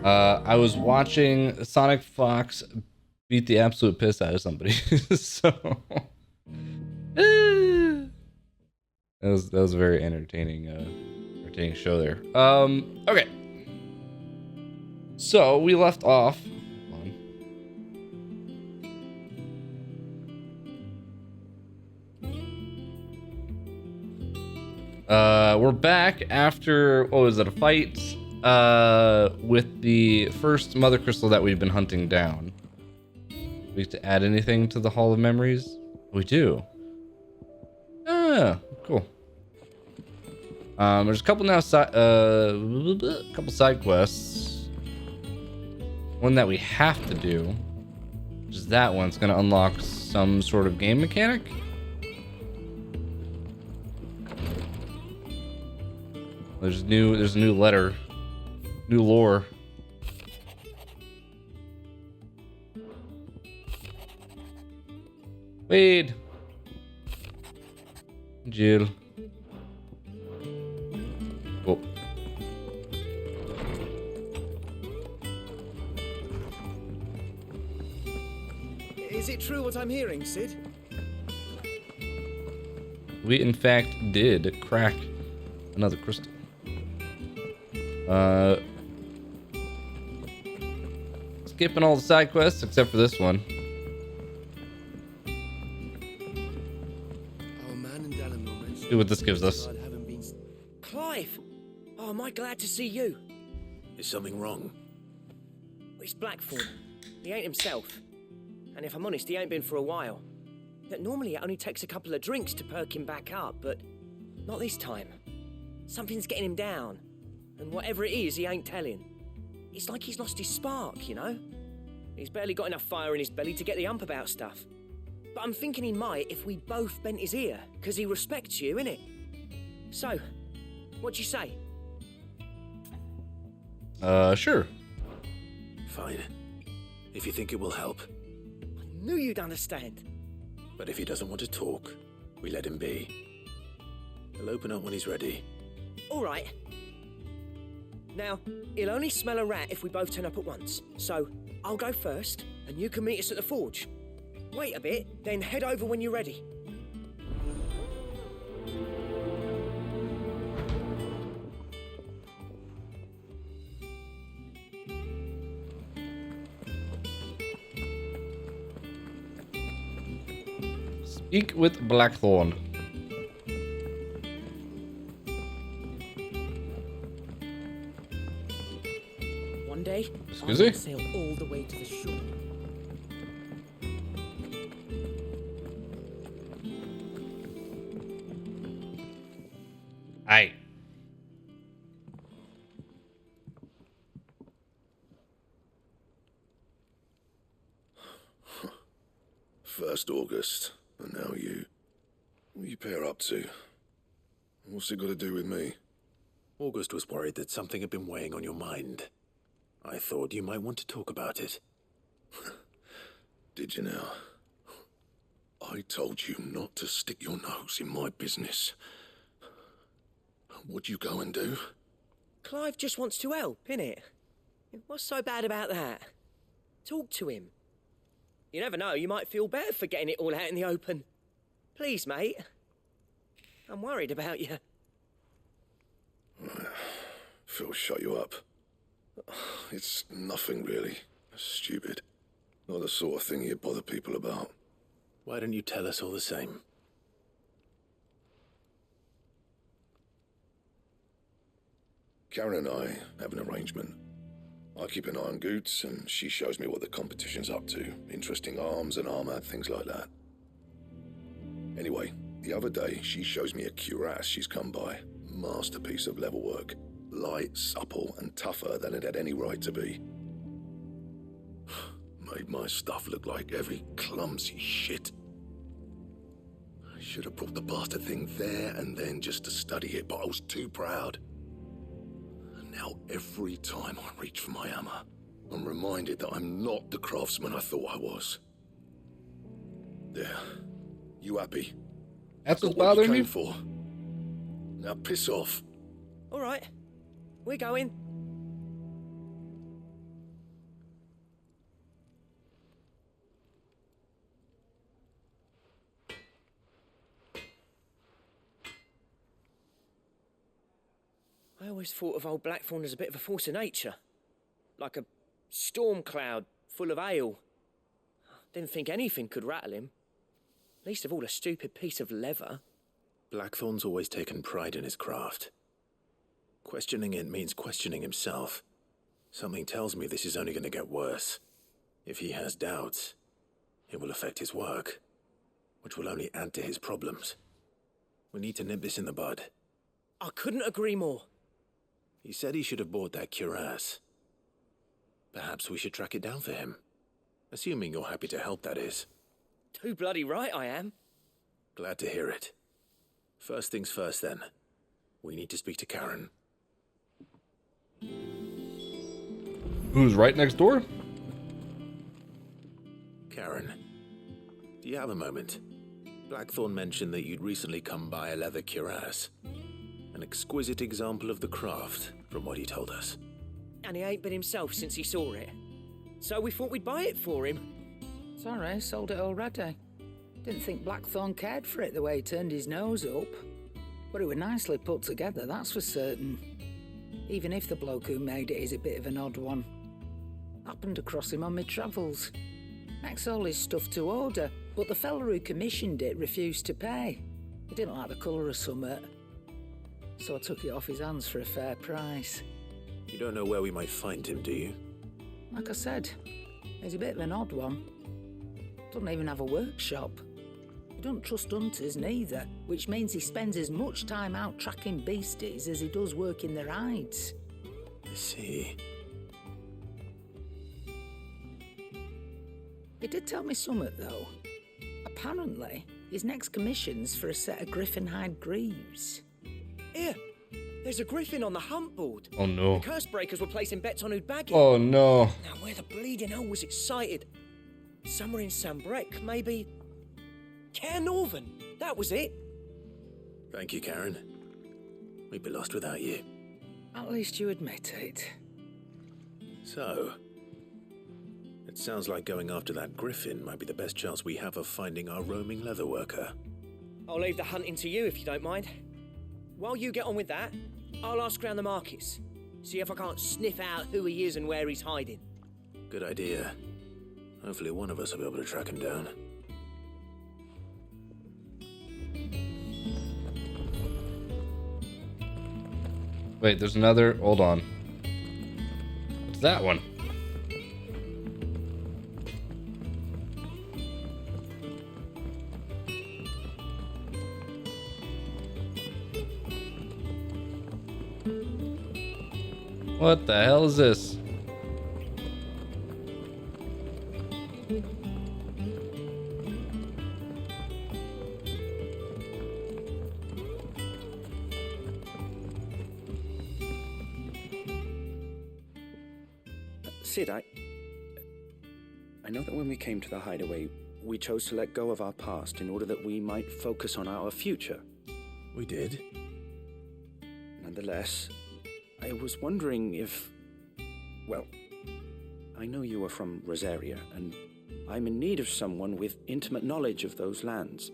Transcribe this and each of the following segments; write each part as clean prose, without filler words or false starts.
I was watching Sonic Fox beat the absolute piss out of somebody. So that was a very entertaining show there. Okay. So we left off. We're back after, what was it, a fight with the first mother crystal that we've been hunting down. We have to add anything to the Hall of Memories? We do. Ah, cool. There's a couple now couple side quests. One that we have to do, which is that one. It's gonna unlock some sort of game mechanic. There's a new letter, new lore. Wade. Jill. Oh. Is it true what I'm hearing, Sid? We in fact did crack another crystal. Skipping all the side quests except for this one. See what this gives us. Clive! Oh, am I glad to see you? Is something wrong? It's Blackthorn. He ain't himself. And if I'm honest, he ain't been for a while. That normally it only takes a couple of drinks to perk him back up, but not this time. Something's getting him down. And whatever it is, he ain't telling. It's like he's lost his spark, you know? He's barely got enough fire in his belly to get the ump about stuff. But I'm thinking he might if we both bent his ear, because he respects you, innit? So, what'd you say? Sure. Fine. If you think it will help. I knew you'd understand. But if he doesn't want to talk, we let him be. He'll open up when he's ready. All right. Now, he'll only smell a rat if we both turn up at once. So, I'll go first, and you can meet us at the forge. Wait a bit, then head over when you're ready. Speak with Blackthorn. One day, Excuse me? I'll sail all the way to the shore. Aye. First August, and now you. What are you pair up to? What's it got to do with me? August was worried that something had been weighing on your mind. I thought you might want to talk about it. Did you now? I told you not to stick your nose in my business. What'd you go and do? Clive just wants to help, innit? What's so bad about that? Talk to him. You never know, you might feel better for getting it all out in the open. Please, mate. I'm worried about you. Phil shut you up. It's nothing really. Stupid. Not the sort of thing you bother people about. Why don't you tell us all the same? Karen and I have an arrangement. I keep an eye on Goots, and she shows me what the competition's up to. Interesting arms and armor, things like that. Anyway, the other day, she shows me a cuirass she's come by. Masterpiece of level work. Light, supple, and tougher than it had any right to be. Made my stuff look like every clumsy shit. I should have brought the bastard thing there and then just to study it, but I was too proud. And now every time I reach for my hammer, I'm reminded that I'm not the craftsman I thought I was. There. You happy? That's what's Got what you bothering came you? for. Now piss off. All right, we're going. always thought of old Blackthorn as a bit of a force of nature. Like a storm cloud full of ale. Didn't think anything could rattle him. Least of all a stupid piece of leather. Blackthorn's always taken pride in his craft. Questioning it means questioning himself. Something tells me this is only going to get worse. If he has doubts, it will affect his work, which will only add to his problems. We need to nip this in the bud. I couldn't agree more. He said he should have bought that cuirass. Perhaps we should track it down for him. Assuming you're happy to help, that is. Too bloody right I am. Glad to hear it. First things first, then. We need to speak to Karen. Who's right next door? Karen, do you have a moment? Blackthorn mentioned that you'd recently come by a leather cuirass. An exquisite example of the craft, from what he told us. And he ain't been himself since he saw it. So we thought we'd buy it for him. Sorry, sold it already. Didn't think Blackthorn cared for it the way he turned his nose up. But it was nicely put together, that's for certain. Even if the bloke who made it is a bit of an odd one. Happened across him on my travels. Makes all his stuff to order, but the fella who commissioned it refused to pay. He didn't like the colour of summit. So I took it off his hands for a fair price. You don't know where we might find him, do you? Like I said, he's a bit of an odd one. Doesn't even have a workshop. He doesn't trust hunters neither, which means he spends as much time out tracking beasties as he does working their hides. I see. He did tell me something, though. Apparently, his next commission's for a set of griffin hide greaves. Here, there's a griffin on the hunt board. Oh no. The curse breakers were placing bets on who'd bag it. Oh no. Now, where the bleeding hell was excited? Somewhere in Sambrec, maybe? Care Northern, that was it. Thank you, Karen. We'd be lost without you. At least you admit it. So, it sounds like going after that griffin might be the best chance we have of finding our roaming leather worker. I'll leave the hunting to you if you don't mind. While you get on with that, I'll ask around the markets. See if I can't sniff out who he is and where he's hiding. Good idea. Hopefully one of us will be able to track him down. Wait, there's another. Hold on. What's that one? What the hell is this? Sid, I know that when we came to the hideaway, we chose to let go of our past in order that we might focus on our future. We did. Nonetheless, I was wondering if... Well, I know you are from Rosaria, and I'm in need of someone with intimate knowledge of those lands.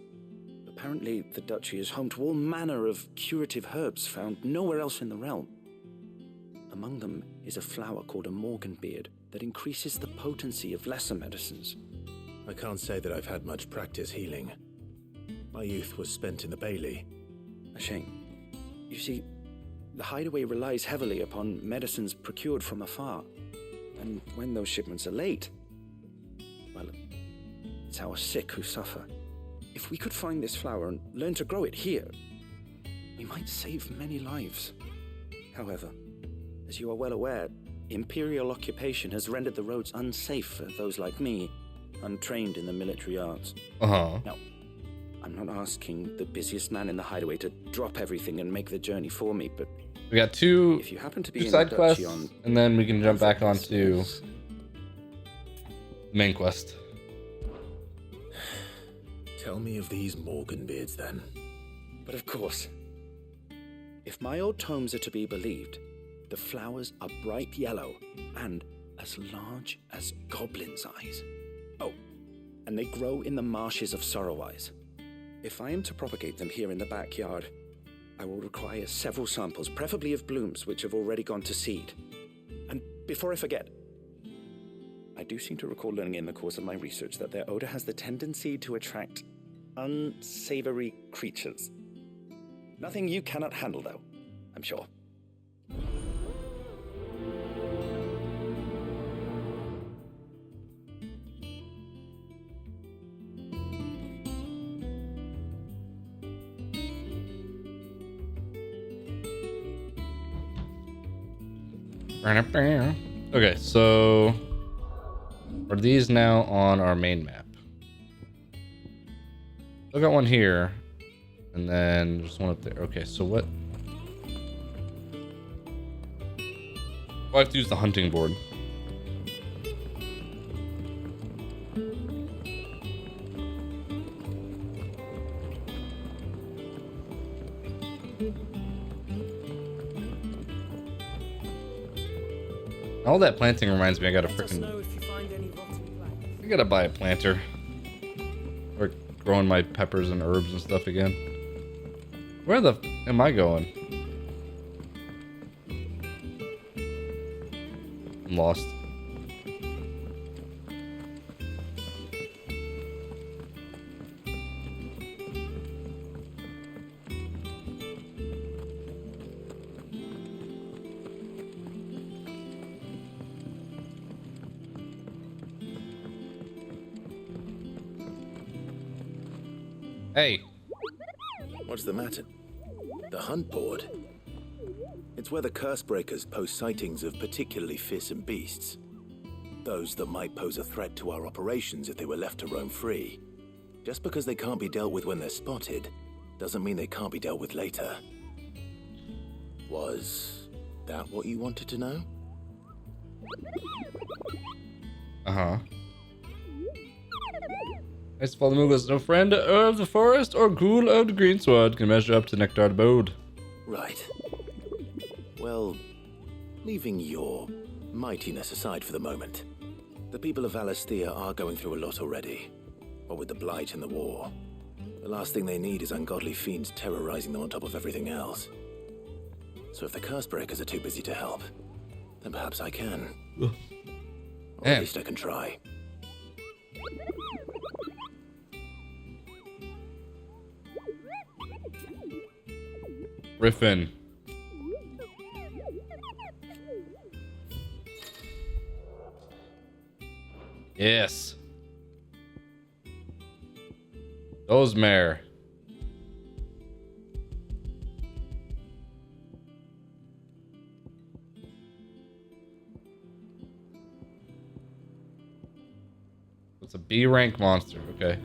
Apparently, the duchy is home to all manner of curative herbs found nowhere else in the realm. Among them is a flower called a morganbeard that increases the potency of lesser medicines. I can't say that I've had much practice healing. My youth was spent in the Bailey. A shame. You see, the hideaway relies heavily upon medicines procured from afar. And when those shipments are late, well, it's our sick who suffer. If we could find this flower and learn to grow it here, we might save many lives. However, as you are well aware, imperial occupation has rendered the roads unsafe for those like me, untrained in the military arts. Now, I'm not asking the busiest man in the hideaway to drop everything and make the journey for me, but We got two if you happen to be in side the quests, duchy on and then we can jump back onto the main quest. Tell me of these morganbeards, then. But of course, if my old tomes are to be believed, the flowers are bright yellow and as large as goblins' eyes. Oh, and they grow in the marshes of Sorrowise. If I am to propagate them here in the backyard, I will require several samples, preferably of blooms which have already gone to seed. And before I forget, I do seem to recall learning in the course of my research that their odor has the tendency to attract unsavory creatures. Nothing you cannot handle, though, I'm sure. Okay, so are these now on our main map? I got one here, and then there's one up there. Okay, so what? Oh, I have to use the hunting board. All that planting reminds me I gotta I gotta buy a planter. Or growing my peppers and herbs and stuff again. Where the am I going? I'm lost. Hey. What's the matter? The hunt board? It's where the curse breakers post sightings of particularly fearsome beasts. Those that might pose a threat to our operations if they were left to roam free. Just because they can't be dealt with when they're spotted, doesn't mean they can't be dealt with later. Was that what you wanted to know? Uh-huh. Nice to follow the Moogles. No friend of the forest or ghoul of the greensward can measure up to Nectar Abode. Right. Well, leaving your mightiness aside for the moment, the people of Valisthea are going through a lot already. What with the Blight and the war. The last thing they need is ungodly fiends terrorizing them on top of everything else. So if the curse breakers are too busy to help, then perhaps I can. Or at least I can try. Griffin. Yes. Rosemare. It's a B rank monster, okay.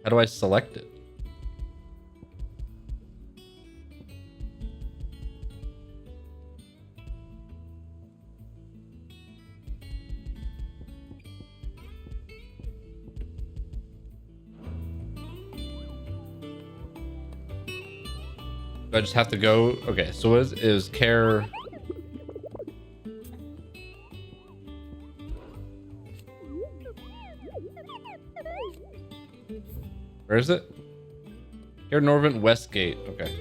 How do I select it? Do I just have to go? Okay, so what is care? Where is it? Here, Norvent Westgate. Okay.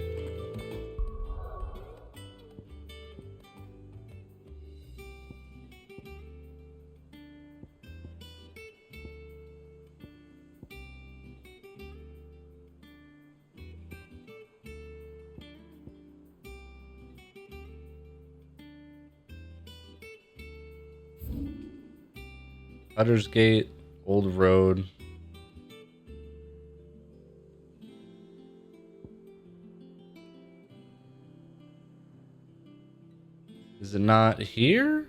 Hutter's Gate, Old Road. Is it not here?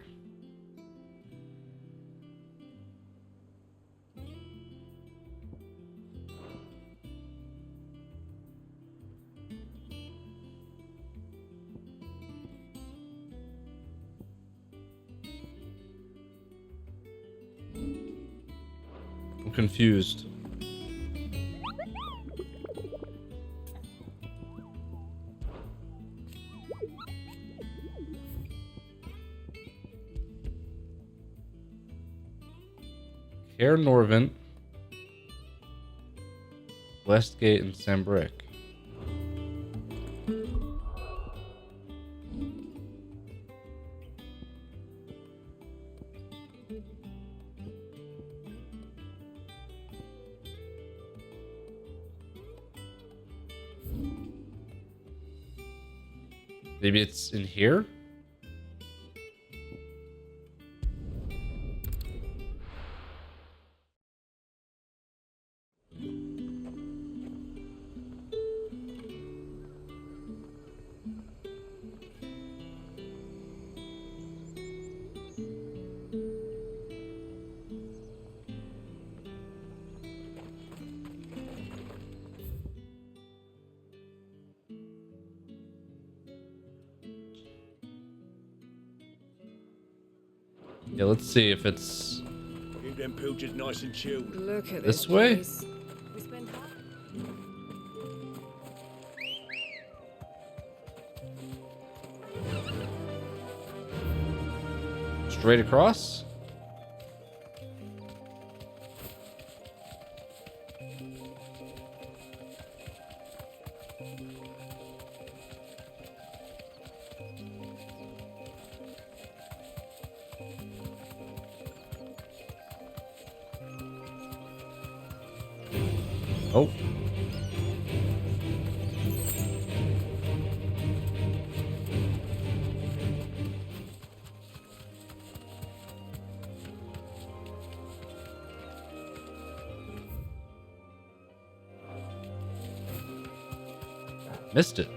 I'm confused. Care Norvent, Westgate, and Sambrick. Maybe it's in here? Yeah, let's see if it's Keep them pilchers nice and chilled. Look at this way. place. We spend half. Straight across. Oh. Missed it.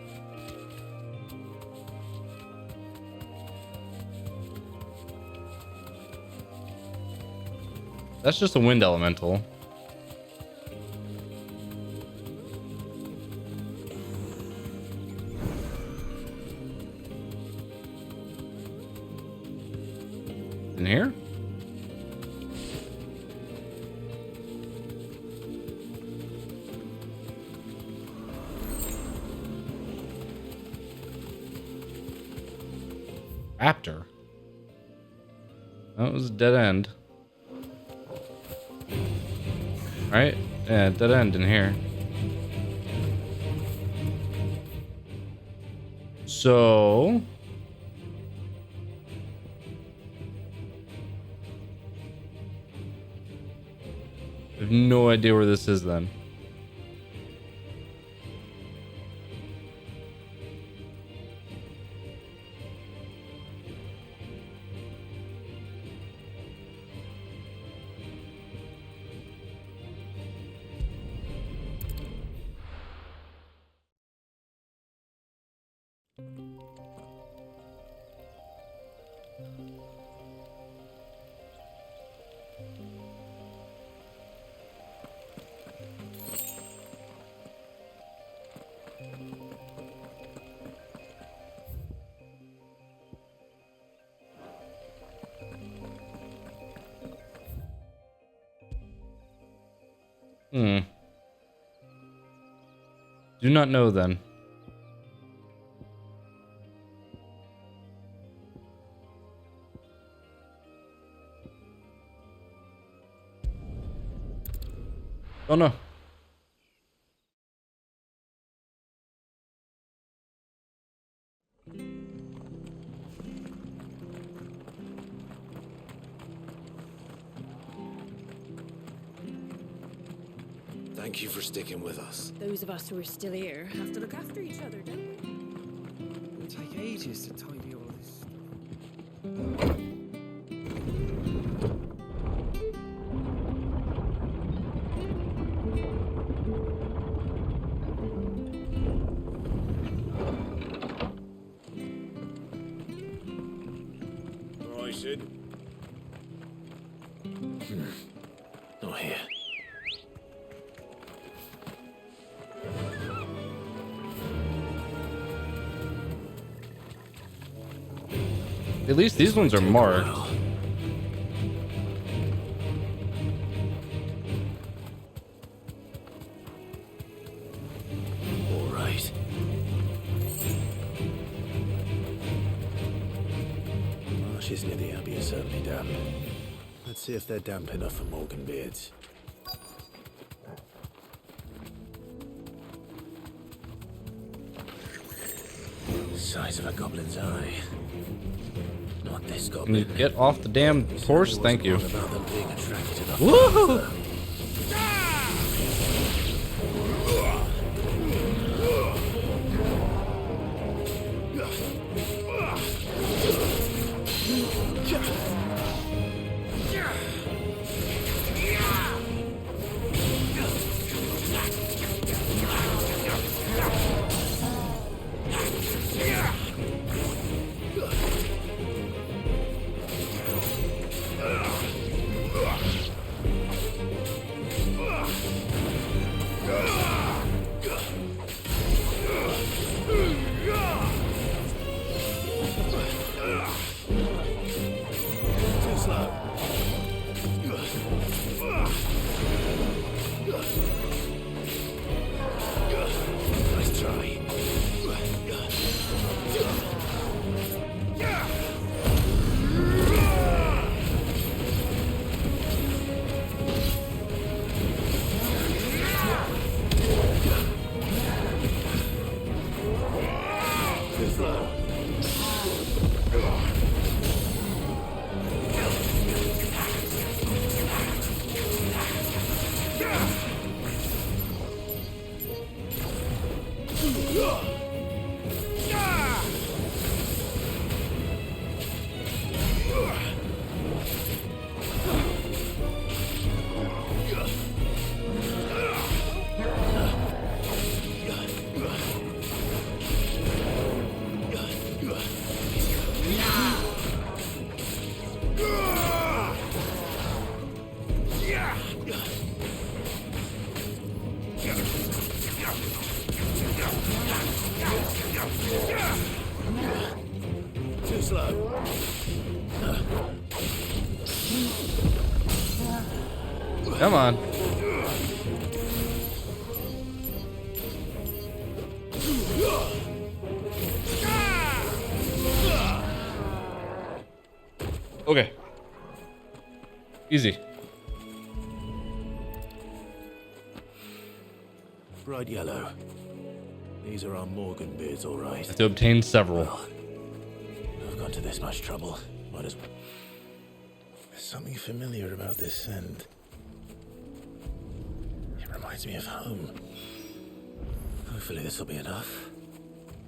That's just a wind elemental. In here? Raptor. That was a dead end. Right? Yeah, dead end in here. So... I have no idea where this is then. Do not know then. Oh no. Thank you for sticking with us. Those of us who are still here have to look after each other, don't we? It'll take ages to tidy all this stuff. Right, Sid. Not here. At least these ones are marked. All right. Marshes near the Abbey are certainly damp. Let's see if they're damp enough for Morgan beards. Size of a goblin's eye. Not this Can you goblin. get off the damn horse? Thank you. About them being attracted to the Woohoo! Nice try. Too slow. Too slow. Come on. Okay. Easy. Bright yellow. These are our Morgan beards, all right. Have to obtain several. Well, I've gone to this much trouble. Might as well. There's something familiar about this scent. It reminds me of home. Hopefully this will be enough.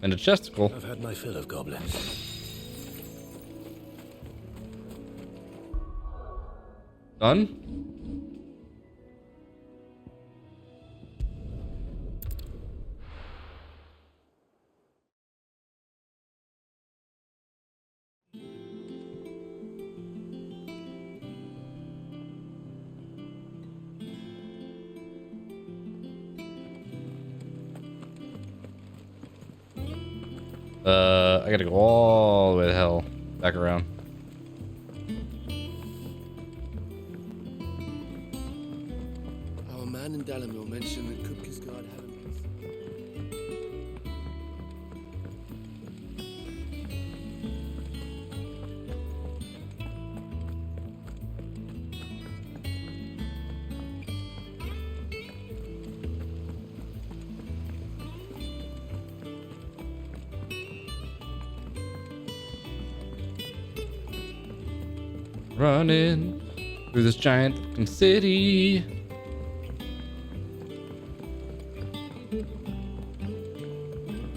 And a chesticle. I've had my fill of goblins. Done? I gotta go all the way to hell. Back around. Our man in Dalamil mentioned that Kupka's guard had him. Running through this giant fucking city.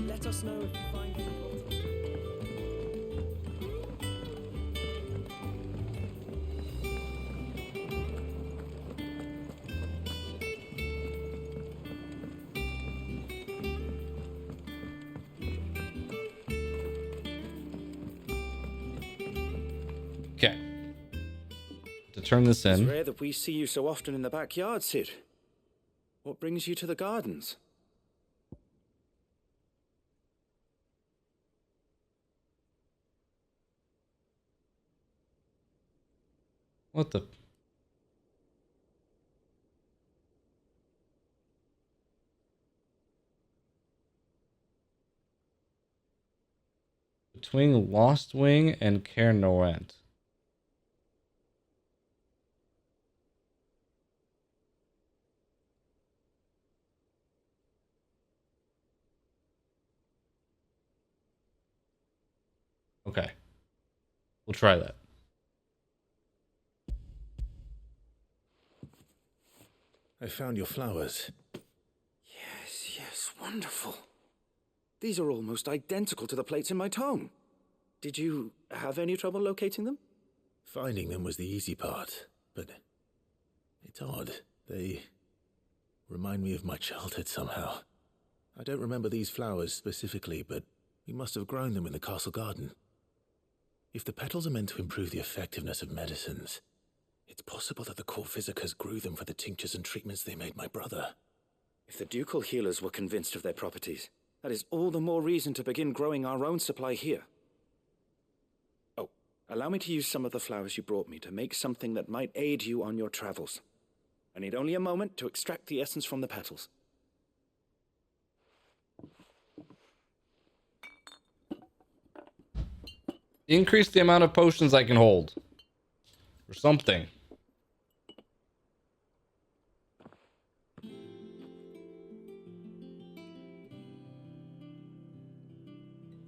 Let us know if you find any. Okay. To turn this It's in. rare that we see you so often in the backyard, Sid. What brings you to the gardens? What the? Between Lost Wing and Caer Noent. Okay. We'll try that. I found your flowers. Yes, wonderful. These are almost identical to the plates in my tome. Did you have any trouble locating them? Finding them was the easy part, but it's odd. They remind me of my childhood somehow. I don't remember these flowers specifically, but we must have grown them in the castle garden. If the petals are meant to improve the effectiveness of medicines, it's possible that the court physicers grew them for the tinctures and treatments they made my brother. If the ducal healers were convinced of their properties, that is all the more reason to begin growing our own supply here. Oh, allow me to use some of the flowers you brought me to make something that might aid you on your travels. I need only a moment to extract the essence from the petals. Increase the amount of potions I can hold. Or something.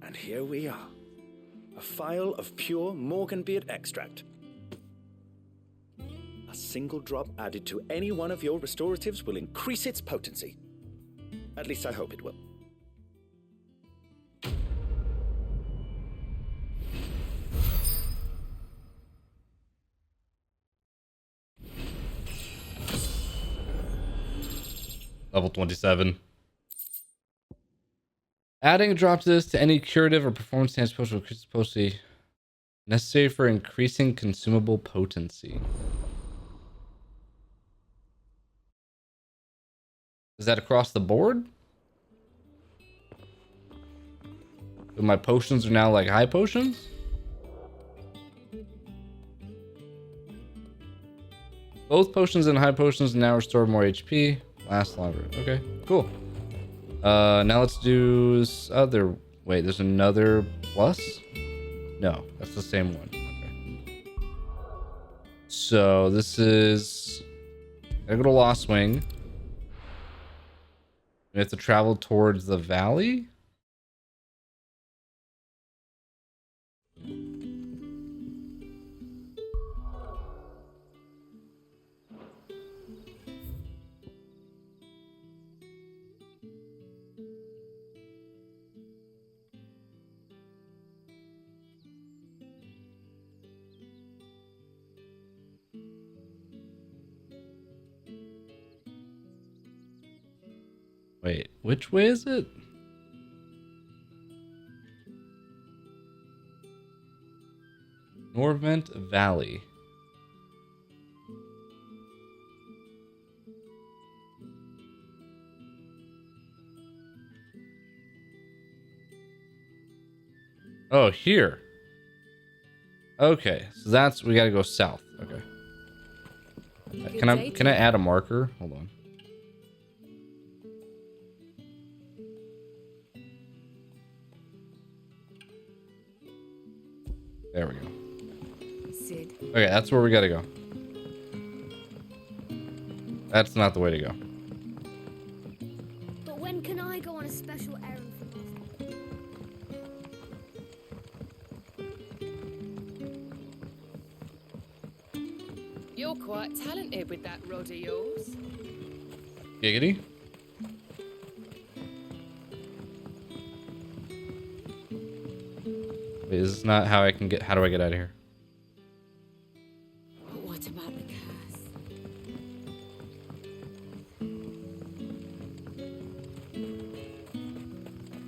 And here we are. A phial of pure Morganbeard extract. A single drop added to any one of your restoratives will increase its potency. At least I hope it will. Level 27. Adding a drop to this to any curative or performance stance potion will increase potency necessary for increasing consumable potency. Is that across the board? So my potions are now like high potions? Both potions and high potions now restore more HP. Last longer. Okay, cool. Now let's do this other. Wait, there's another plus? No, that's the same one. Okay. So this is. I go to Lost Wing. We have to travel towards the valley. Wait, which way is it? Norvent Valley. Oh, here. Okay, so that's we gotta go south. Okay. Can I add a marker? Hold on. There we go. Sid. Okay, that's where we gotta go. That's not the way to go. But when can I go on a special errand for Mother? You're quite talented with that rod of yours. Giggity. Wait, this is not how I can get. How do I get out of here? But what about the curse?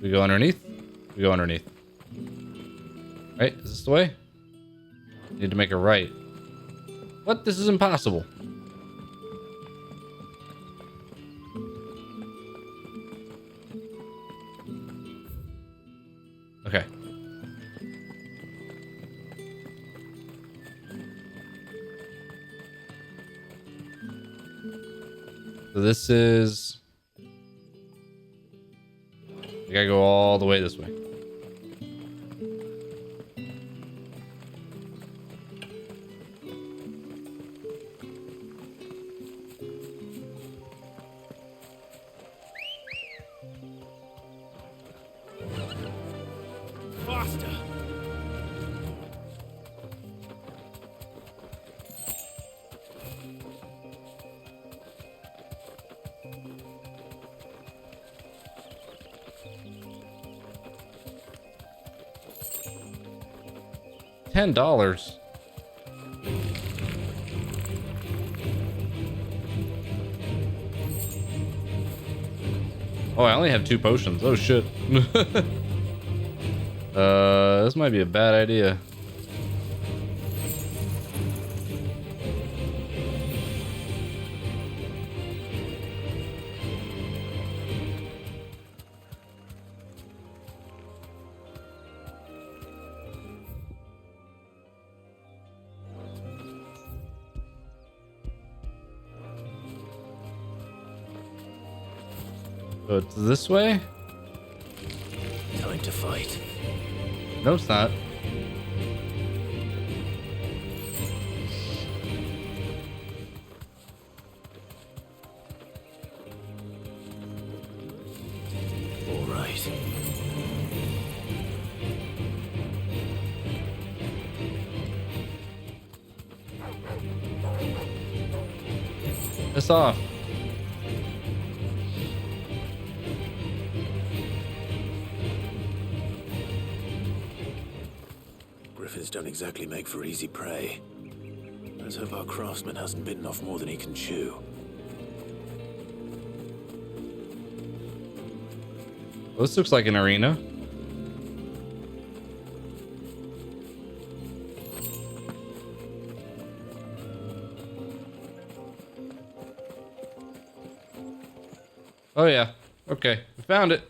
We go underneath. We go underneath. Right? Is this the way? Need to make a right. What? This is impossible. Okay. So this is... I gotta go all the way this way. Faster! $10. Oh, I only have 2 potions. Oh shit. This might be a bad idea. So it's this way? Time to fight. No, it's not. All right. Piss off. Griffins don't exactly make for easy prey. Let's hope our craftsman hasn't bitten off more than he can chew. Well, this looks like an arena. Oh yeah. Okay. We found it.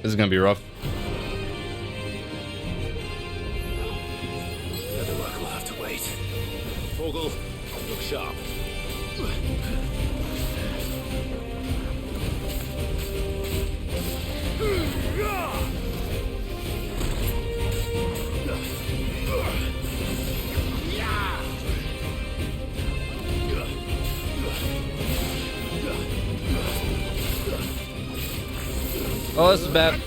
This is gonna be rough. Other work will have to wait. Vogel, look sharp. Oh, this is bad.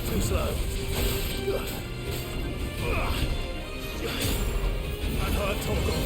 Too slow. I've heard Toggle.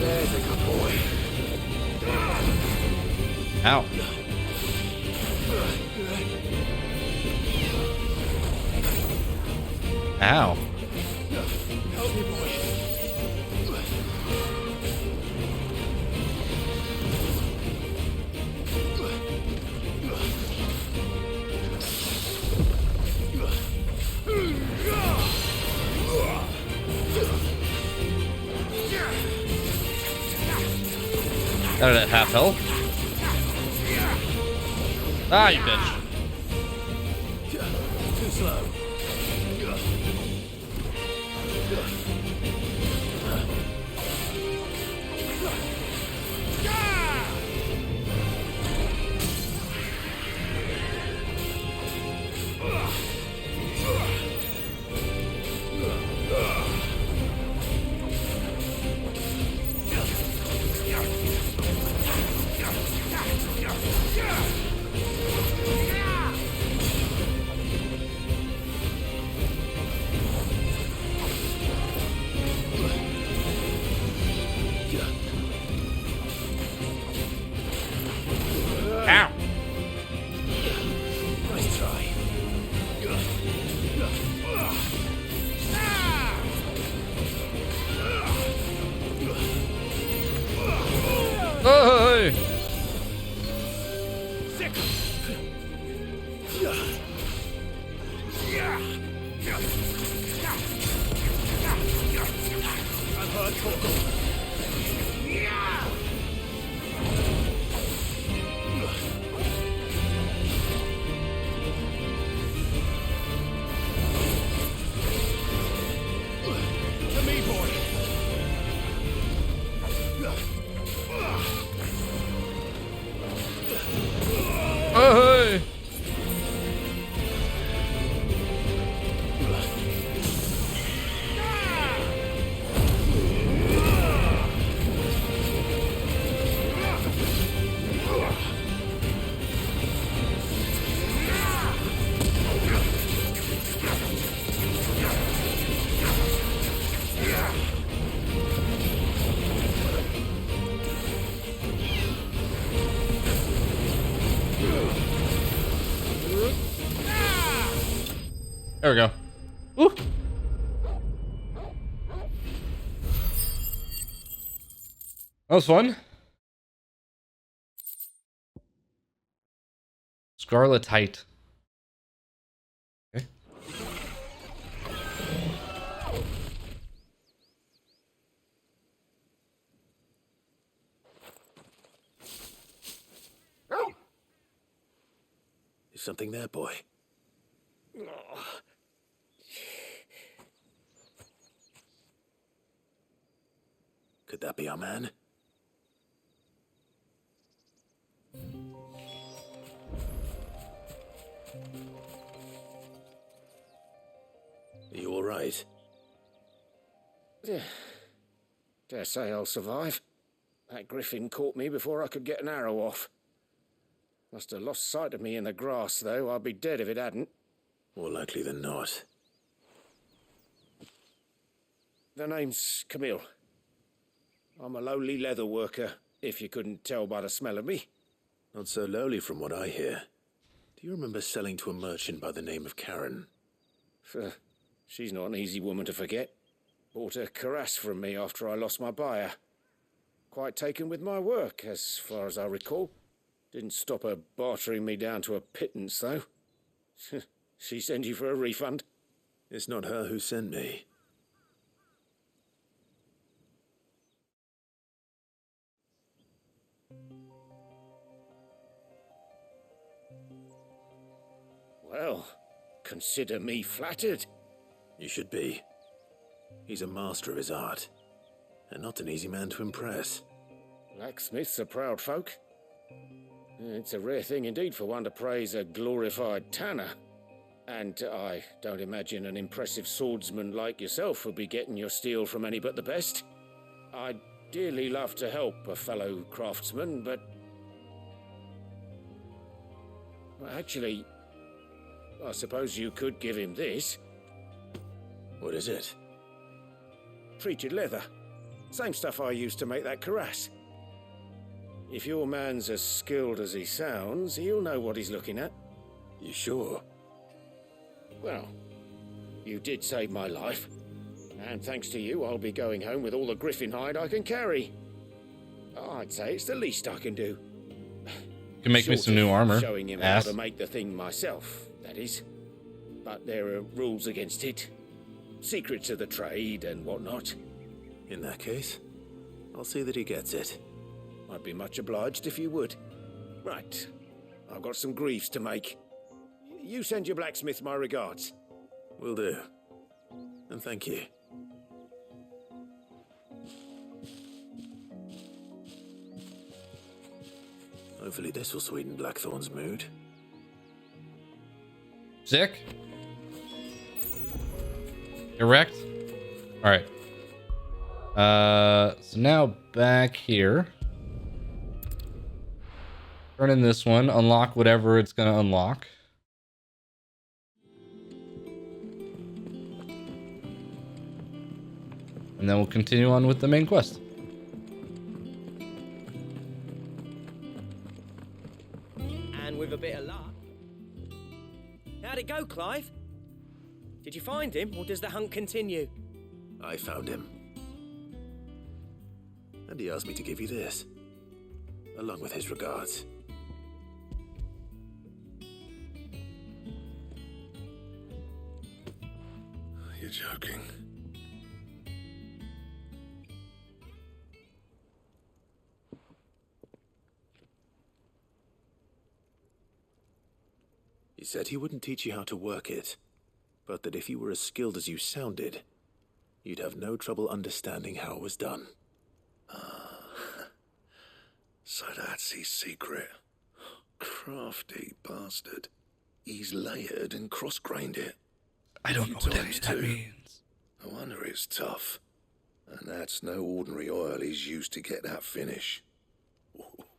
There's a good boy. Ow. Ow. Help me, boy. Got it at half health. Ah, you bitch. Too slow. Oh, hey. There we go. Woo. That was fun. Scarletite. Okay. Is something there, boy? Could that be our man? Are you all right? Dare say I'll survive. That griffin caught me before I could get an arrow off. Must have lost sight of me in the grass, though. I'd be dead if it hadn't. More likely than not. The name's Camille. I'm a lowly leather worker, if you couldn't tell by the smell of me. Not so lowly from what I hear. Do you remember selling to a merchant by the name of Karen? She's not an easy woman to forget. Bought a cuirass from me after I lost my buyer. Quite taken with my work, as far as I recall. Didn't stop her bartering me down to a pittance, though. She sent you for a refund? It's not her who sent me. Well, consider me flattered. You should be. He's a master of his art, and not an easy man to impress. Blacksmiths are proud folk. It's a rare thing indeed for one to praise a glorified tanner. And I don't imagine an impressive swordsman like yourself would be getting your steel from any but the best. I'd dearly love to help a fellow craftsman, but... Well, actually, I suppose you could give him this. What is it? Treated leather. Same stuff I used to make that cuirass. If your man's as skilled as he sounds, he'll know what he's looking at. You sure? Well, you did save my life. And thanks to you, I'll be going home with all the griffin hide I can carry. I'd say it's the least I can do. You can make me some new armor. Showing him how to make the thing myself, that is. But there are rules against it. Secrets of the trade and whatnot. In that case, I'll see that he gets it. I'd be much obliged if you would. Right. I've got some greaves to make. You send your blacksmith my regards. Will do. And thank you. Hopefully this will sweeten Blackthorn's mood. Sick? Erect? Alright. So now back here. Turn in this one, unlock whatever it's gonna unlock. And then we'll continue on with the main quest. And with a bit of luck. How'd it go, Clive? Did you find him, or does the hunt continue? I found him. And he asked me to give you this, along with his regards. You're joking. He said he wouldn't teach you how to work it, but that if you were as skilled as you sounded, you'd have no trouble understanding how it was done. So that's his secret. Crafty bastard. He's layered and cross-grained it. I don't know what any of that means. No wonder it's tough. And that's no ordinary oil he's used to get that finish.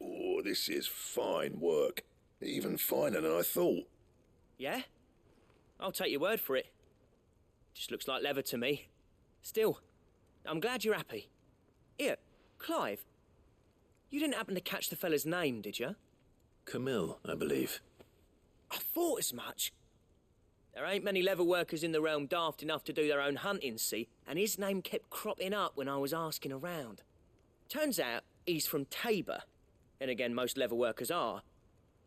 Oh, this is fine work. Even finer than I thought. Yeah? I'll take your word for it. Just looks like leather to me. Still, I'm glad you're happy. Here, Clive. You didn't happen to catch the fella's name, did you? Camille, I believe. I thought as much. There ain't many leather workers in the realm daft enough to do their own hunting, see, and his name kept cropping up when I was asking around. Turns out he's from Tabor, and again most leather workers are.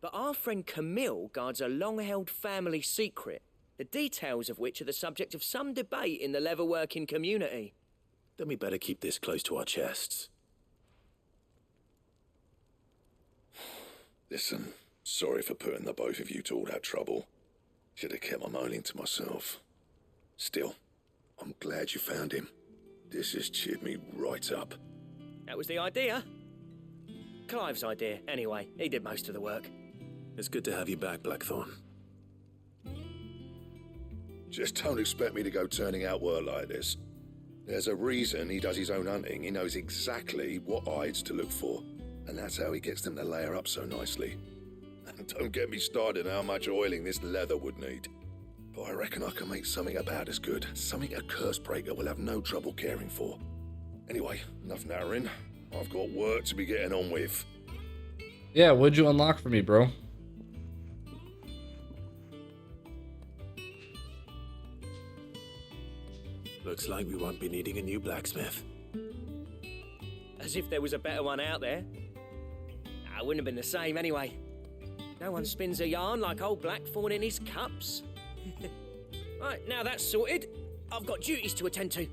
But our friend Camille guards a long-held family secret, the details of which are the subject of some debate in the leather-working community. Then we better keep this close to our chests. Listen, sorry for putting the both of you to all that trouble. Should have kept my moaning to myself. Still, I'm glad you found him. This has cheered me right up. That was the idea. Clive's idea, anyway. He did most of the work. It's good to have you back, Blackthorn. Just don't expect me to go turning out work like this. There's a reason he does his own hunting. He knows exactly what hides to look for. And that's how he gets them to layer up so nicely. And don't get me started on how much oiling this leather would need. But I reckon I can make something about as good. Something a curse breaker will have no trouble caring for. Anyway, enough narrowing. I've got work to be getting on with. Yeah, what'd you unlock for me, bro? Looks like we won't be needing a new blacksmith. As if there was a better one out there. It wouldn't have been the same anyway. No one spins a yarn like old Blackthorn in his cups. Right, now that's sorted, I've got duties to attend to.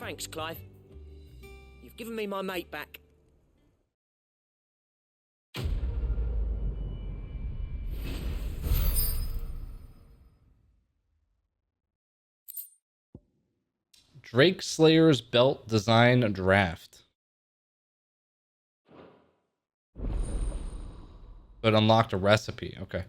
Thanks, Clive. You've given me my mate back. Drake Slayer's belt design draft. But unlocked a recipe. Okay.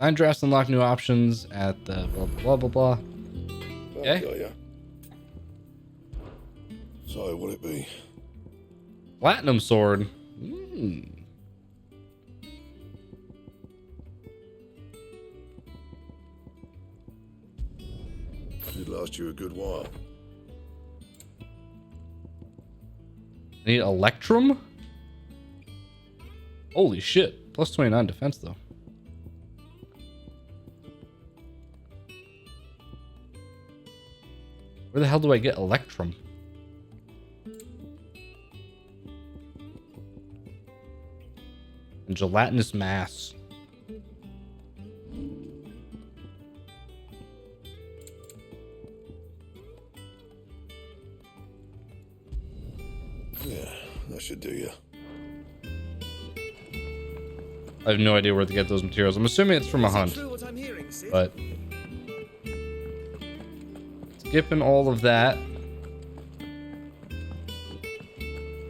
Nine drafts unlock new options at the blah blah blah blah blah. Okay. Yeah. So, what'd it be? Platinum sword. Should last you a good while. Need Electrum? Holy shit. Plus 29 defense though. Where the hell do I get Electrum? And gelatinous mass. Yeah, that should do you. I have no idea where to get those materials. I'm assuming it's from a hunt. But skipping all of that.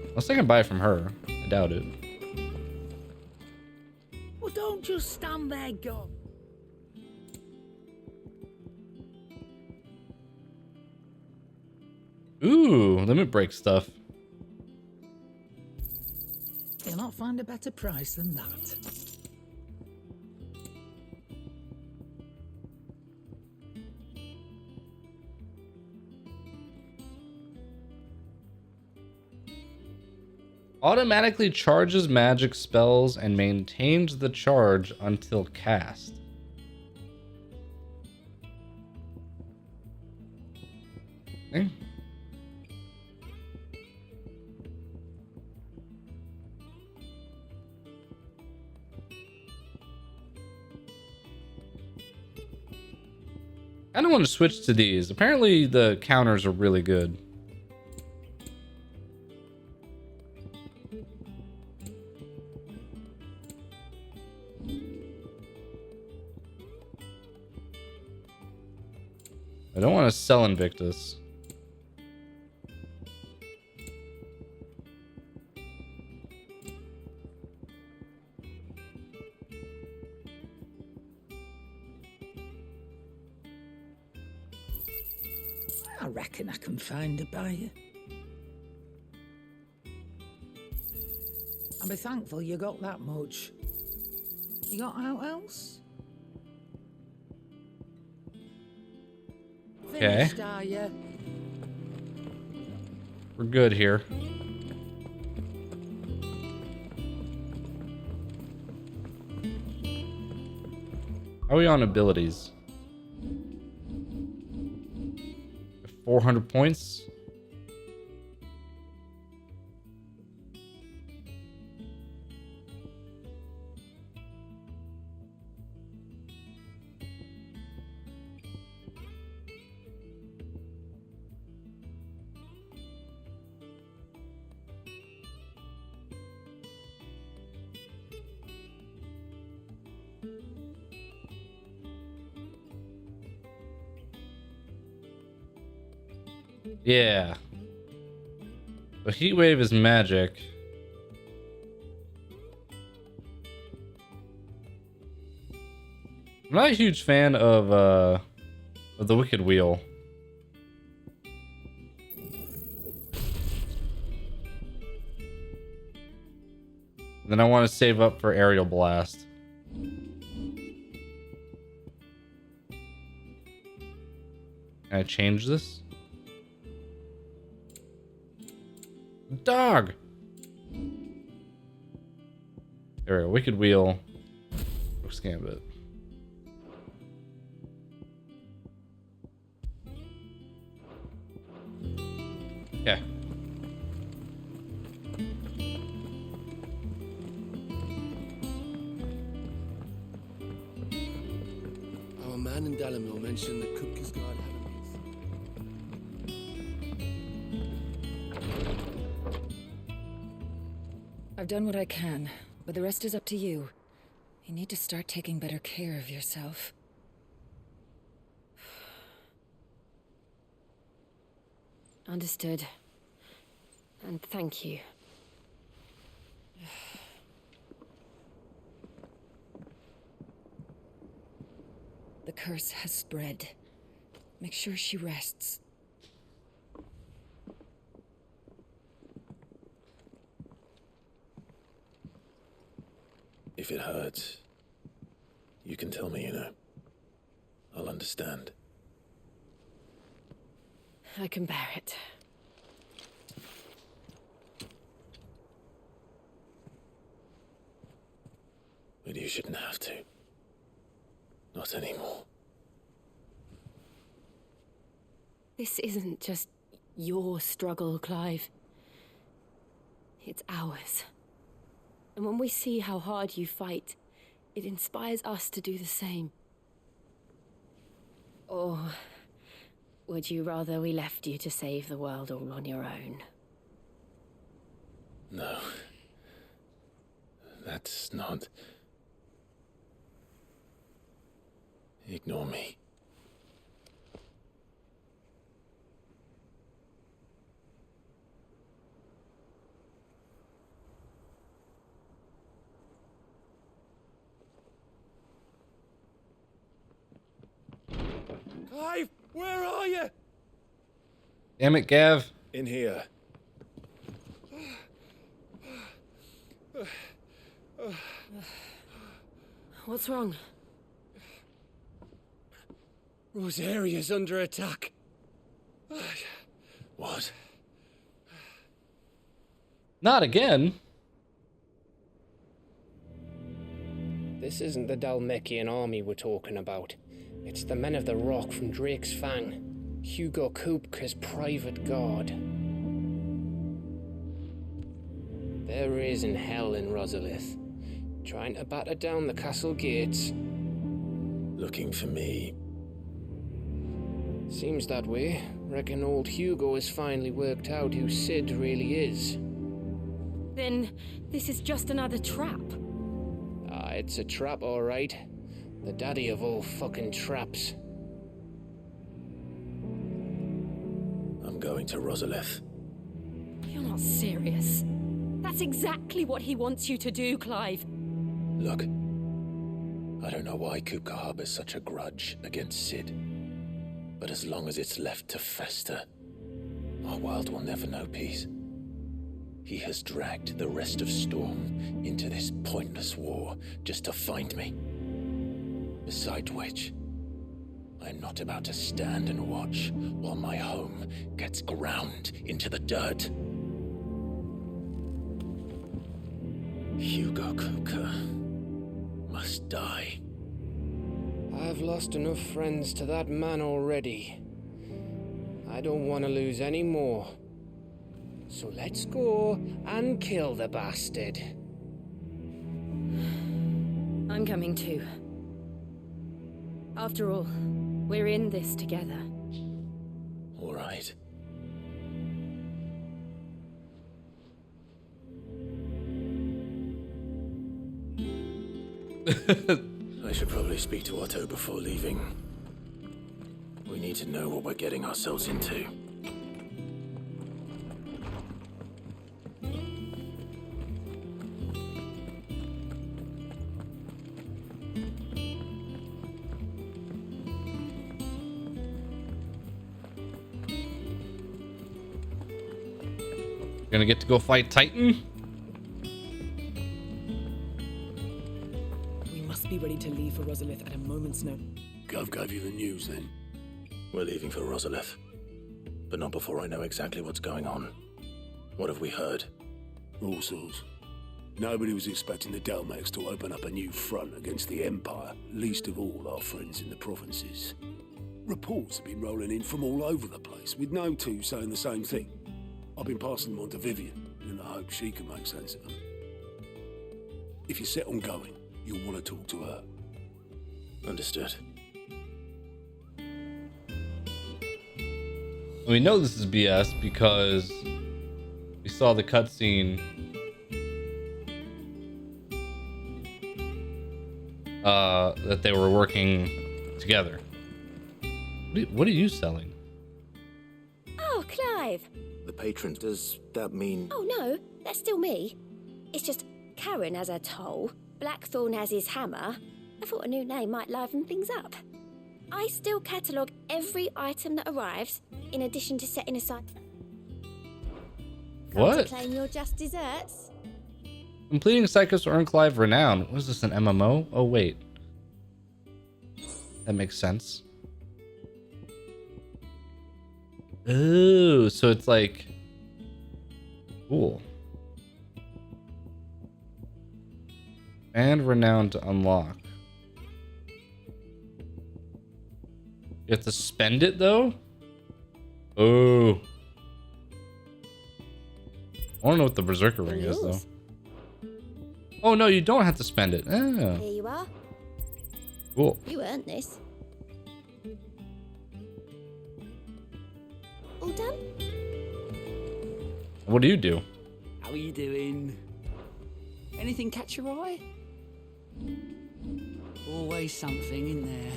Unless I can buy it from her. I doubt it. Well, don't just stand there, God. Ooh, limit break stuff. You'll not find a better price than that. Automatically charges magic spells and maintains the charge until cast. Okay. I don't want to switch to these. Apparently the counters are really good. I don't want to sell Invictus. I reckon I can find a buyer. I'll be thankful you got that much. You got out else? Okay. Finished, are you? We're good here. How are we on abilities? 400 points. Yeah. The heat wave is magic. I'm not a huge fan of the Wicked Wheel. Then I want to save up for Aerial Blast. Can I change this? Dog! There we go. Wicked Wheel. Rook's Gambit. Okay. Our man in Dalamil mentioned that Kupka's guard had a I've done what I can, but the rest is up to you. You need to start taking better care of yourself. Understood. And thank you. The curse has spread. Make sure she rests. If it hurts, you can tell me, you know. I'll understand. I can bear it. But you shouldn't have to. Not anymore. This isn't just your struggle, Clive. It's ours. And when we see how hard you fight, it inspires us to do the same. Or would you rather we left you to save the world all on your own? No. That's not... Ignore me. Clive, where are you? Damn it, Gav. In here. What's wrong? Rosaria's under attack. What? Not again. This isn't the Dalmekian army we're talking about. It's the men of the Rock from Drake's Fang. Hugo Kupka's private guard. There is in hell in Rosalith, trying to batter down the castle gates. Looking for me. Seems that way. Reckon old Hugo has finally worked out who Sid really is. Then this is just another trap. Ah, it's a trap, all right. The daddy of all fucking traps. I'm going to Rosalith. You're not serious. That's exactly what he wants you to do, Clive. Look, I don't know why Kupka harbors such a grudge against Sid. But as long as it's left to fester, our world will never know peace. He has dragged the rest of Storm into this pointless war just to find me. Besides which, I'm not about to stand and watch while my home gets ground into the dirt. Hugo Kupka must die. I've lost enough friends to that man already. I don't want to lose any more. So let's go and kill the bastard. I'm coming too. After all, we're in this together. All right. I should probably speak to Otto before leaving. We need to know what we're getting ourselves into. Gonna get to go fight Titan? We must be ready to leave for Rosalith at a moment's notice. Gov gave you the news then? We're leaving for Rosalith, but not before I know exactly what's going on. What have we heard? All sorts. Nobody was expecting the Delmex to open up a new front against the Empire, least of all our friends in the provinces. Reports have been rolling in from all over the place, with no two saying the same thing. I've been passing them on to Vivian, in the hope she can make sense of them. If you're set on going, you'll want to talk to her. Understood. We know this is BS because we saw the cutscene that they were working together. What are you selling? Oh, Clive. The patron, does that mean... Oh, no, that's still me. It's just Karen has her toll, Blackthorn has his hammer. I thought a new name might liven things up. I still catalogue every item that arrives, in addition to setting aside... What? Come to claim your just desserts? Completing Psychos to earn Clive renown. Was this an MMO? Oh, wait. That makes sense. Oh, so it's like... Cool. And renown to unlock. You have to spend it, though? Oh. I want to know what the Berserker ring is, though. Oh, no, you don't have to spend it. Oh. Here you are. Cool. You earned this. All done? What do you do? How are you doing? Anything catch your eye? Always something in there.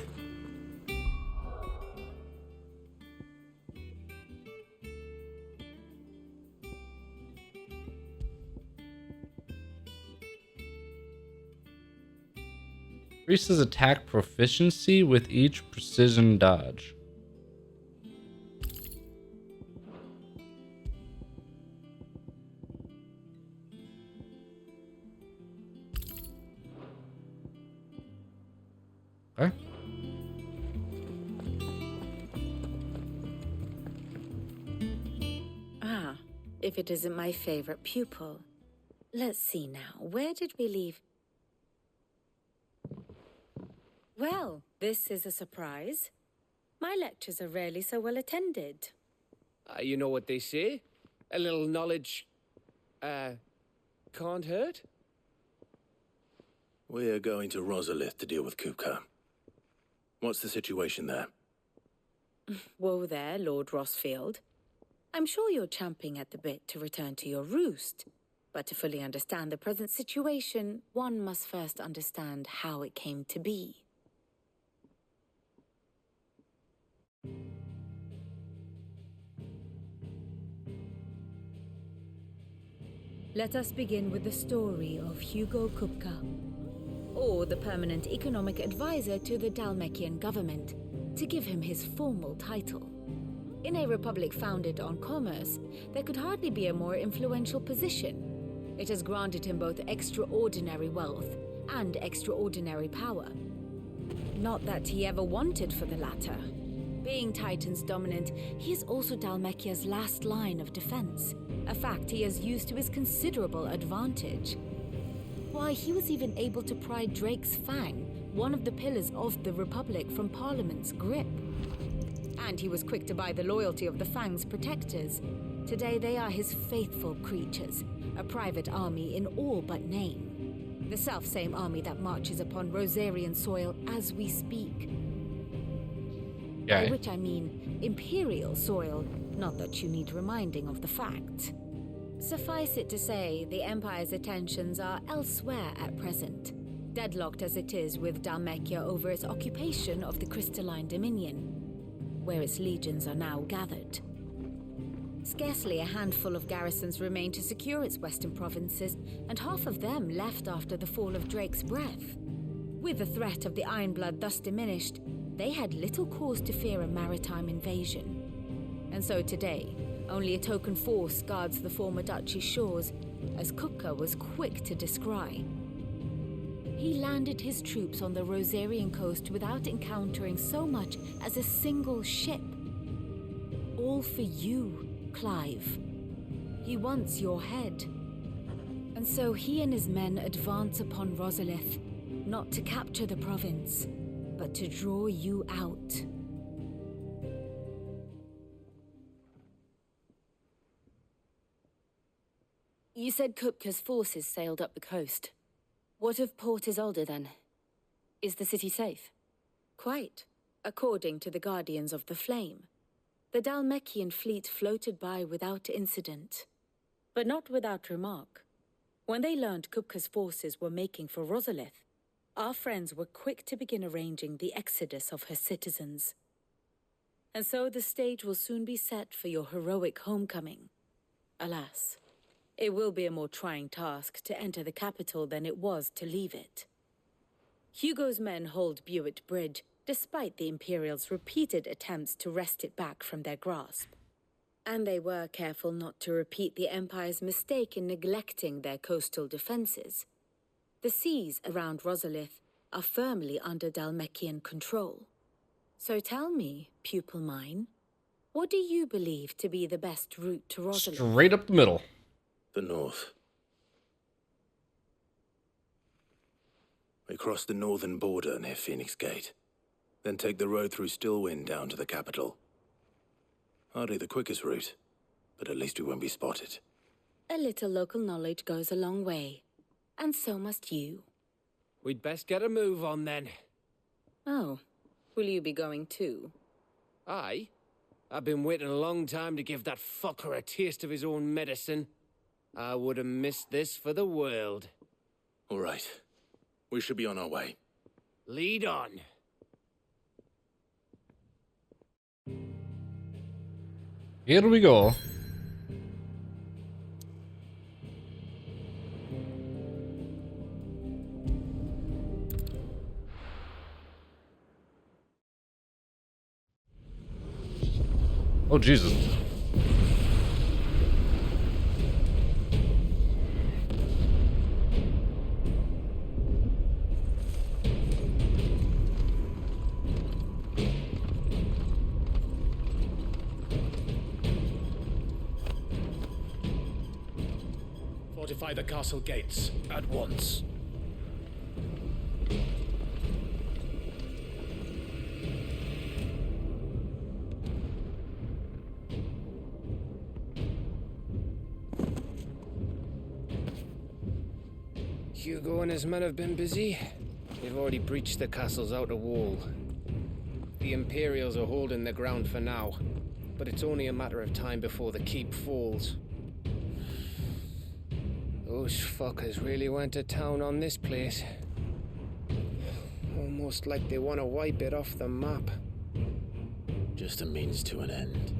Increases attack proficiency with each precision dodge. Okay. Ah, if it isn't my favorite pupil. Let's see now, where did we leave? Well, this is a surprise. My lectures are rarely so well attended. You know what they say? A little knowledge, can't hurt? We're going to Rosalith to deal with Kupka. What's the situation there? Whoa there, Lord Rosfield. I'm sure you're champing at the bit to return to your roost. But to fully understand the present situation, one must first understand how it came to be. Let us begin with the story of Hugo Kupka, Or the permanent economic advisor to the Dalmekian government, to give him his formal title. In a republic founded on commerce, there could hardly be a more influential position. It has granted him both extraordinary wealth and extraordinary power. Not that he ever wanted for the latter. Being Titan's dominant, he is also Dalmekia's last line of defense, a fact he has used to his considerable advantage. Why, he was even able to pry Drake's Fang, one of the pillars of the Republic, from Parliament's grip. And he was quick to buy the loyalty of the Fang's protectors. Today they are his faithful creatures, a private army in all but name. The self-same army that marches upon Rosarian soil as we speak. Yeah. By which I mean Imperial soil, not that you need reminding of the fact. Suffice it to say, the Empire's attentions are elsewhere at present, deadlocked as it is with Dalmekia over its occupation of the Crystalline Dominion, where its legions are now gathered. Scarcely a handful of garrisons remain to secure its western provinces, and half of them left after the fall of Drake's Breath. With the threat of the Ironblood thus diminished, they had little cause to fear a maritime invasion. And so today, only a token force guards the former duchy's shores, as Kupka was quick to descry. He landed his troops on the Rosarian coast without encountering so much as a single ship. All for you, Clive. He wants your head. And so he and his men advance upon Rosalith, not to capture the province, but to draw you out. You said Kupka's forces sailed up the coast. What of Port Isolde then? Is the city safe? Quite, according to the Guardians of the Flame. The Dalmekian fleet floated by without incident, but not without remark. When they learned Kupka's forces were making for Rosalith, our friends were quick to begin arranging the exodus of her citizens. And so the stage will soon be set for your heroic homecoming. Alas, it will be a more trying task to enter the capital than it was to leave it. Hugo's men hold Buet Bridge, despite the Imperials' repeated attempts to wrest it back from their grasp. And they were careful not to repeat the Empire's mistake in neglecting their coastal defenses. The seas around Rosalith are firmly under Dalmekian control. So tell me, pupil mine, what do you believe to be the best route to Rosalith? Straight up the middle. The north. We cross the northern border near Phoenix Gate, then take the road through Stillwind down to the capital. Hardly the quickest route, but at least we won't be spotted. A little local knowledge goes a long way, and so must you. We'd best get a move on then. Oh, will you be going too? Aye. I've been waiting a long time to give that fucker a taste of his own medicine. I would have missed this for the world. All right. We should be on our way. Lead on. Here we go. Oh, Jesus. Fortify the castle gates at once. Hugo and his men have been busy. They've already breached the castle's outer wall. The Imperials are holding the ground for now, but it's only a matter of time before the keep falls. Those fuckers really went to town on this place. Almost like they want to wipe it off the map. Just a means to an end.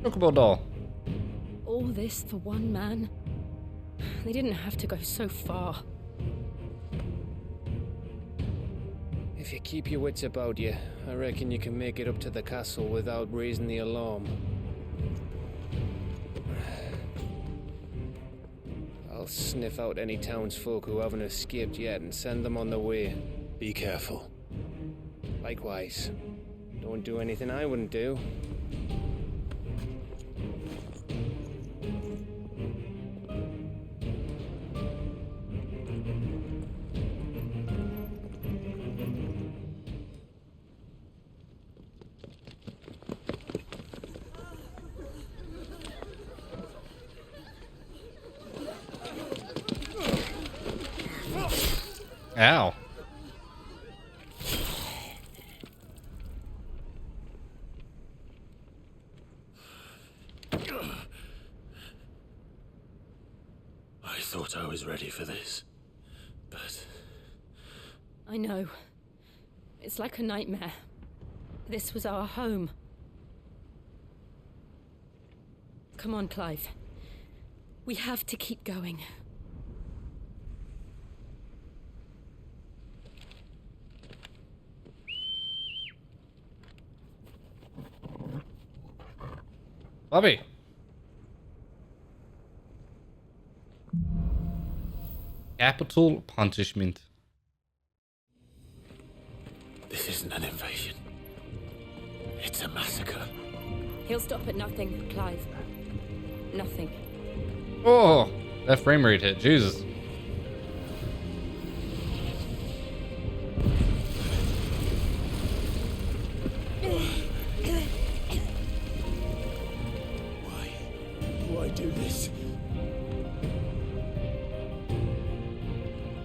Chocobo doll. All this for one man? They didn't have to go so far. If you keep your wits about you, I reckon you can make it up to the castle without raising the alarm. I'll sniff out any townsfolk who haven't escaped yet and send them on their way. Be careful. Likewise. Don't do anything I wouldn't do. Ow. I thought I was ready for this, but... I know. It's like a nightmare. This was our home. Come on, Clive. We have to keep going. Bobby. Capital punishment. This isn't an invasion. It's a massacre. He'll stop at nothing, Clive. Nothing. Oh, that frame rate hit. Jesus. Why do this?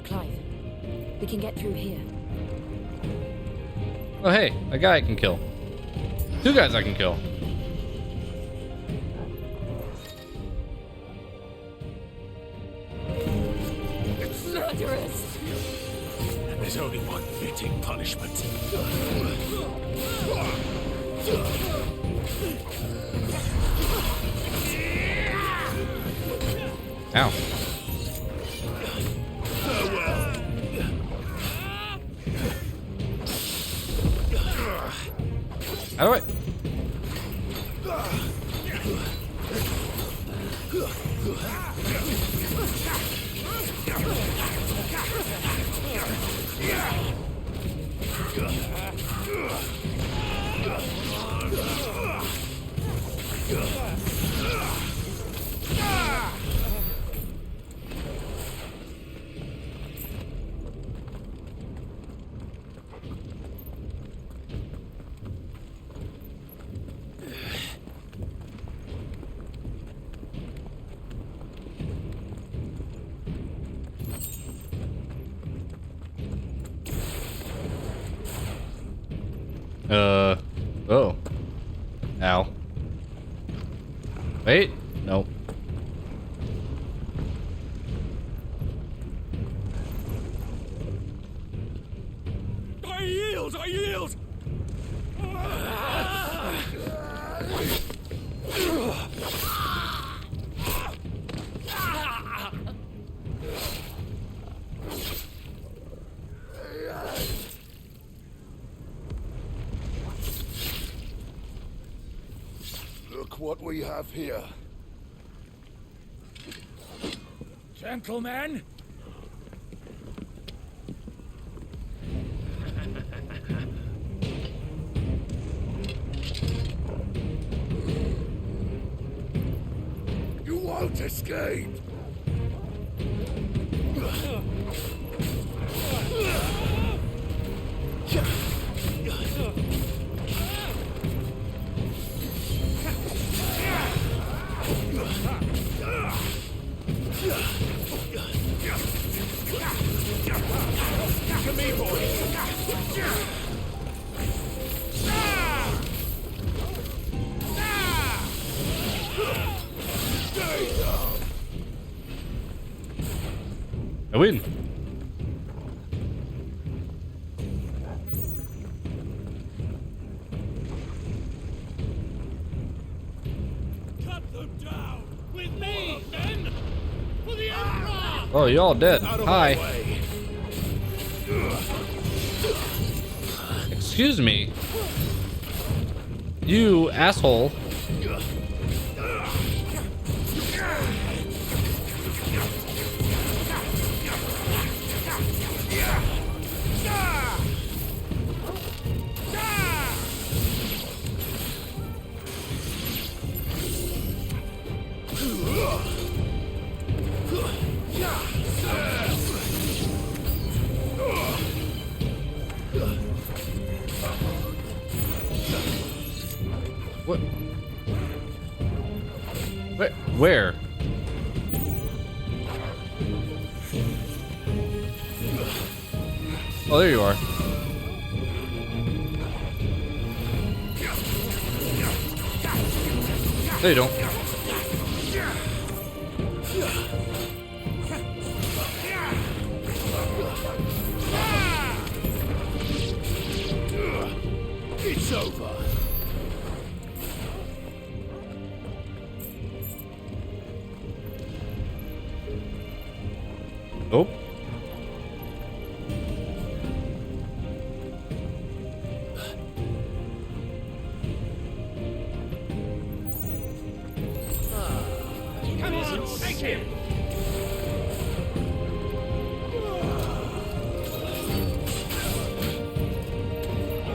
Clive, we can get through here. Oh, hey, a guy I can kill. Two guys I can kill. Murderers! There's only one fitting punishment. Ow. How do I? Oh. Ow. Wait. Nope. I yield! I yield! Look what we have here. Gentlemen, You won't escape! I win. Cut them down! With me, men! For the Emperor! Oh, you all dead. Hi. Excuse me. You asshole. What? Where? Oh, there you are. No, you don't. It's over. Nope. Come on, take him!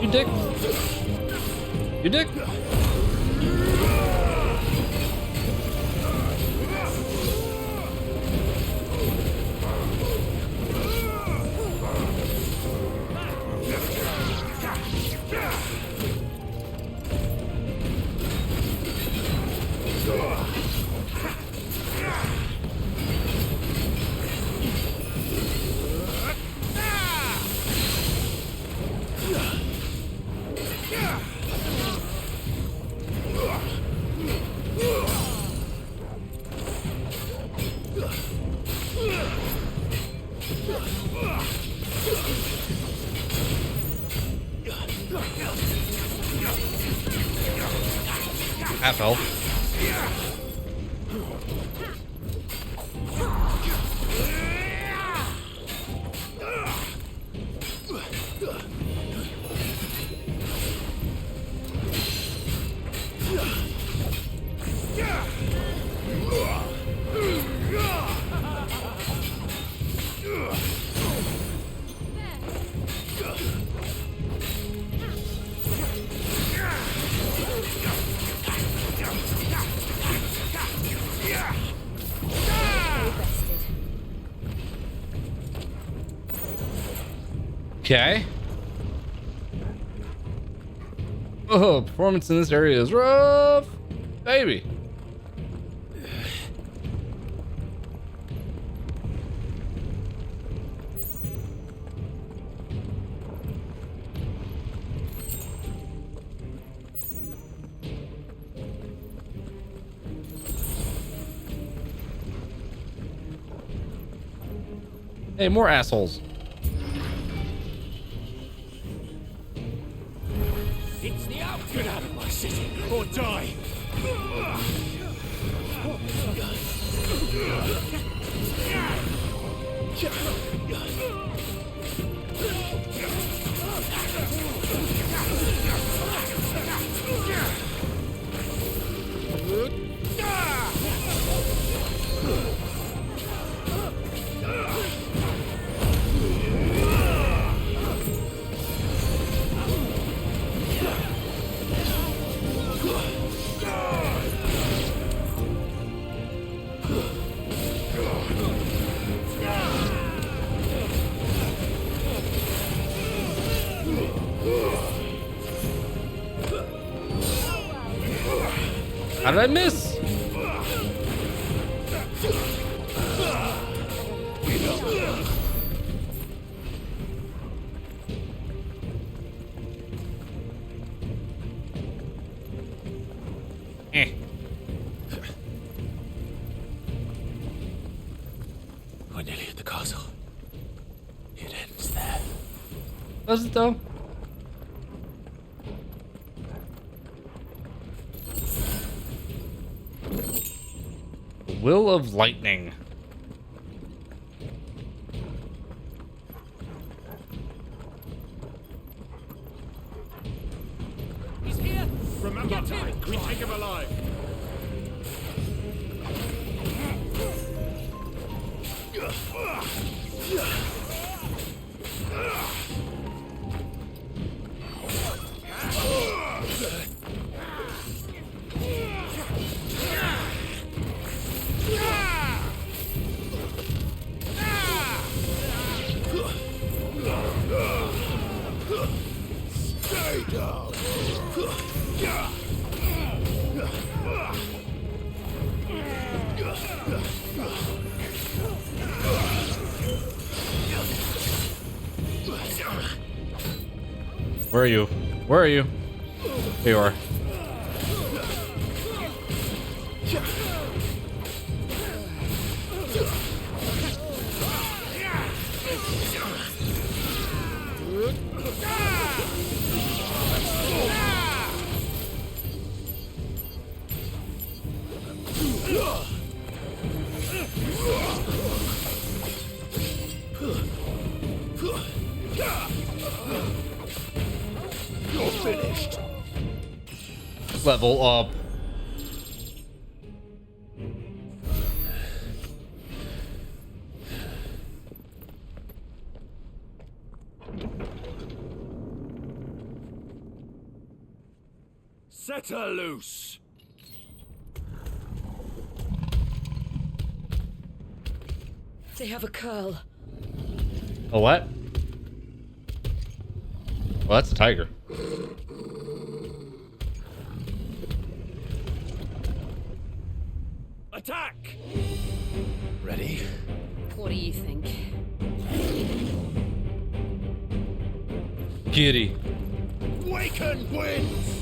You dick. You dick. Half health. Okay. Oh, performance in this area is rough, baby. Hey, more assholes. It's the out! Get out of my city, or die! How did I miss? We're nearly at the castle. Does it though? Will of Lightning. He's here. Remember, we take him alive. Stay down. Where are you? Where are you? Here you are. You're finished. Level up. Set her loose. They have a curl. A what? Well, that's a tiger. Attack! Ready? What do you think? Kitty. Waken winds!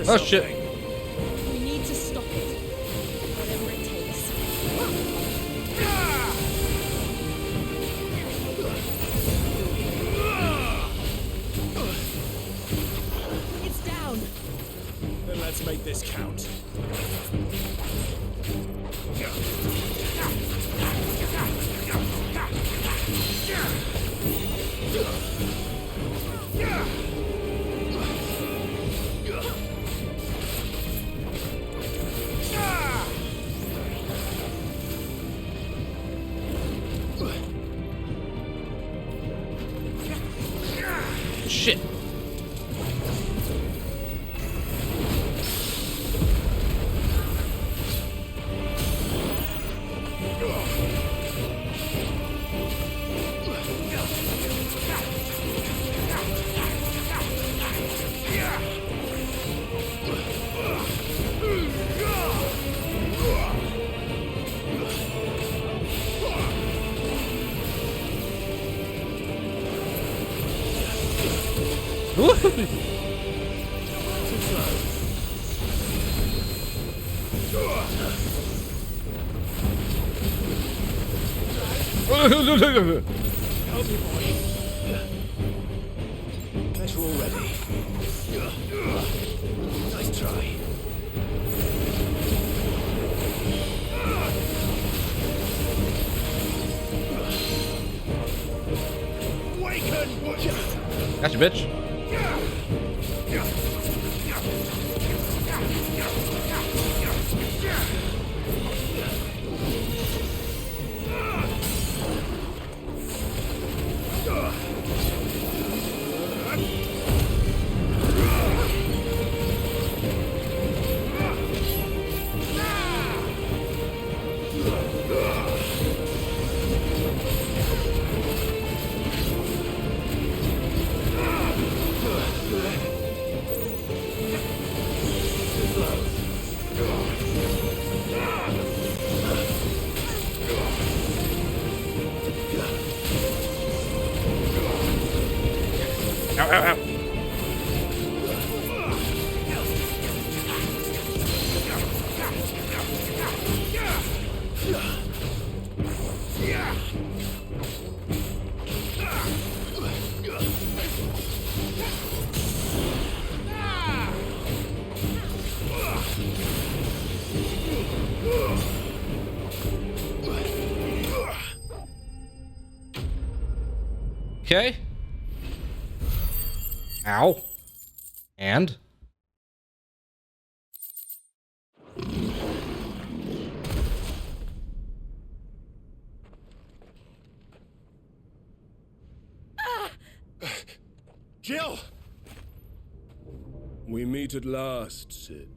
Oh shit. We need to stop it. Whatever it takes. It's down. Then let's make this count. Shit. Help me, boy. Guess we're all ready. Nice try. Waken! Gotcha, bitch. Okay. Ow. And? Jill! We meet at last, Sid.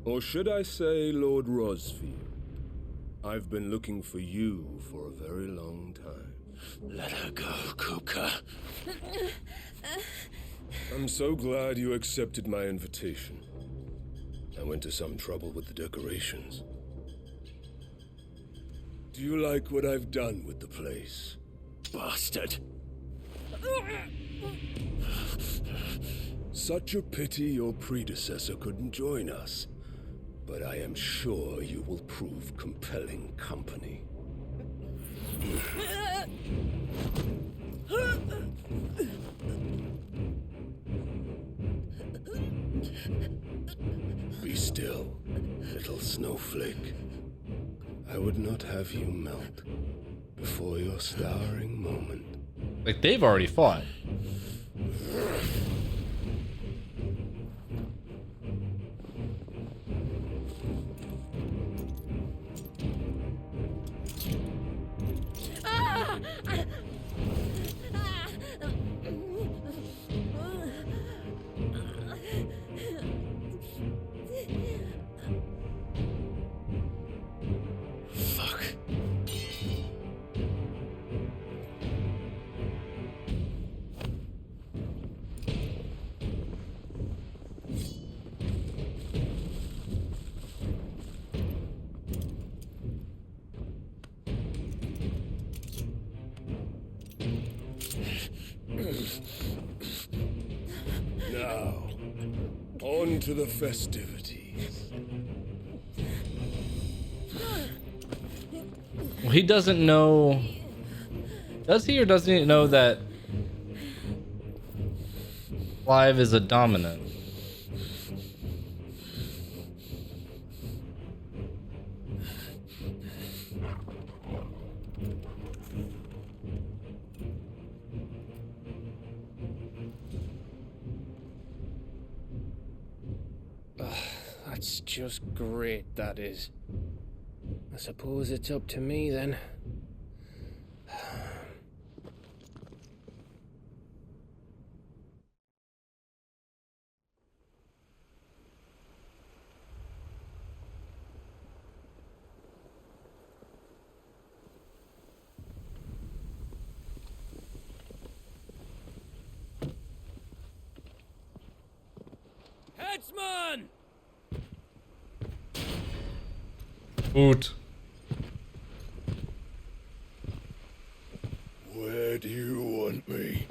Or should I say, Lord Rosfield? I've been looking for you for a very long time. Let her go, Kupka. I'm so glad you accepted my invitation. I went to some trouble with the decorations. Do you like what I've done with the place? Bastard. Such a pity your predecessor couldn't join us. But I am sure you will prove compelling company. Be still, little snowflake. I would not have you melt before your starring moment. Like, they've already fought. Now, on to the festivities. Well, he doesn't know... Does he or doesn't he know that Clive is a dominant? That's just great, that is. I suppose it's up to me then. Headsman! Boot. Where do you want me?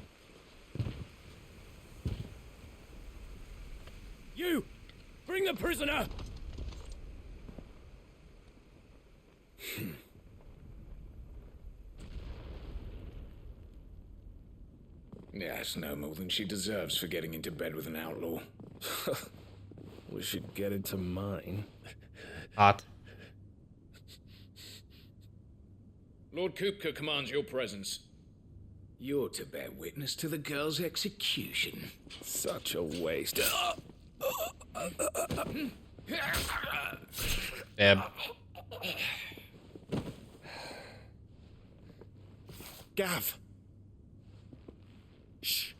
You! Bring the prisoner! Yeah, it's no more than she deserves for getting into bed with an outlaw. We should get into mine. Hot. Lord Kupka commands your presence. You're to bear witness to the girl's execution. Such a waste. Deb. Gav. Shh.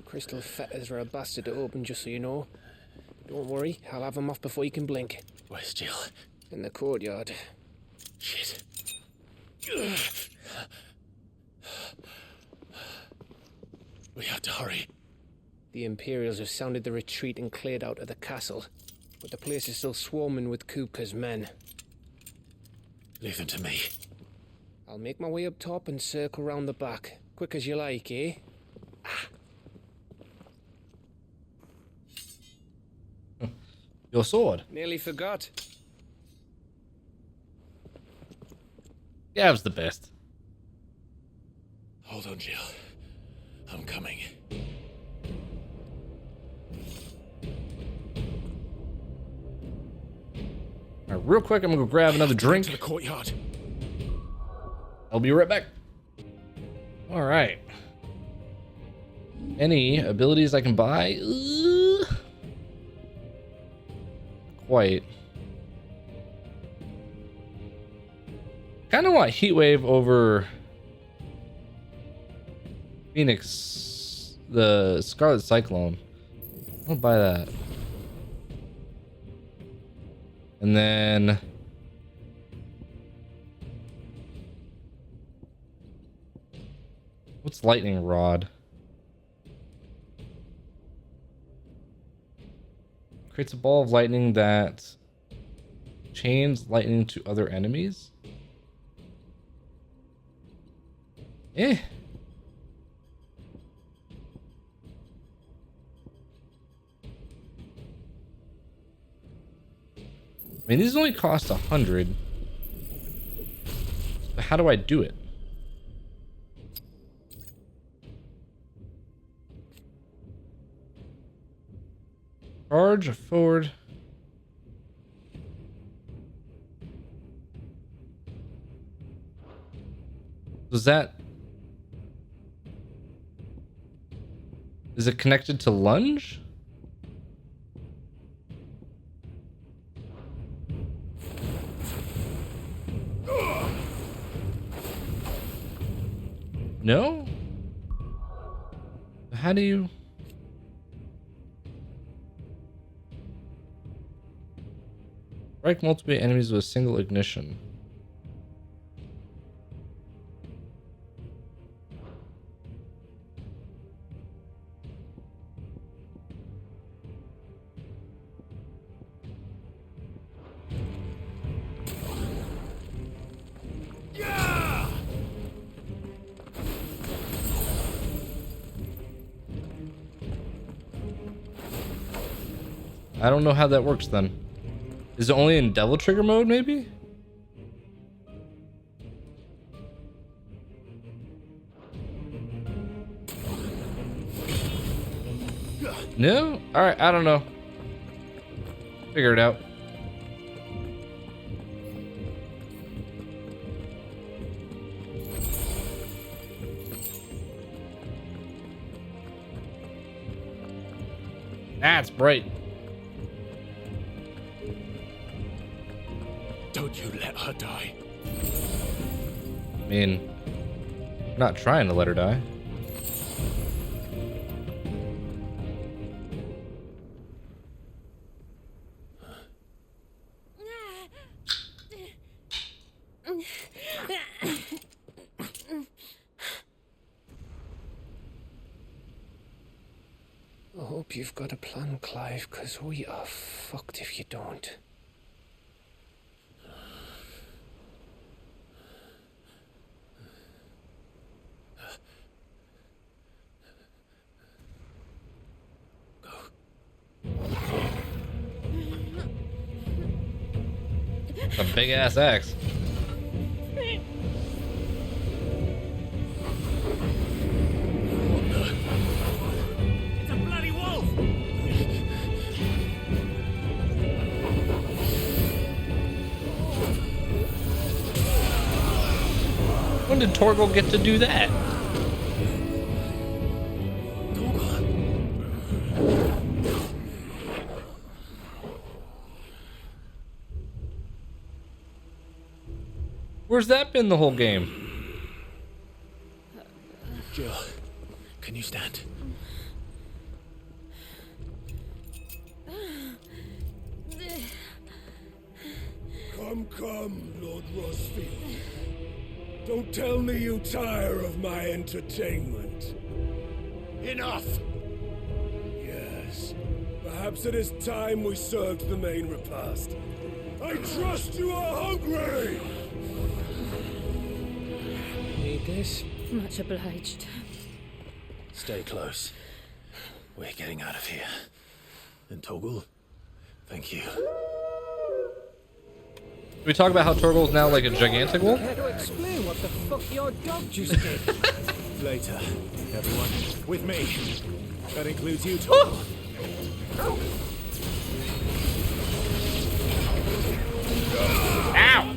Crystal fetters are a bastard to open, just so you know. Don't worry, I'll have them off before you can blink. Where's Jill? In the courtyard. Shit. We have to hurry. The Imperials have sounded the retreat and cleared out of the castle, but the place is still swarming with Kupka's men. Leave them to me. I'll make my way up top and circle round the back. Quick as you like, eh? Your sword. Nearly forgot. Gav's the best. Hold on, Jill. I'm coming. real quick, I'm gonna go grab another drink. To the courtyard. I'll be right back. All right. Any abilities I can buy? Quite. Kind of want Heat Wave over Phoenix, the Scarlet Cyclone. I'll buy that. And then what's Lightning Rod? Creates a ball of lightning that chains lightning to other enemies. Eh. I mean, these only cost 100. But how do I do it? Charge forward. Is it connected to lunge? No? How do you... Strike multiple enemies with a single ignition. I don't know how that works then. Is it only in Devil Trigger mode, maybe? No? Alright, I don't know. Figure it out. That's bright. Don't you let her die. I mean, I'm not trying to let her die. I hope you've got a plan, Clive, because we are fucked if you don't. A big ass axe. It's a bloody wolf! When did Torgal get to do that? Where's that been the whole game? Jill, can you stand? Come, Lord Rosfield. Don't tell me you tire of my entertainment. Enough! Yes. Perhaps it is time we served the main repast. I trust you are hungry! Need this? Much obliged. Stay close. We're getting out of here. And Torgal, thank you. Can we talk about how Torgal's now like a gigantic wolf? Care to explain what the fuck your dog just did? Later, everyone. With me. That includes you, Torgal. Ow!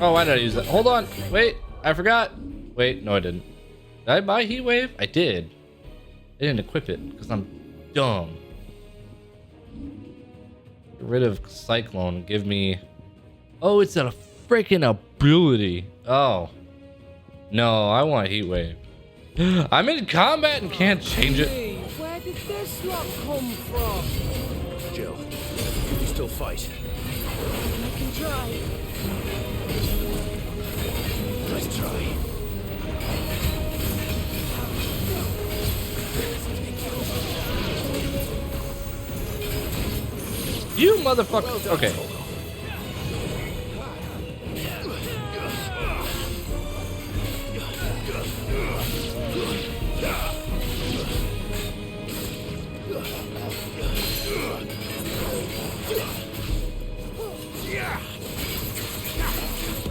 Oh, why did I use that? Hold on. Wait, I forgot. Wait, no, I didn't. Did I buy Heat Wave? I did. I didn't equip it because I'm dumb. Get rid of Cyclone and give me... Oh, it's a freaking ability. Oh. No, I want Heat Wave. I'm in combat and can't change it. Where did this lot come from? Jill, can you still fight? I can try. Let's try. You motherfucker. Okay.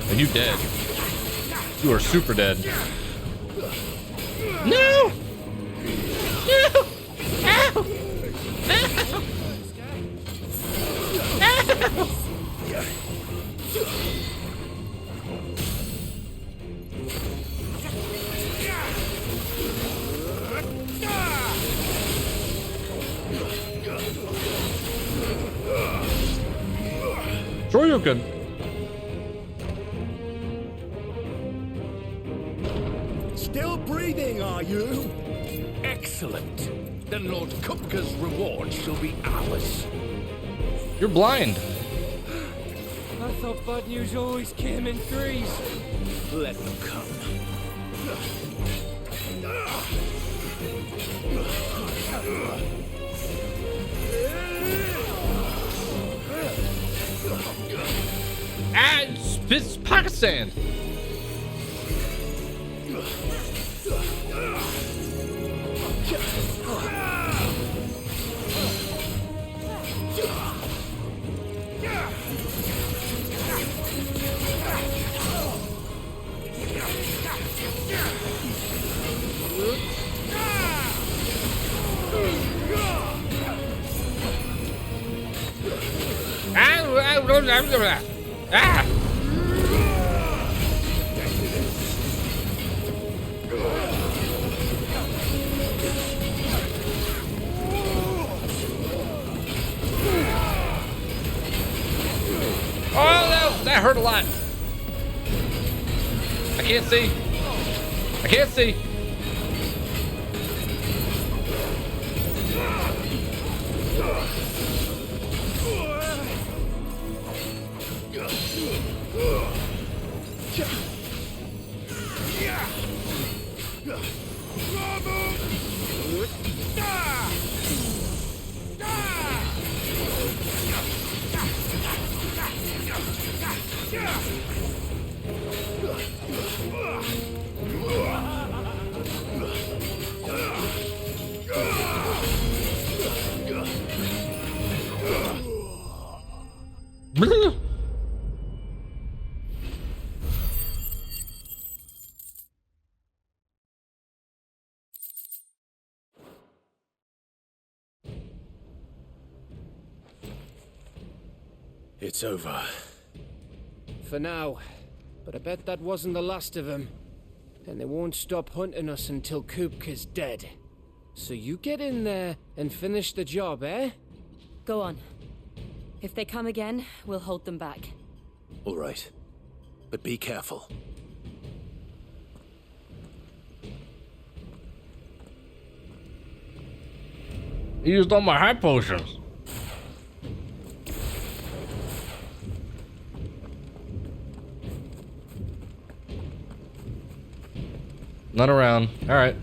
Are you dead? You are super dead. No! No! Ow! Ow! Shoryuken. Still breathing, are you? Excellent. Then Lord Kupka's reward shall be ours. You're blind. I thought bad news always came in threes. Let them come. Ah, it's Pakistan. Ah! Oh, that hurt a lot. I can't see. I can't see. It's over. For now. But I bet that wasn't the last of them. And they won't stop hunting us until Kupka's dead. So you get in there and finish the job, eh? Go on. If they come again, we'll hold them back. All right. But be careful. He used all my high potions. None around. All right.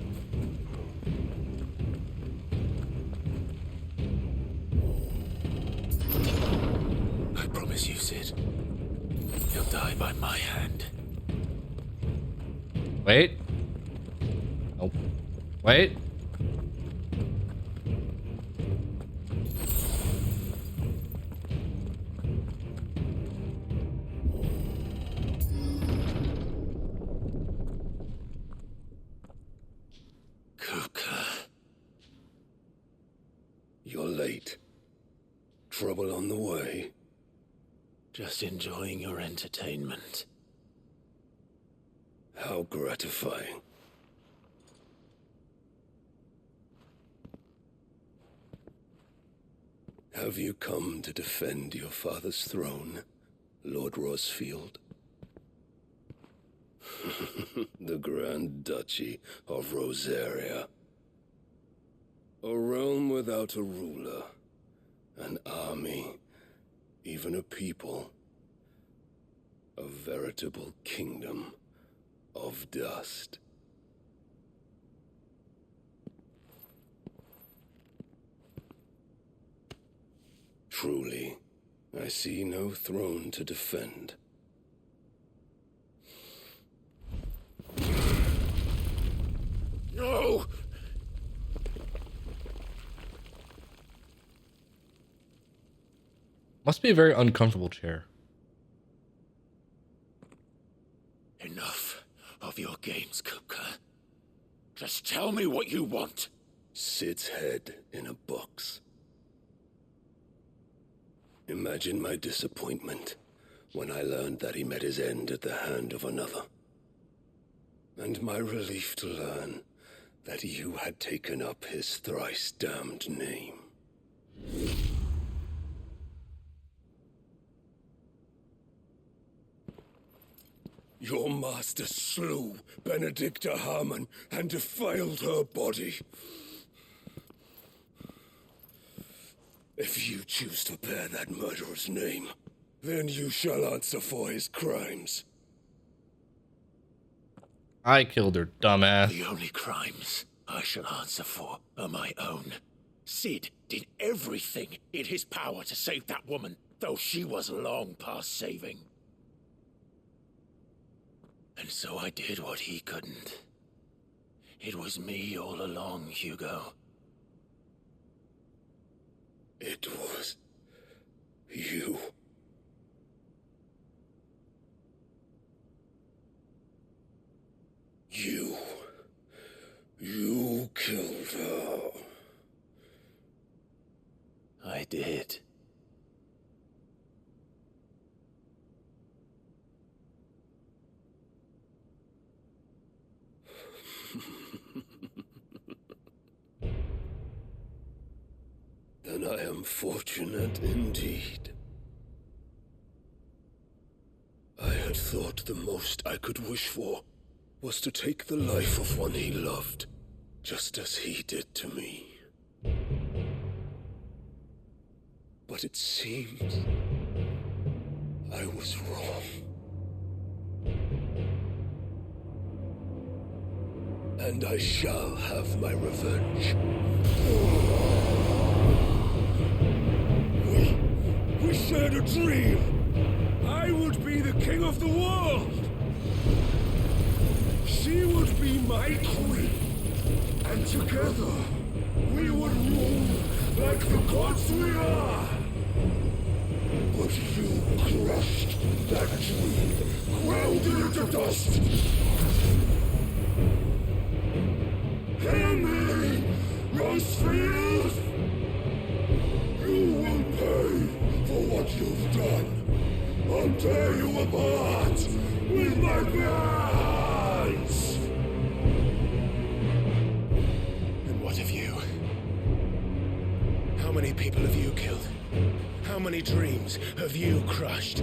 hand. Wait. Oh. Wait. You're late. Trouble on the way? Just enjoying your entertainment. How gratifying. Have you come to defend your father's throne, Lord Rosfield? The Grand Duchy of Rosaria. A realm without a ruler, an army, even a people. A veritable kingdom of dust. Truly, I see no throne to defend. No! Must be a very uncomfortable chair. Enough of your games, Kupka. Just tell me what you want. Sid's head in a box. Imagine my disappointment when I learned that he met his end at the hand of another. And my relief to learn that you had taken up his thrice damned name. Your master slew Benedicta Harmon and defiled her body. If you choose to bear that murderer's name, then you shall answer for his crimes. I killed her, dumbass. The only crimes I shall answer for are my own. Sid did everything in his power to save that woman, though she was long past saving. And so I did what he couldn't. It was me all along, Hugo. It was you. You killed her. I did. Then I am fortunate indeed. I had thought the most I could wish for was to take the life of one he loved, just as he did to me. But it seems I was wrong. And I shall have my revenge. We shared a dream. I would be the king of the world. She would be my queen. And together, we would rule like the gods we are. But you crushed that dream, ground it into dust. Hear me, Rosfield! You will pay for what you've done. I'll tear you apart with my hands! And what of you? How many people have you killed? How many dreams have you crushed?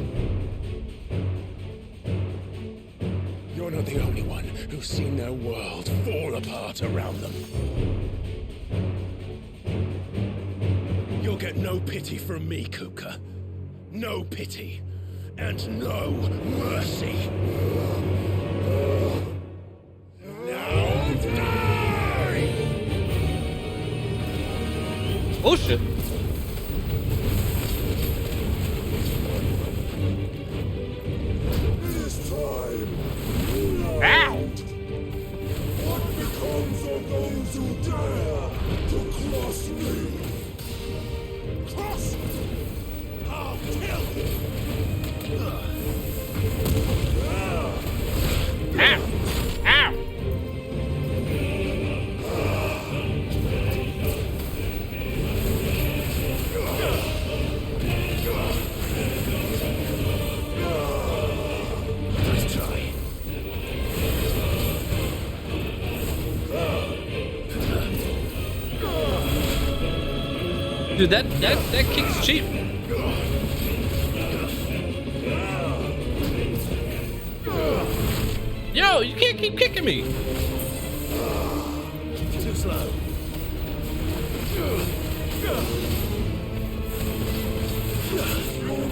You're not the only one who's seen their world fall apart around them. You'll get no pity from me, Kuka. No pity. And no mercy. Now die! Oh shit. This Dude, that kick's cheap. Yo, you can't keep kicking me. Too slow.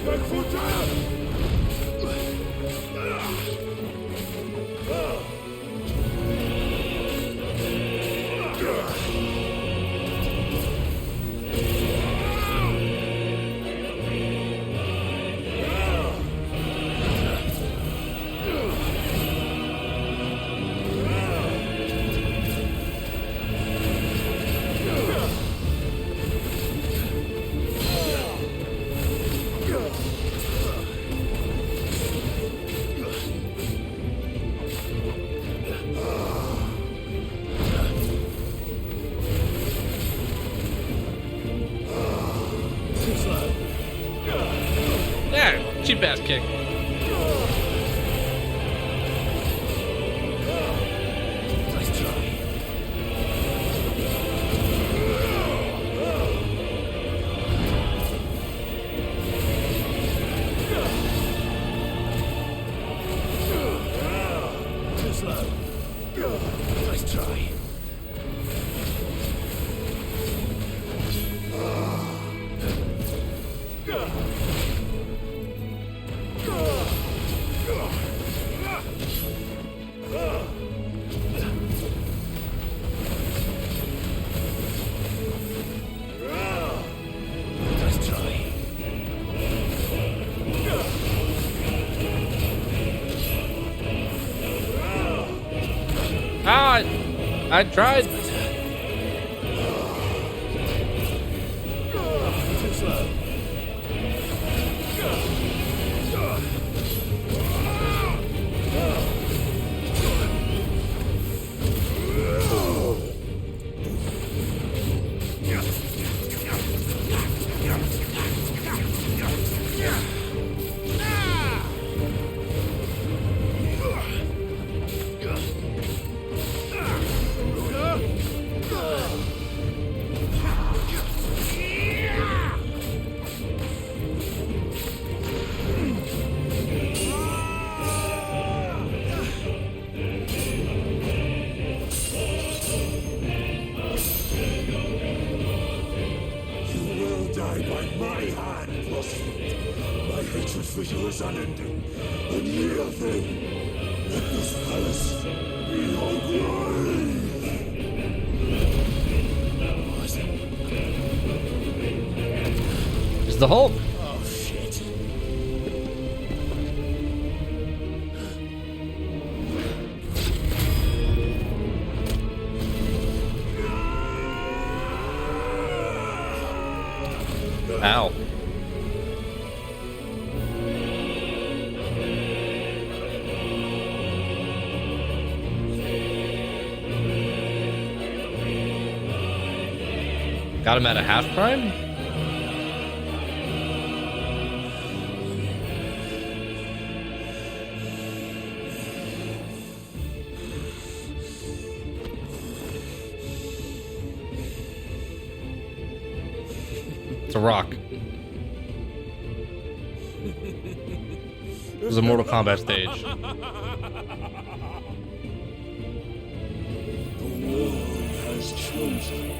Back for down. Yeah, cheap ass kick. Nice try. Too slow. Nice try. Nice try. Ah, I tried. Too slow. For you is unending, and ye of them. Let this palace be your grave. It's the Hulk. Oh shit. Ow. Got him at a half prime? It's a rock. It was a Mortal Kombat stage. The world has chosen.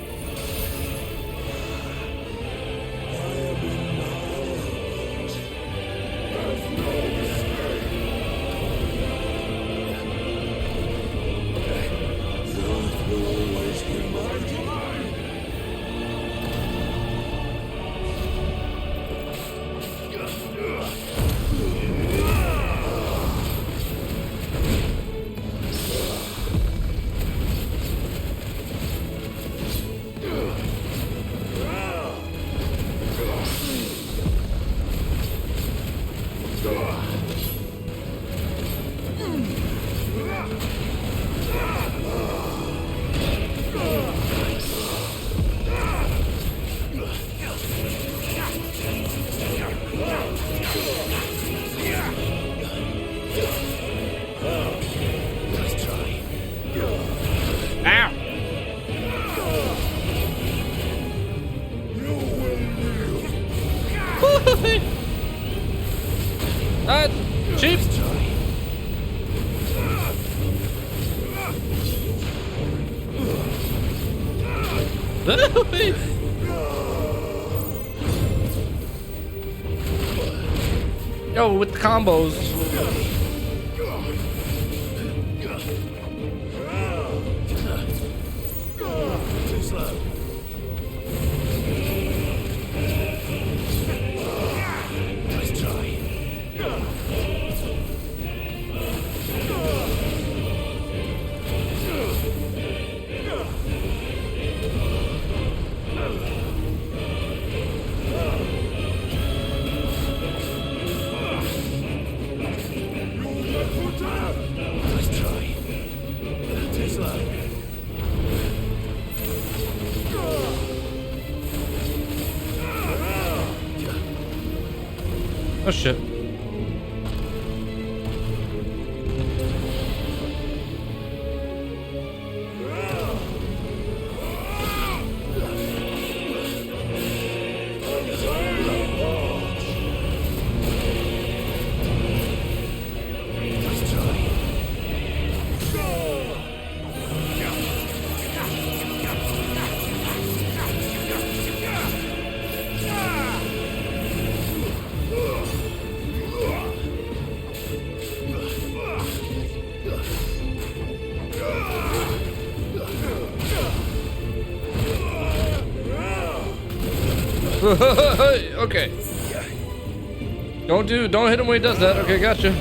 Yo, with the combos. Too slow. Nice try. Nice try. Too slow. Oh shit. Okay. Don't hit him when he does that. Okay, gotcha.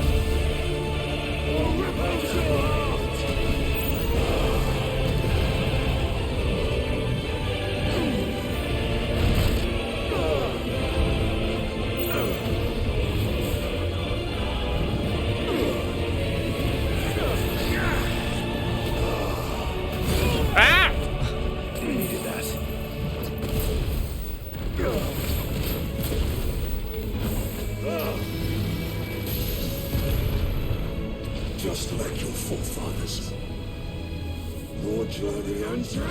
Just like your forefathers. Your journey ends now.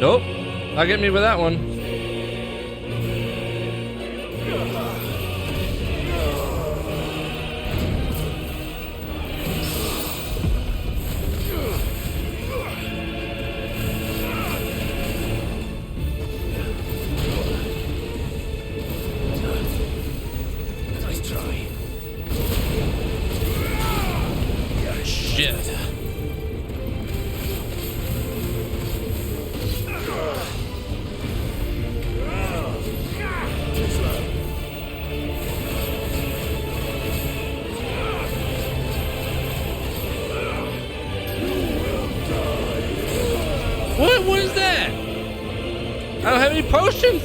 Nope. Not get me with that one. Nice try. Shit. What is that? I don't have any potions.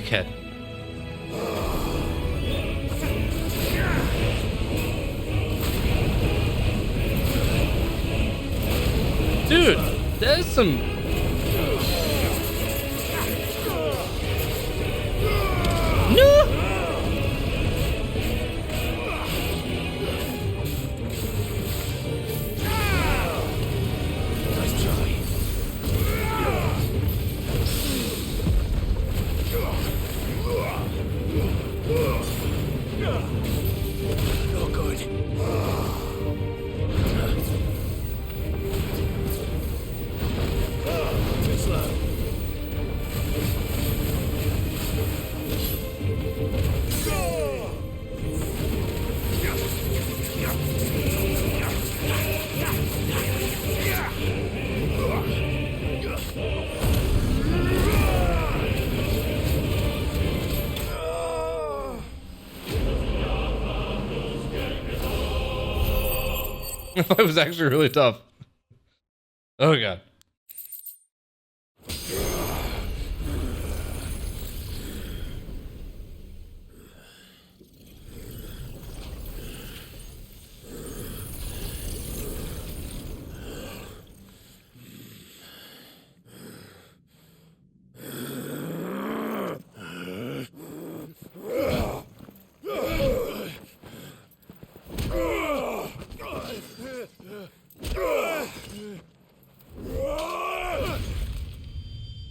dickhead. Dude, there's some... No! Not good. Too slow. It was actually really tough. Oh god.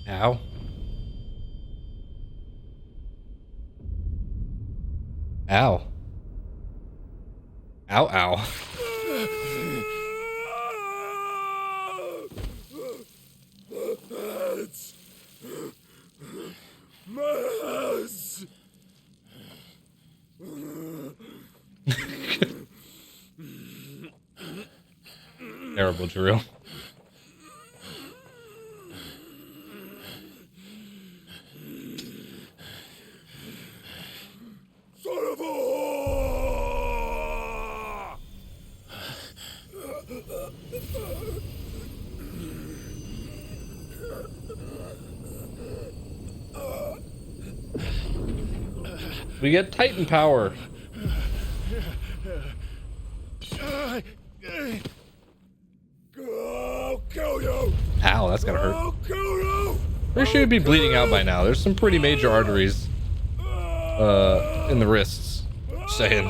Ow. Ow. Ow, ow. Terrible, Drew. Son of a We get Titan power. I'll kill you. Ow, that's gotta hurt. I'll kill you. Pretty sure you'd be bleeding out by now. There's some pretty major arteries in the wrists. Just saying.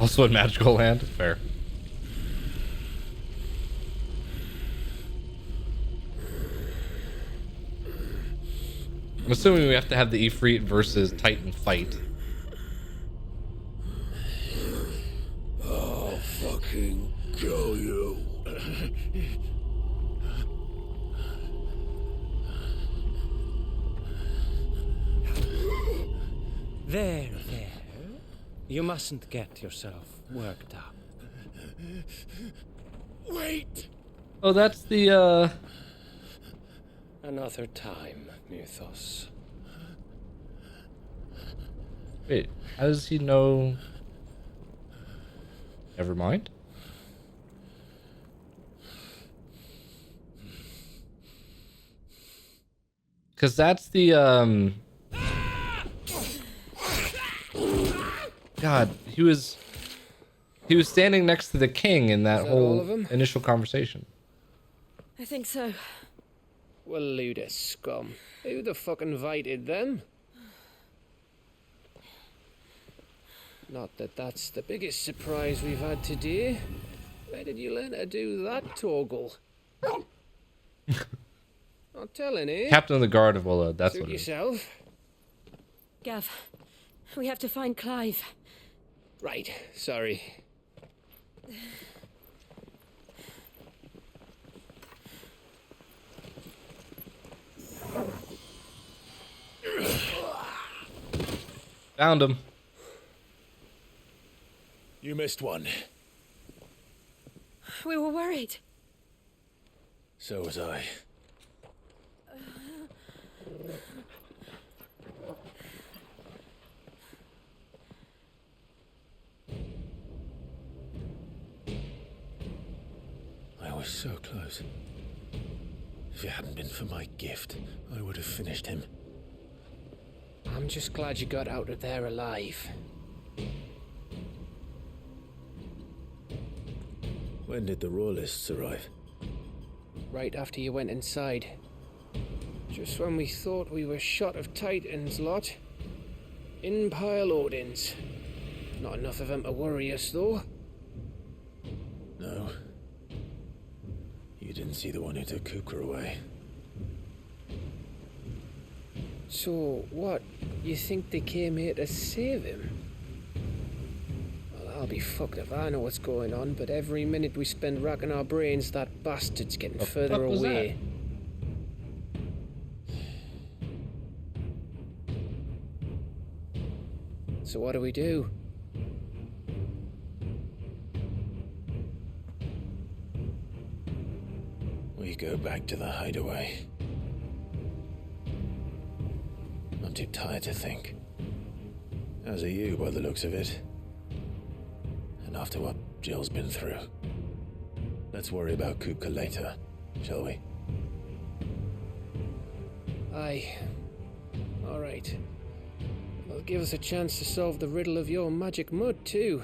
Also in magical land? Fair. I'm assuming we have to have the Ifrit versus Titan fight. I'll fucking kill you. There. You mustn't get yourself worked up. Wait. Oh, that's the, Another time, Mythos. Wait, how does he know? Never mind. Because that's the, God, he was standing next to the king in that Is that all whole of 'em? initial conversation. I think so. Well, Luda scum. Who the fuck invited them? Not that that's the biggest surprise we've had today. Where did you learn to do that, Torgal? Not telling, eh? Captain of the Guard of Willa, that's Suit what it is. yourself. Gav, we have to find Clive. Right, sorry. Found him. You missed one. We were worried. So was I. So close. If it hadn't been for my gift, I would have finished him. I'm just glad you got out of there alive. When did the royalists arrive? Right after you went inside. Just when we thought we were shot of Titans, lot. In pile Odins. Not enough of them to worry us, though. No. You didn't see the one who took Kukra away. So, what? You think they came here to save him? Well, I'll be fucked if I know what's going on, but every minute we spend racking our brains, that bastard's getting further away. So what do we do? We go back to the hideaway. I'm too tired to think. As are you, by the looks of it. And after what Jill's been through. Let's worry about Kupka later, shall we? Aye. Alright. It'll give us a chance to solve the riddle of your magic mud, too.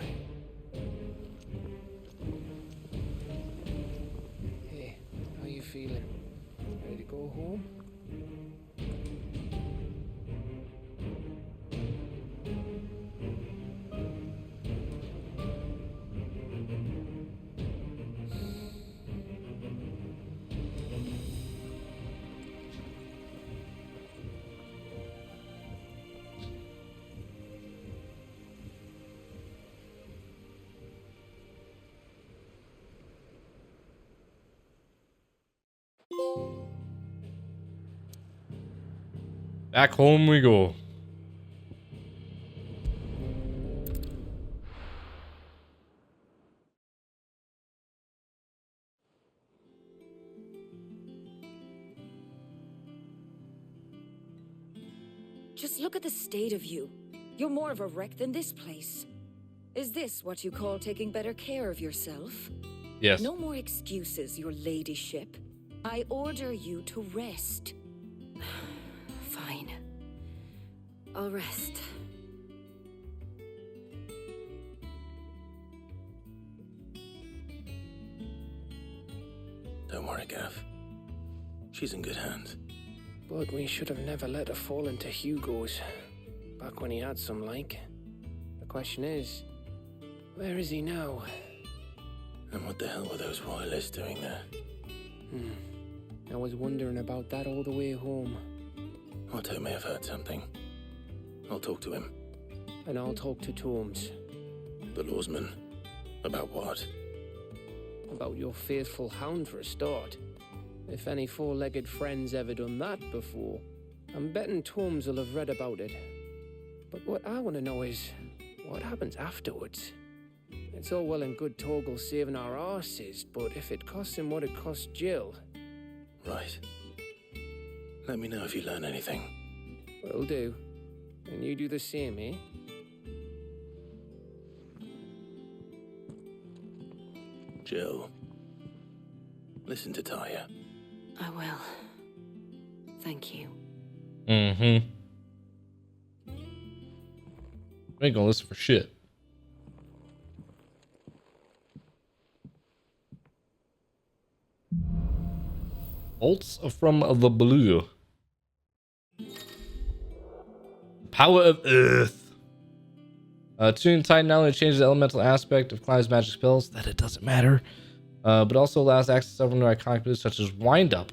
Hey, how you feeling? Ready to go home? Back home we go. Just look at the state of you. You're more of a wreck than this place. Is this what you call taking better care of yourself? Yes. No more excuses, your ladyship. I order you to rest. Fine. I'll rest. Don't worry, Gav. She's in good hands. But we should have never let her fall into Hugo's. Back when he had some like. The question is, where is he now? And what the hell were those royalists doing there? I was wondering about that all the way home. Otto may have heard something. I'll talk to him. And I'll talk to Torms. The lawsman? About what? About your faithful hound for a start. If any four-legged friend's ever done that before, I'm betting Torms will have read about it. But what I want to know is, what happens afterwards? It's all well and good Torgal saving our arses, but if it costs him what it cost Jill... Right. Let me know if you learn anything. Will do. And you do the same, eh? Jill. Listen to Taya. I will. Thank you. Mm-hmm. I ain't gonna listen for shit. Bolts from the blue. Power of Earth. Tuning Titan not only changes the elemental aspect of Clive's magic spells, that it doesn't matter, but also allows access to several new iconic moves such as Wind Up.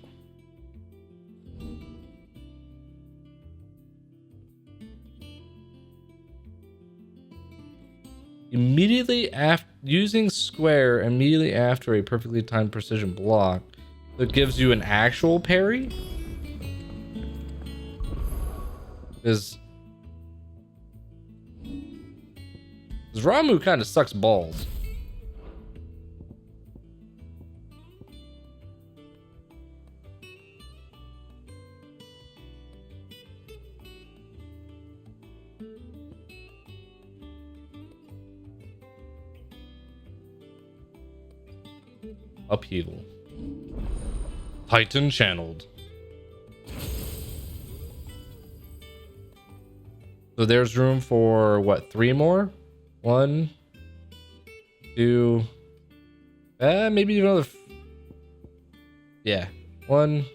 Immediately after using Square, immediately after a perfectly timed precision block, that gives you an actual parry. Is Ramu kind of sucks balls. Upheaval. Titan channeled. So there's room for what, 3 more? 1, 2, maybe another. Yeah, 1,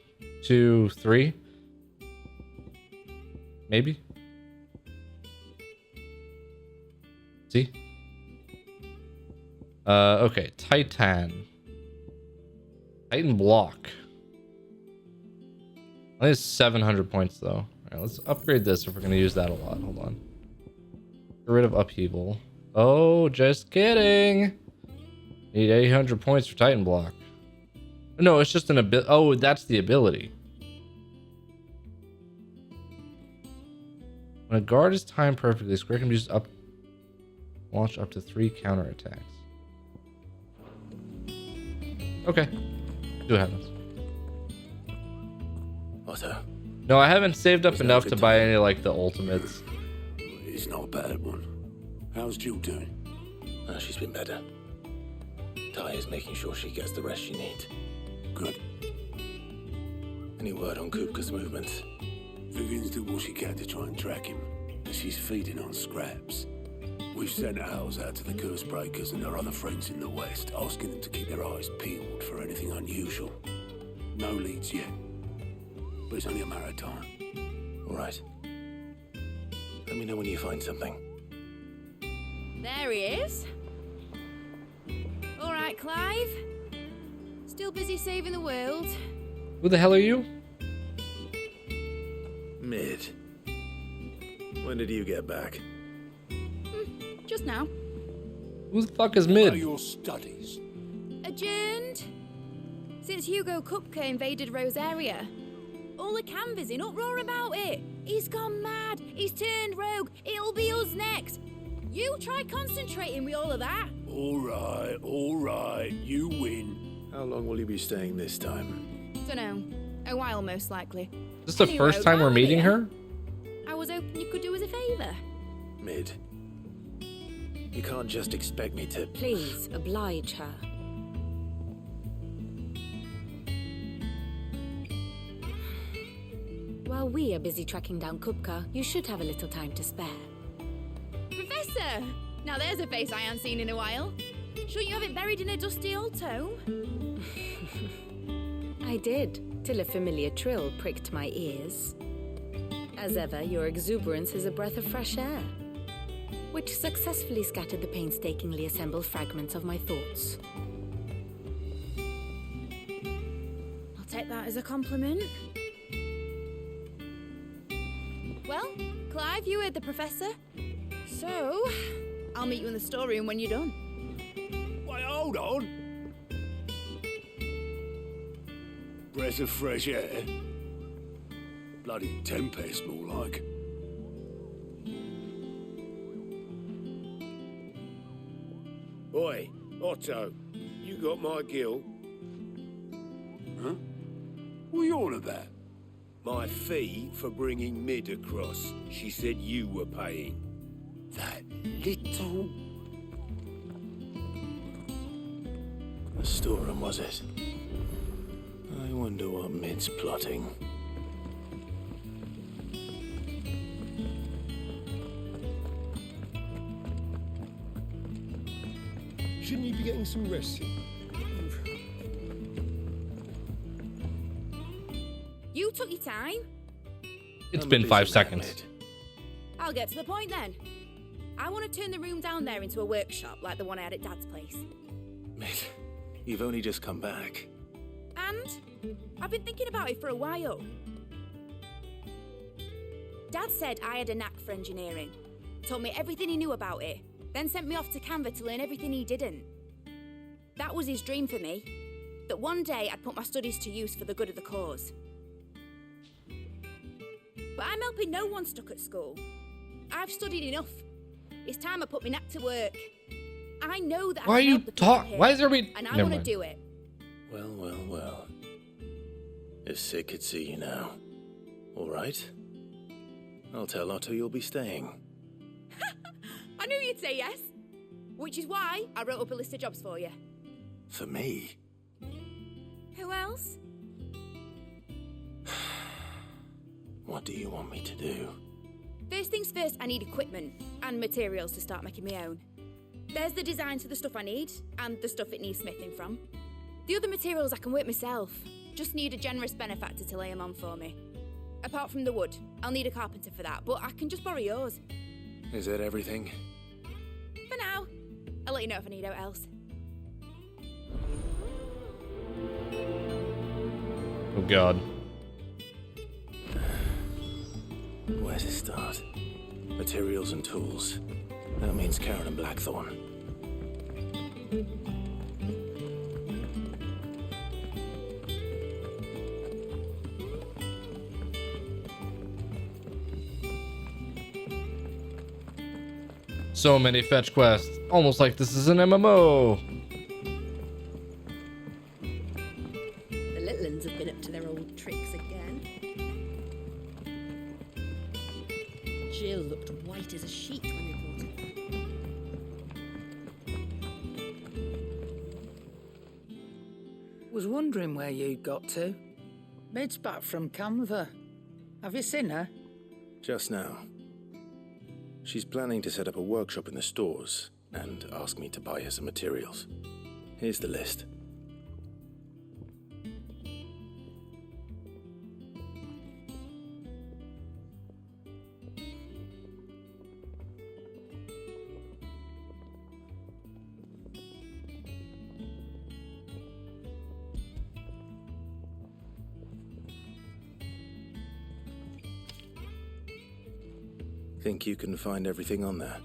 2, 3. Maybe. See? Okay, Titan block. I think it's 700 points though. All right, let's upgrade this if we're gonna use that a lot. Hold on. Get rid of upheaval. Oh, just kidding. Need 800 points for Titan block. No, it's just an ability. Oh, that's the ability. When a guard is timed perfectly, Square can use launch up to 3 counterattacks. Okay. See what happens. Otto. No, I haven't saved up enough to buy any like the ultimates. It's not a bad one. How's Jill doing? She's been better. Ty is making sure she gets the rest she needs. Good. Any word on Kupka's movements? Vivian's doing what she can to try and track him, but she's feeding on scraps. We've sent owls out to the curse breakers and their other friends in the west, asking them to keep their eyes peeled for anything unusual. No leads yet, but it's only a matter of time. All right. Let me know when you find something. There he is. All right, Clive. Still busy saving the world. Who the hell are you? Mid. When did you get back? Just now. Who the fuck is Mid? What are your studies? Adjourned. Since Hugo Kupka invaded Rosaria. All the canvas in uproar about it. He's gone mad. He's turned rogue. It'll be us next. You try concentrating with all of that. All right. You win. How long will you be staying this time? Dunno. A while, most likely. Is this the first time we're meeting her? I was hoping you could do us a favor. Mid. You can't just expect me to... Please, oblige her. While we are busy tracking down Kupka, you should have a little time to spare. Professor! Now there's a face I haven't seen in a while. Shouldn't you have it buried in a dusty old tome? I did, till a familiar trill pricked my ears. As ever, your exuberance is a breath of fresh air, which successfully scattered the painstakingly assembled fragments of my thoughts. I'll take that as a compliment. Well, Clive, you heard the professor. So, I'll meet you in the storeroom when you're done. Wait, hold on. Breath of fresh air. Bloody tempest, more like. Oi, Otto, you got my gill? Huh? What are you on about? My fee for bringing Mid across. She said you were paying. That little... The storeroom, was it? I wonder what Mid's plotting. Shouldn't you be getting some rest? You took your time. It's been 5 seconds. I'll get to the point then. I want to turn the room down there into a workshop like the one I had at Dad's place. Mid, you've only just come back. And I've been thinking about it for a while. Dad said I had a knack for engineering. Told me everything he knew about it. Then sent me off to Canva to learn everything he didn't. That was his dream for me. That one day I'd put my studies to use for the good of the cause. But I'm helping no one stuck at school. I've studied enough. It's time I put my knack to work. I know that Why are you talking? Why is everybody... And I want to do it. Well. If Sid could see you now. All right. I'll tell Otto you'll be staying. I knew you'd say yes. Which is why I wrote up a list of jobs for you. For me? Who else? What do you want me to do? First things first, I need equipment and materials to start making my own. There's the designs for the stuff I need, and the stuff it needs smithing from. The other materials I can work myself. Just need a generous benefactor to lay them on for me. Apart from the wood, I'll need a carpenter for that, but I can just borrow yours. Is that everything? For now. I'll let you know if I need out else. Oh god. Where to start? Materials and tools. That means Karen and Blackthorn. So many fetch quests. Almost like this is an MMO. The little uns have been up to their old tricks again. Jill looked white as a sheet when they brought her. Was wondering where you'd got to. Mid's back from Canva. Have you seen her? Just now. She's planning to set up a workshop in the stores and ask me to buy her some materials. Here's the list. Think you can find everything on there?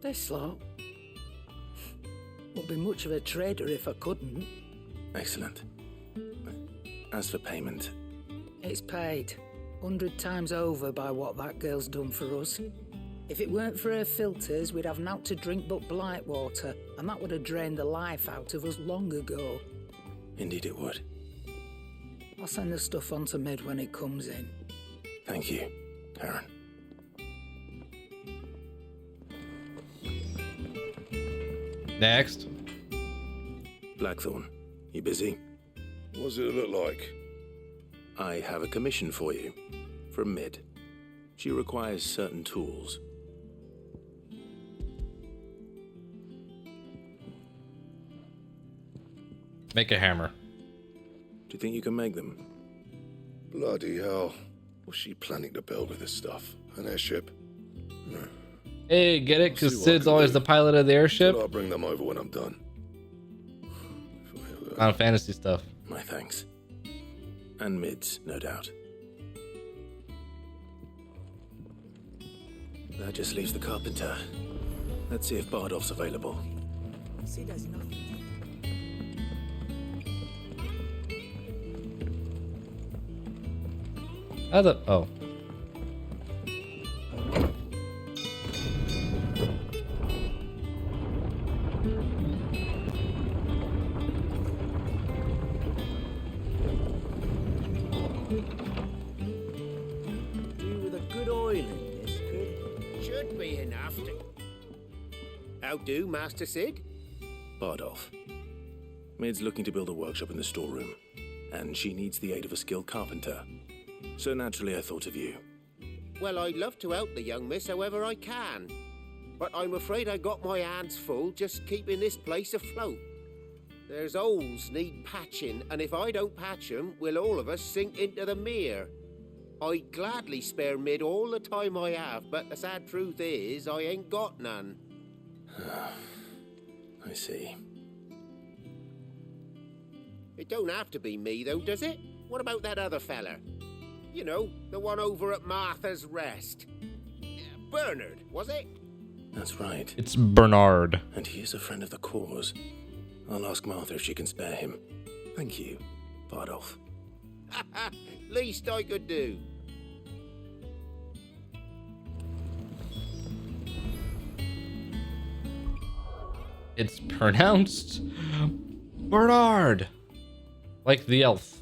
This lot. Wouldn't be much of a trader if I couldn't. Excellent. As for payment... It's paid. 100 times over by what that girl's done for us. If it weren't for her filters, we'd have naught to drink but Blight water, and that would have drained the life out of us long ago. Indeed it would. I'll send the stuff on to Mid when it comes in. Thank you, Karen. Next. Blackthorn, you busy? What's it look like? I have a commission for you. From Mid. She requires certain tools. Make a hammer. Do you think you can make them? Bloody hell. What's she planning to build with this stuff? An airship? No. Hey, get it? Because See what I Sid's can always do. the pilot of the airship? I'll bring them over when I'm done. On fantasy stuff. My thanks. And Mid's, no doubt. That just leaves the carpenter. Let's see if Bardolph's available. See, there's nothing. How the... Oh. Do with a good oil in this, could? Should be enough to... How do, Master Sid? Bardolph. Mid's looking to build a workshop in the storeroom, and she needs the aid of a skilled carpenter. So naturally I thought of you. Well, I'd love to help the young miss however I can. But I'm afraid I got my hands full just keeping this place afloat. There's holes need patching, and if I don't patch 'em, we'll all of us sink into the mere. I'd gladly spare Mid all the time I have, but the sad truth is, I ain't got none. I see. It don't have to be me, though, does it? What about that other feller? You know, the one over at Martha's Rest. Bernard, was it? That's right. It's Bernard. And he is a friend of the cause. I'll ask Martha if she can spare him. Thank you, Bardolph. Least I could do. It's pronounced Bernard. Like the elf.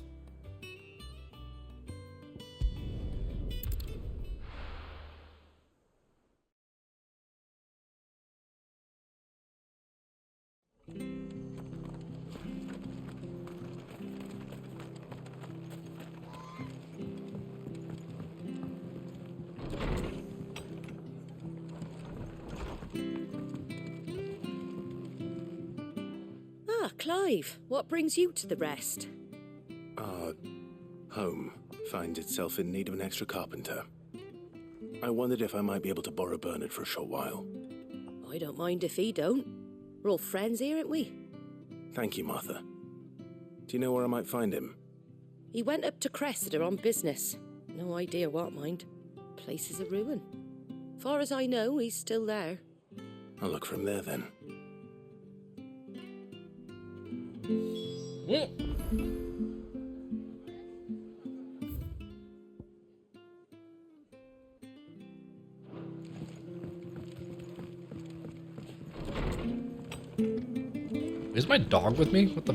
Clive, what brings you to the rest? Our home finds itself in need of an extra carpenter. I wondered if I might be able to borrow Bernard for a short while. I don't mind if he don't. We're all friends here, aren't we? Thank you, Martha. Do you know where I might find him? He went up to Cressida on business. No idea what, mind. Place is a ruin. Far as I know, he's still there. I'll look for him there then. Is my dog with me? What the?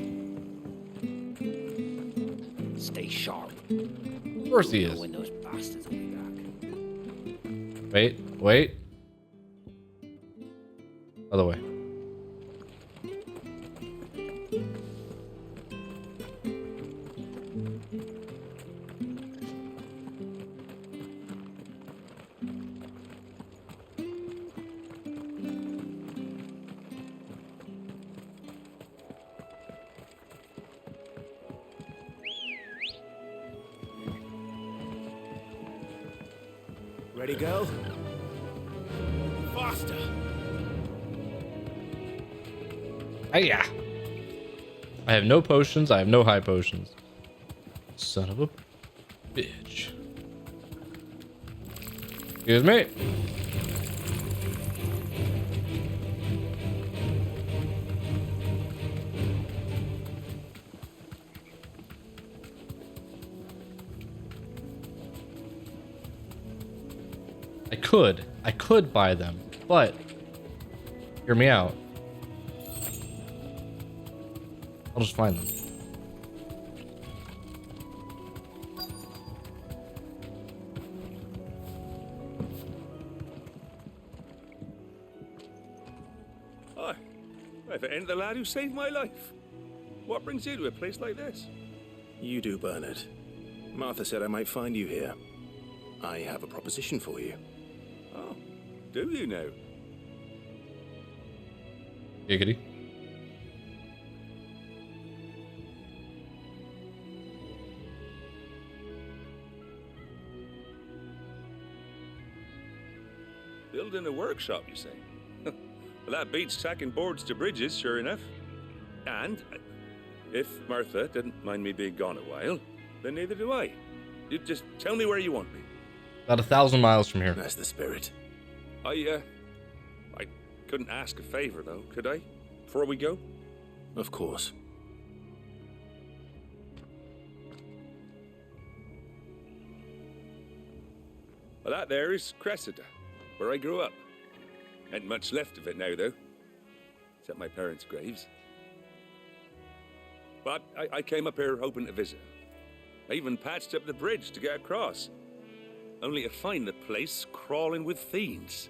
Stay sharp. Of course he is. When those bastards will be back. Wait. Other way. Ready, go? Faster! Hiya! I have no potions. I have no high potions. Son of a bitch. Excuse me. I could buy them, but hear me out. I'll just find them. Hi, if it ain't the lad who saved my life. What brings you to a place like this? You do, Bernard. Martha said I might find you here. I have a proposition for you. Oh, do you now? Giggity. Building a workshop, you say? Well, that beats tacking boards to bridges, sure enough. And if Martha didn't mind me being gone a while, then neither do I. You just tell me where you want me. About 1,000 miles from here. That's the spirit. I couldn't ask a favor, though, could I? Before we go? Of course. Well, that there is Cressida, where I grew up. Ain't much left of it now, though. Except my parents' graves. But I came up here hoping to visit. I even patched up the bridge to get across. Only to find the place crawling with fiends.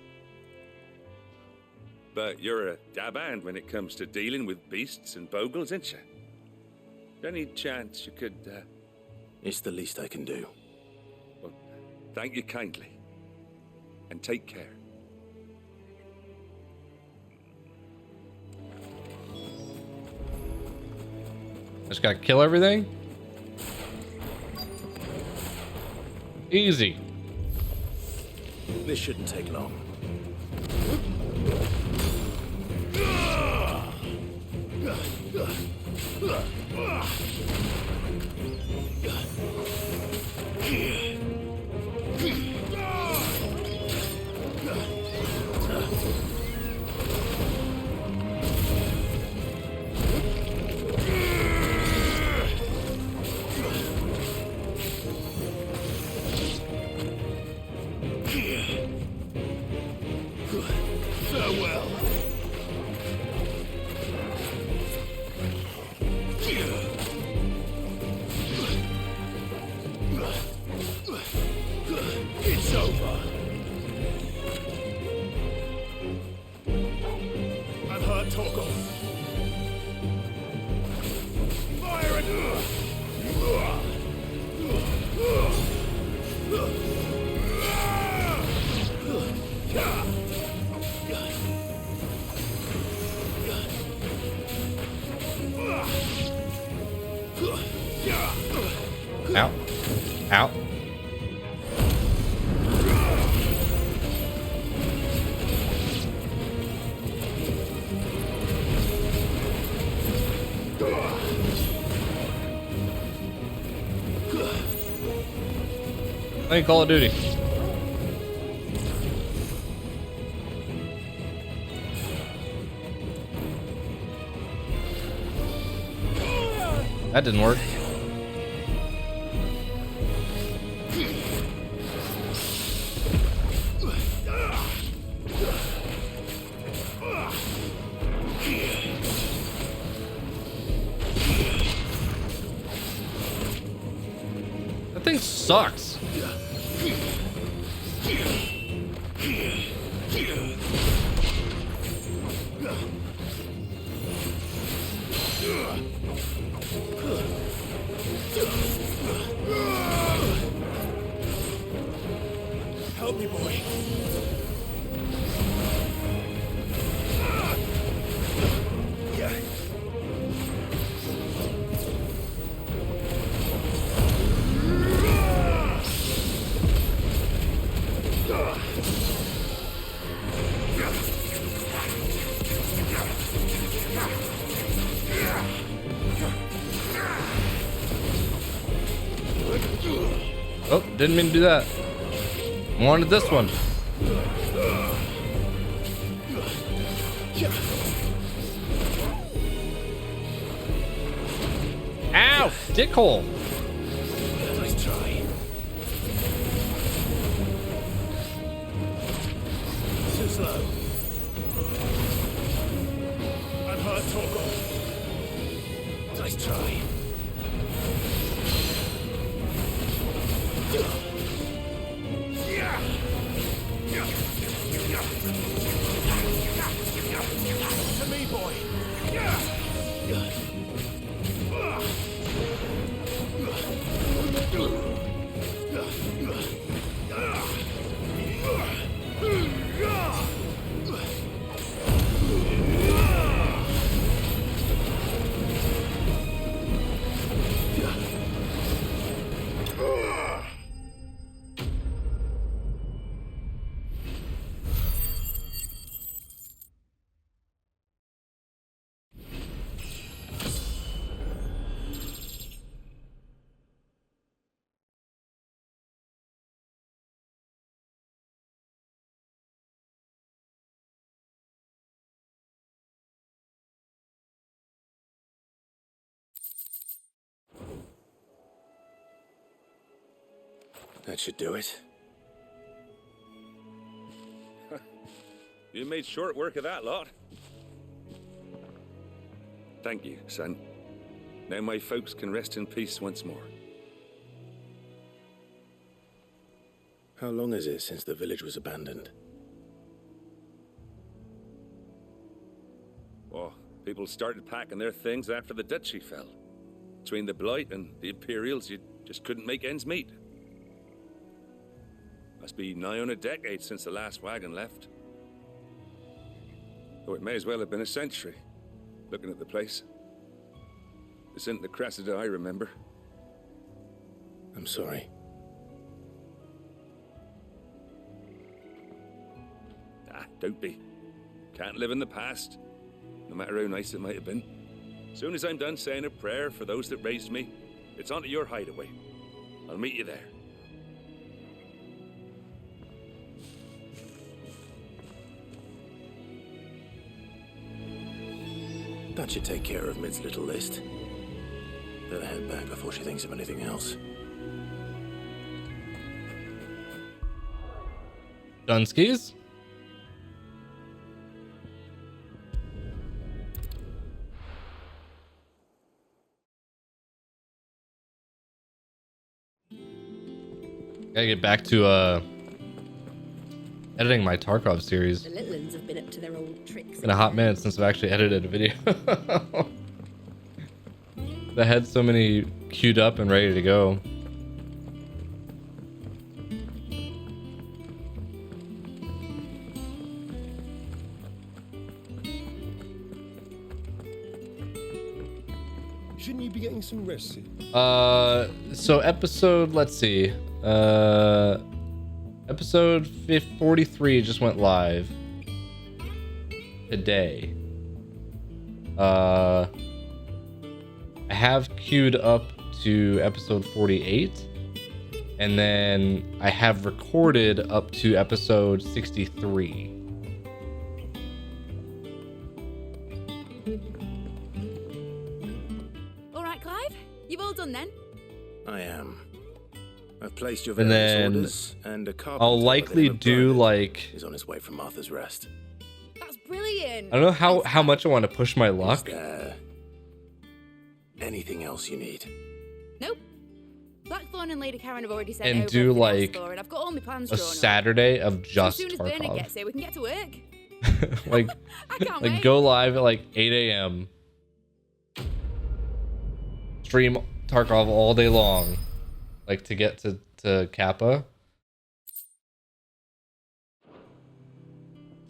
But you're a dab hand when it comes to dealing with beasts and bogles, ain't you? Any chance you could, It's the least I can do. Well, thank you kindly. And take care. Just gotta kill everything? Easy. This shouldn't take long. Farewell. It's over. I've heard Torgo. Fire it! Playing Call of Duty. That didn't work. That thing sucks. Help me, boy. Oh, didn't mean to do that. Wanted this one. Ow! Dickhole! Nice try. Too slow. I'm hurt, Torgo. Nice try. To me, boy. That should do it. You made short work of that lot. Thank you, son. Now my folks can rest in peace once more. How long is it since the village was abandoned? Oh, people started packing their things after the duchy fell. Between the Blight and the Imperials, you just couldn't make ends meet. Must be nigh on a decade since the last wagon left. Though it may as well have been a century, looking at the place. This isn't the Cressida I remember. I'm sorry. Ah, don't be. Can't live in the past, no matter how nice it might have been. Soon as I'm done saying a prayer for those that raised me, it's onto your hideaway. I'll meet you there. That should take care of Mid's little list. Better head back before she thinks of anything else. Dunskies? Gotta get back to editing my Tarkov series. The little ones have been up to their old tricks. Been a hot minute since I've actually edited a video. I had so many queued up and ready to go. Shouldn't you be getting some rest soon? So episode, let's see. Episode 43 just went live today. I have queued up to episode 48. And then I have recorded up to episode 63. All right, Clive, you've all done then? I am. I've placed your And various then orders, and a carpenter I'll likely do like, is on his way from Arthur's Rest. That's brilliant. I don't know how much I want to push my luck. Is there anything else you need? Nope. Blackthorn and Lady Karen have already sent And over do everything else like for, and I've got all my plans a drawn up. Saturday of just So as soon as Bernard Tarkov. gets here, we can get to work. like I can't like wait. go live at like 8 a.m. Stream Tarkov all day long, like to get to Kappa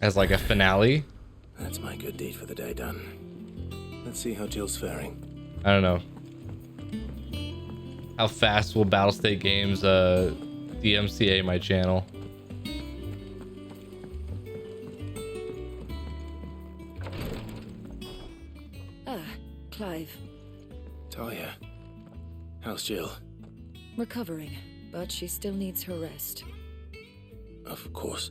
as like a finale. That's my good deed for the day done. Let's see how Jill's faring. I don't know. How fast will Battlestate Games DMCA my channel? Clive. Talia, how's Jill? Recovering, but she still needs her rest. Of course.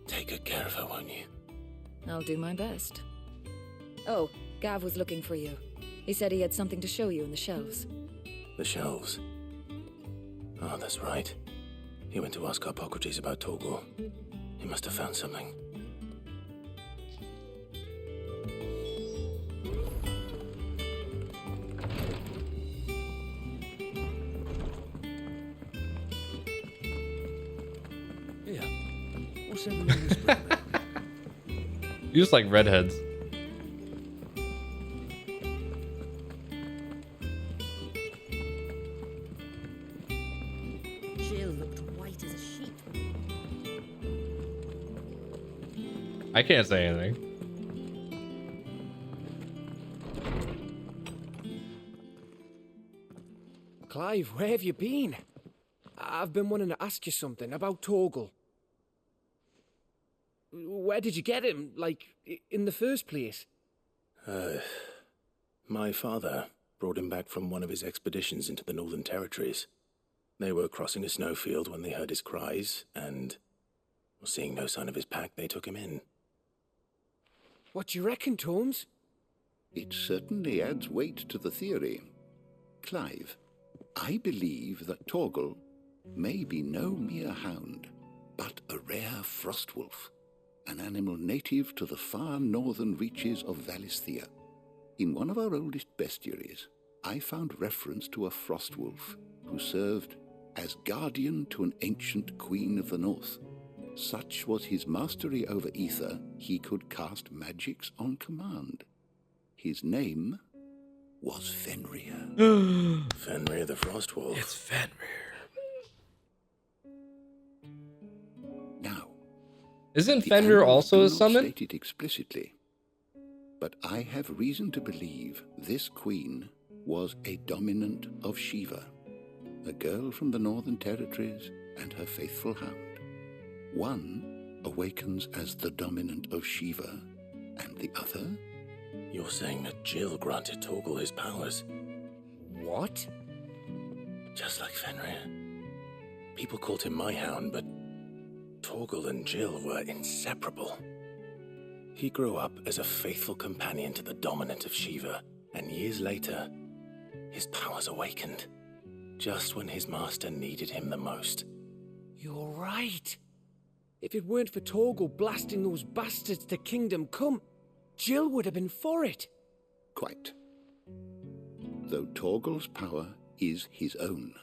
Take good care of her, won't you? I'll do my best. Oh, Gav was looking for you. He said he had something to show you in the shelves. The shelves. Oh, that's right. He went to ask Harpocrates about Torgor. He must have found something. Yeah. What's everyone whispering about? You just like redheads. Jill looked white as a sheet. I can't say anything. Clive, where have you been? I've been wanting to ask you something about Torgal. Where did you get him, like, in the first place? My father brought him back from one of his expeditions into the Northern Territories. They were crossing a snowfield when they heard his cries, and seeing no sign of his pack, they took him in. What do you reckon, Tomes? It certainly adds weight to the theory. Clive, I believe that Torgal may be no mere hound, but a rare frostwolf, an animal native to the far northern reaches of Valisthea. In one of our oldest bestiaries, I found reference to a frostwolf who served as guardian to an ancient queen of the north. Such was his mastery over ether, he could cast magics on command. His name was Fenrir. Fenrir the Frostwolf. It's Fenrir. Now, Isn't the Fenrir annals also do a not summon? state it explicitly, but I have reason to believe this queen was a dominant of Shiva, a girl from the Northern Territories and her faithful hound. One awakens as the dominant of Shiva, and the other? You're saying that Jill granted Torgal his powers? What? Just like Fenrir. People called him my hound, but Torgal and Jill were inseparable. He grew up as a faithful companion to the dominant of Shiva, and years later, his powers awakened, just when his master needed him the most. You're right. If it weren't for Torgal blasting those bastards to Kingdom Come, Jill would have been for it. Quite. Though Torgal's power is his own,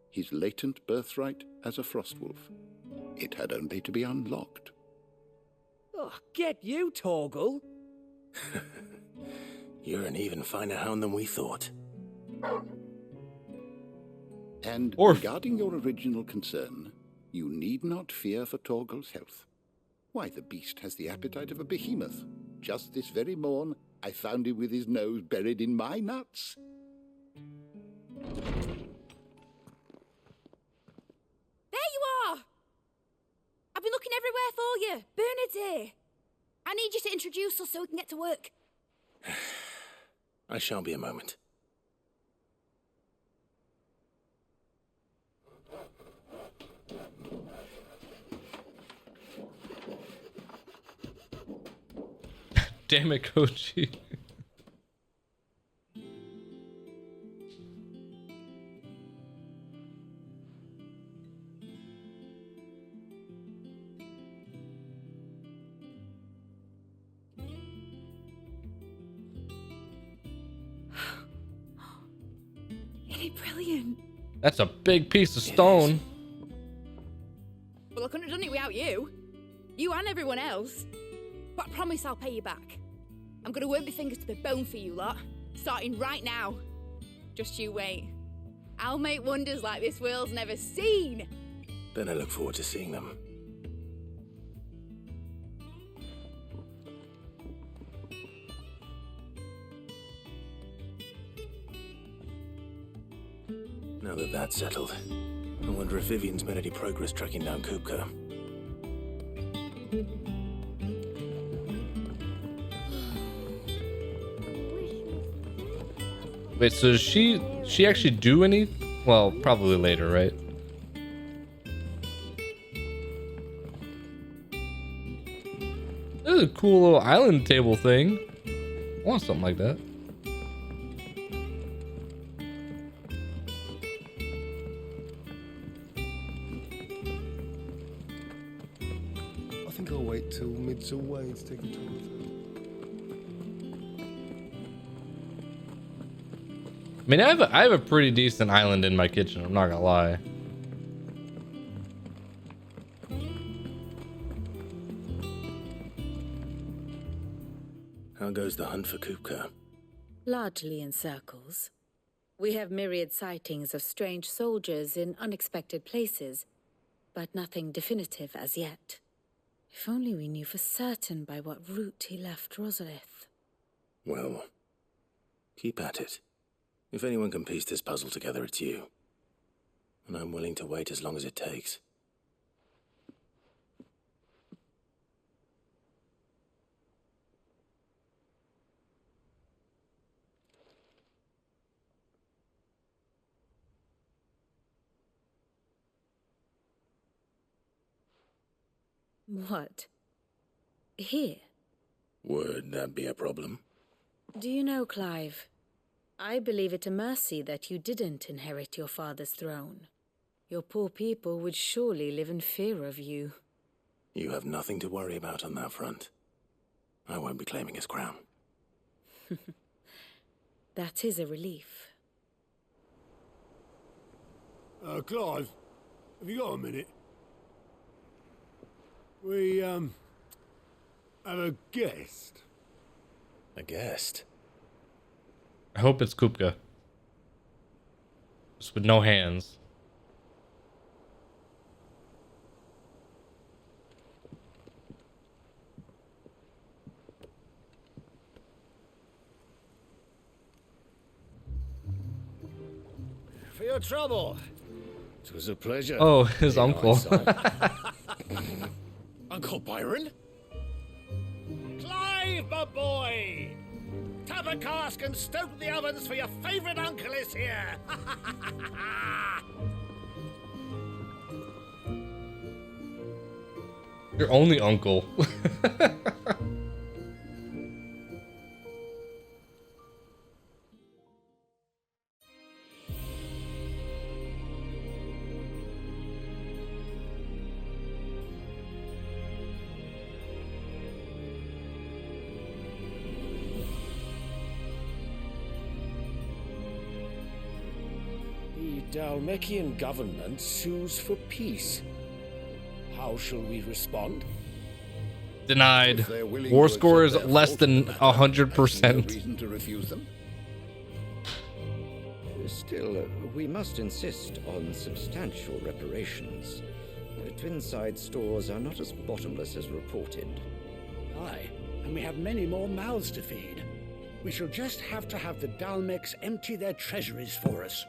his latent birthright as a frostwolf, it had only to be unlocked. Oh, get you, Torgal. You're an even finer hound than we thought. And regarding your original concern, you need not fear for Torgal's health. Why, the beast has the appetite of a behemoth. Just this very morn, I found him with his nose buried in my nuts. There you are! I've been looking everywhere for you. Bernard's here. I need you to introduce us so we can get to work. I shan't be a moment. Damn it, Koji. Isn't it brilliant? That's a big piece of stone. Well, I couldn't have done it without you. You and everyone else. But I promise I'll pay you back. I'm gonna work my fingers to the bone for you lot, starting right now. Just you wait. I'll make wonders like this world's never seen. Then I look forward to seeing them. Now that that's settled, I wonder if Vivian's made any progress tracking down Kupka. Wait, so does she actually do any? Well, probably later, right? This is a cool little island table thing. I want something like that. I think I'll wait till mid's away to take a tour. I mean, I have a pretty decent island in my kitchen. I'm not gonna lie. How goes the hunt for Kupka? Largely in circles. We have myriad sightings of strange soldiers in unexpected places, but nothing definitive as yet. If only we knew for certain by what route he left Rosalith. Well, keep at it. If anyone can piece this puzzle together, it's you. And I'm willing to wait as long as it takes. What? Here? Would that be a problem? Do you know, Clive? I believe it a mercy that you didn't inherit your father's throne. Your poor people would surely live in fear of you. You have nothing to worry about on that front. I won't be claiming his crown. That is a relief. Clive, have you got a minute? We, have a guest. A guest? I hope it's Kupka. Just with no hands. For your trouble. It was a pleasure. Oh, his uncle. Uncle Byron? Clive, my boy! Tap a cask and stoke the ovens, for your favourite uncle is here! Your only uncle. The Dalmekian government sues for peace. How shall we respond? Denied. War score is less than 100%. Reason to refuse them? Still, we must insist on substantial reparations. Twinside stores are not as bottomless as reported. Aye, and we have many more mouths to feed. We shall just have to have the Dalmecs empty their treasuries for us.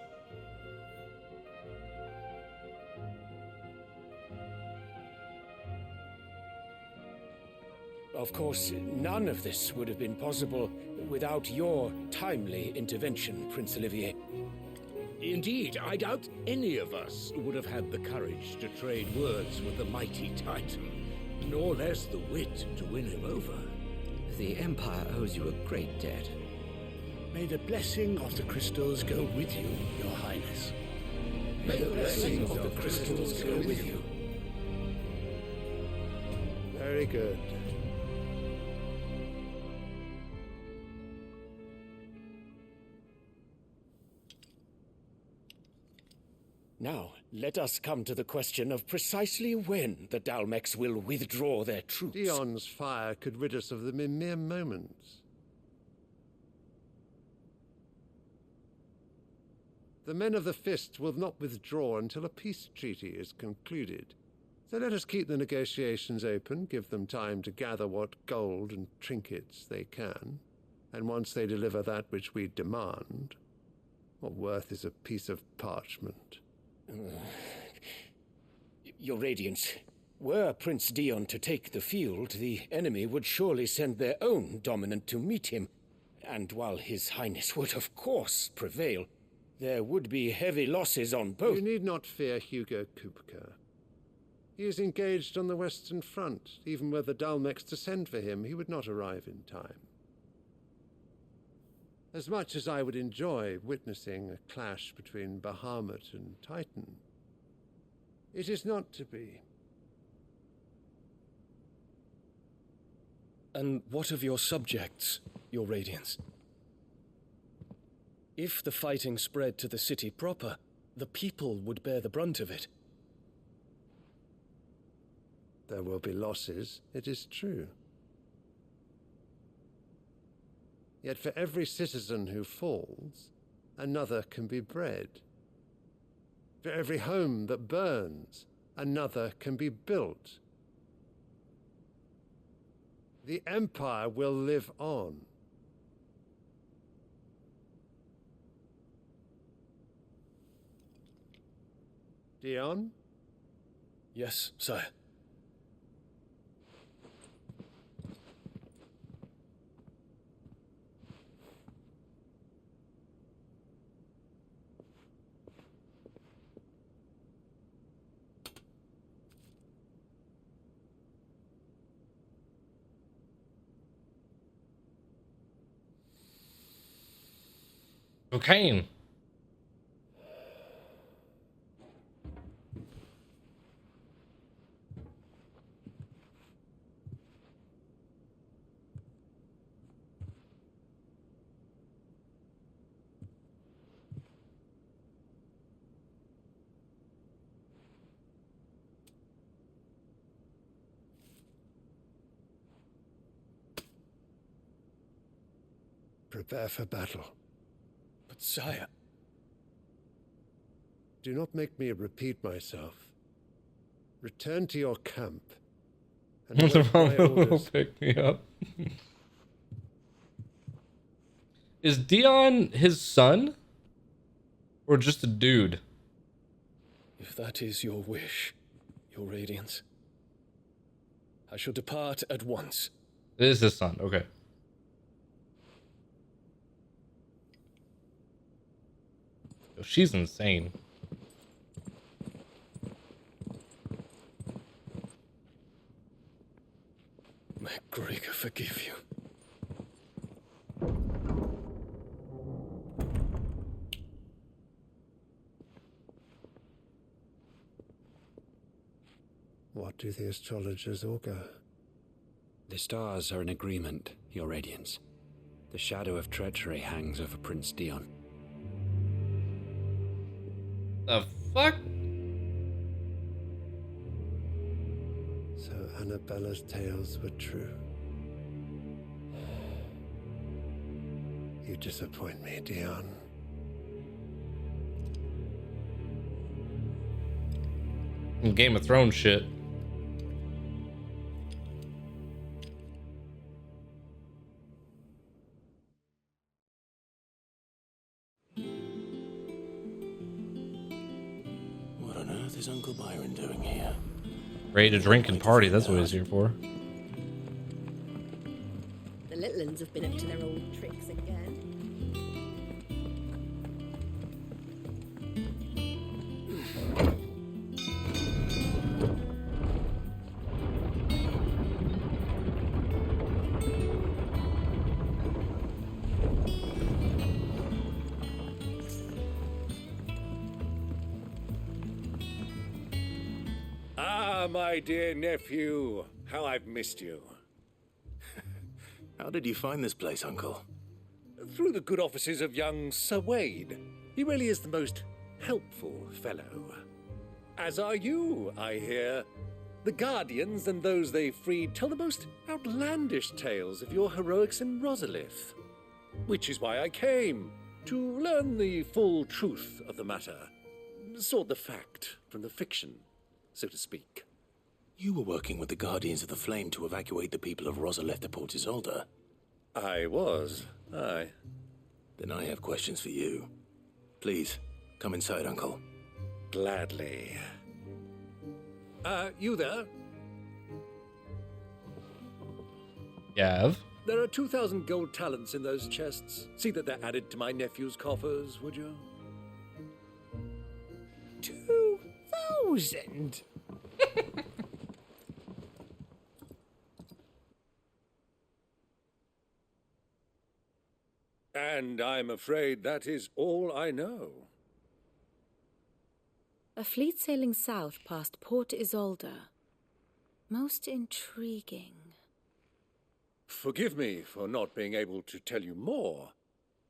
Of course, none of this would have been possible without your timely intervention, Prince Olivier. Indeed, I doubt any of us would have had the courage to trade words with the mighty Titan, nor less the wit to win him over. The Empire owes you a great debt. May the blessing of the crystals go with you, Your Highness. May the blessing of the crystals go with you. Very good. Now, let us come to the question of precisely when the Dalmex will withdraw their troops. Dion's fire could rid us of them in mere moments. The men of the Fist will not withdraw until a peace treaty is concluded. So let us keep the negotiations open, give them time to gather what gold and trinkets they can, and once they deliver that which we demand, what worth is a piece of parchment? Your Radiance, were Prince Dion to take the field, the enemy would surely send their own dominant to meet him. And while His Highness would of course prevail, there would be heavy losses on both. You need not fear Hugo Kupka. He is engaged on the Western Front. Even were the Dalmex to send for him, he would not arrive in time. As much as I would enjoy witnessing a clash between Bahamut and Titan, it is not to be. And what of your subjects, Your Radiance? If the fighting spread to the city proper, the people would bear the brunt of it. There will be losses, it is true. Yet for every citizen who falls, another can be bred. For every home that burns, another can be built. The Empire will live on. Dion? Yes, sire. Cocaine. Prepare for battle. But sire... Do not make me repeat myself. Return to your camp. And await my orders. Pick me up. Is Dion his son? Or just a dude? If that is your wish, Your Radiance, I shall depart at once. It is his son, okay. Yo, she's insane. May Gregor forgive you. What do the astrologers augur? The stars are in agreement, Your Radiance. The shadow of treachery hangs over Prince Dion. The fuck? So Annabella's tales were true. You disappoint me, Dion. Game of Thrones shit. What on earth is Uncle Byron doing here? Ready to drink and party, that's what he's here for. The little uns have been up to their old tricks again. Ah, my dear nephew. How I've missed you. How did you find this place, Uncle? Through the good offices of young Sir Wade. He really is the most helpful fellow. As are you, I hear. The Guardians and those they freed tell the most outlandish tales of your heroics in Rosalith. Which is why I came, to learn the full truth of the matter. Sort the fact from the fiction, so to speak. You were working with the Guardians of the Flame to evacuate the people of Rosalith to Port Isolde. I was, aye. Then I have questions for you. Please, come inside, Uncle. Gladly. You there? Yav? There are 2,000 gold talents in those chests. See that they're added to my nephew's coffers, would you? 2,000? And I'm afraid that is all I know. A fleet sailing south past Port Isolde. Most intriguing. Forgive me for not being able to tell you more.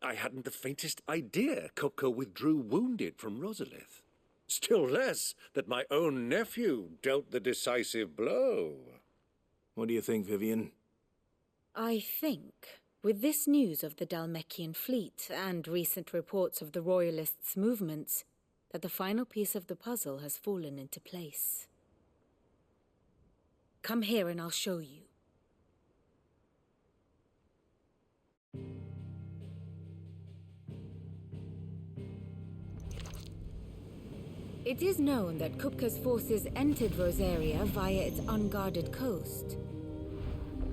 I hadn't the faintest idea Kupka withdrew wounded from Rosalith. Still less that my own nephew dealt the decisive blow. What do you think, Vivian? I think, with this news of the Dhalmekian fleet and recent reports of the Royalists' movements, that the final piece of the puzzle has fallen into place. Come here and I'll show you. It is known that Kupka's forces entered Rosaria via its unguarded coast.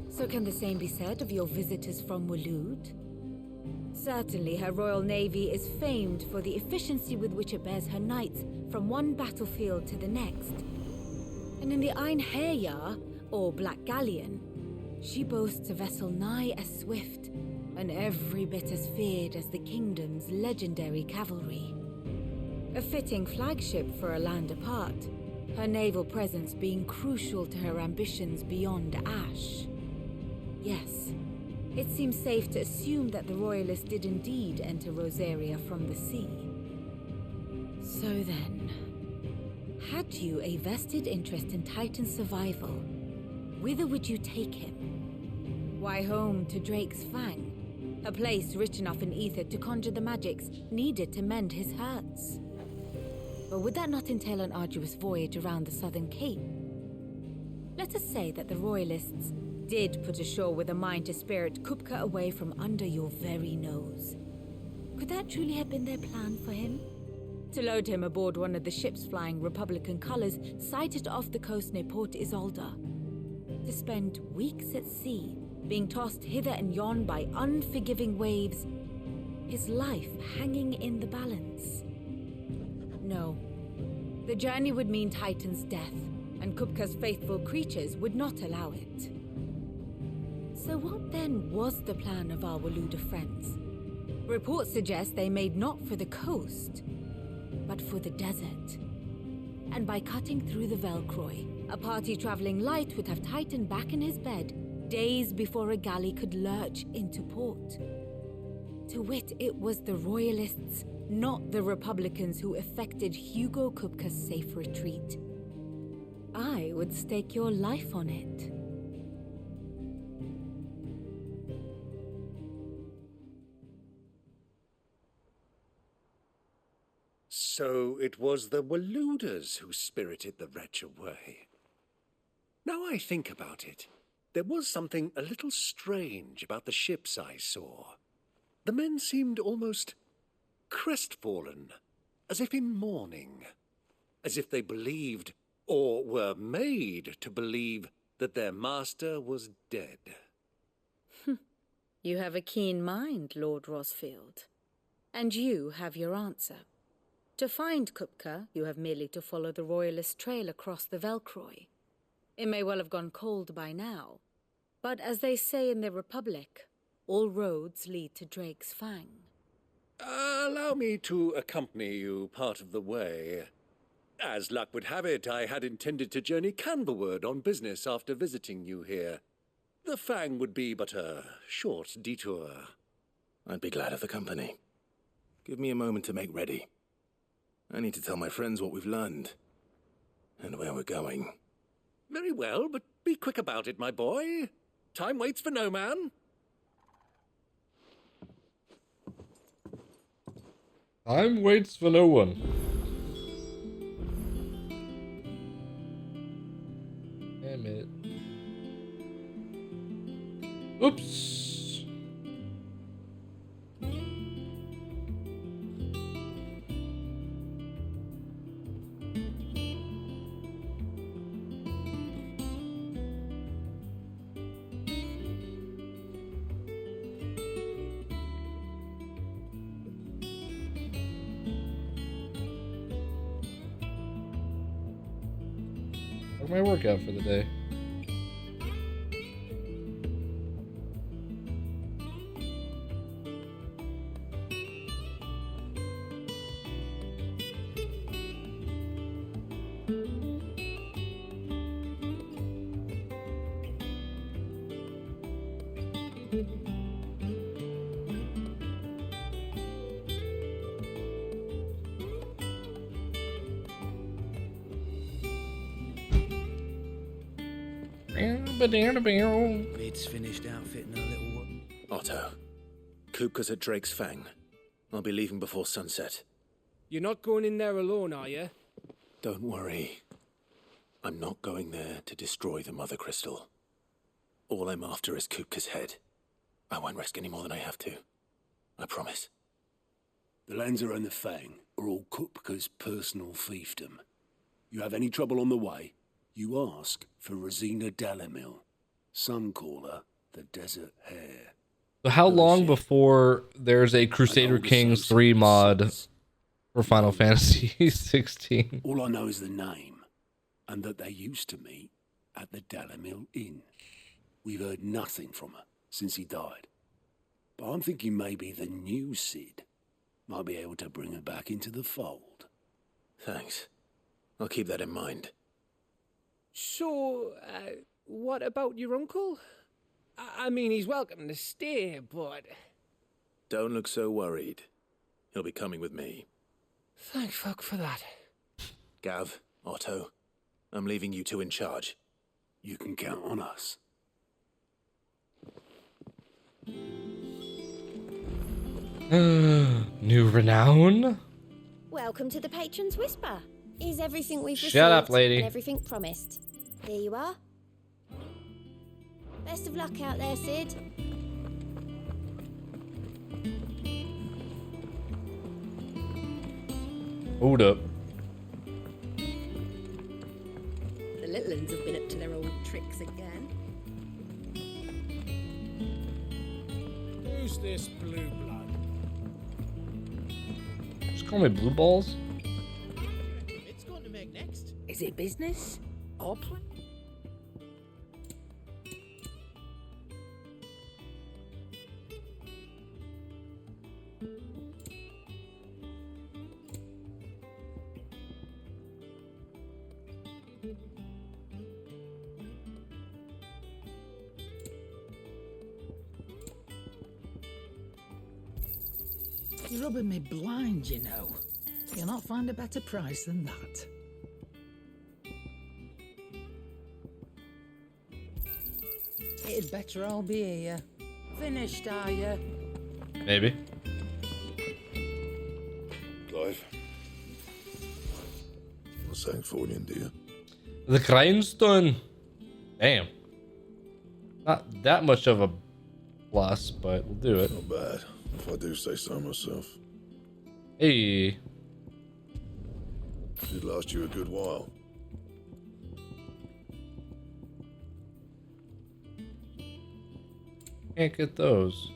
So can the same be said of your visitors from Waloed? Certainly her Royal Navy is famed for the efficiency with which it bears her knights from one battlefield to the next. And in the Ein Herjar, or Black Galleon, she boasts a vessel nigh as swift and every bit as feared as the kingdom's legendary cavalry. A fitting flagship for a land apart, her naval presence being crucial to her ambitions beyond Ash. Yes, it seems safe to assume that the Royalists did indeed enter Rosaria from the sea. So then, had you a vested interest in Titan's survival, whither would you take him? Why, home to Drake's Fang, a place rich enough in ether to conjure the magics needed to mend his hurts. Or would that not entail an arduous voyage around the southern cape? Let us say that the Royalists did put ashore with a mind to spirit Kupka away from under your very nose. Could that truly have been their plan for him? To load him aboard one of the ships flying Republican colors sighted off the coast near Port Isolde. To spend weeks at sea, being tossed hither and yon by unforgiving waves, his life hanging in the balance. No. The journey would mean Titan's death, and Kupka's faithful creatures would not allow it. So what then was the plan of our Waluda friends? Reports suggest they made not for the coast, but for the desert. And by cutting through the Velcroy, a party traveling light would have Titan back in his bed days before a galley could lurch into port. To wit, it was the Royalists, not the Republicans, who effected Hugo Kupka's safe retreat. I would stake your life on it. So it was the Waludas who spirited the wretch away. Now I think about it, there was something a little strange about the ships I saw. The men seemed almost crestfallen, as if in mourning, as if they believed, or were made to believe, that their master was dead. You have a keen mind, Lord Rosfield. And you have your answer. To find Kupka, you have merely to follow the Royalist trail across the Velcroy. It may well have gone cold by now, but as they say in the Republic, all roads lead to Drake's Fang. Allow me to accompany you part of the way. As luck would have it, I had intended to journey Canberward on business after visiting you here. The Fang would be but a short detour. I'd be glad of the company. Give me a moment to make ready. I need to tell my friends what we've learned. And where we're going. Very well, but be quick about it, my boy. Time waits for no man. Time waits for no one. Damn it. Oops. My workout for the day. It's finished outfitting our little one. Otto, Kupka's at Drake's Fang. I'll be leaving before sunset. You're not going in there alone, are you? Don't worry. I'm not going there to destroy the Mother Crystal. All I'm after is Kupka's head. I won't risk any more than I have to. I promise. The Lancer and the Fang are all Kupka's personal fiefdom. You have any trouble on the way, you ask for Rosina Dalamil. Some call her the Desert Hare. So how long before there's a Crusader Kings 3 mod for Final Fantasy 16? All I know is the name, and that they used to meet at the Dalamil Inn. We've heard nothing from her since he died. But I'm thinking maybe the new Cid might be able to bring her back into the fold. Thanks. I'll keep that in mind. So, what about your uncle? I mean, he's welcome to stay, but... Don't look so worried. He'll be coming with me. Thank fuck for that. Gav, Otto, I'm leaving you two in charge. You can count on us. New renown? Welcome to the Patron's Whisper. Is everything we've received Shut up, lady. and everything promised? There you are. Best of luck out there, Cid. Hold up. The little ones have been up to their old tricks again. Who's this blue blood? Just call me Blue Balls? It's going to make next. Is it business or play? You're rubbing me blind, you know. You'll not find a better price than that. It'd better all be here. Finished, are you? Maybe. Clive. What's saying for you, dear? The grindstone. Damn. Not that much of a plus, but we'll do it. Not bad, if I do say so myself. Hey. Should last you a good while. Can't get those.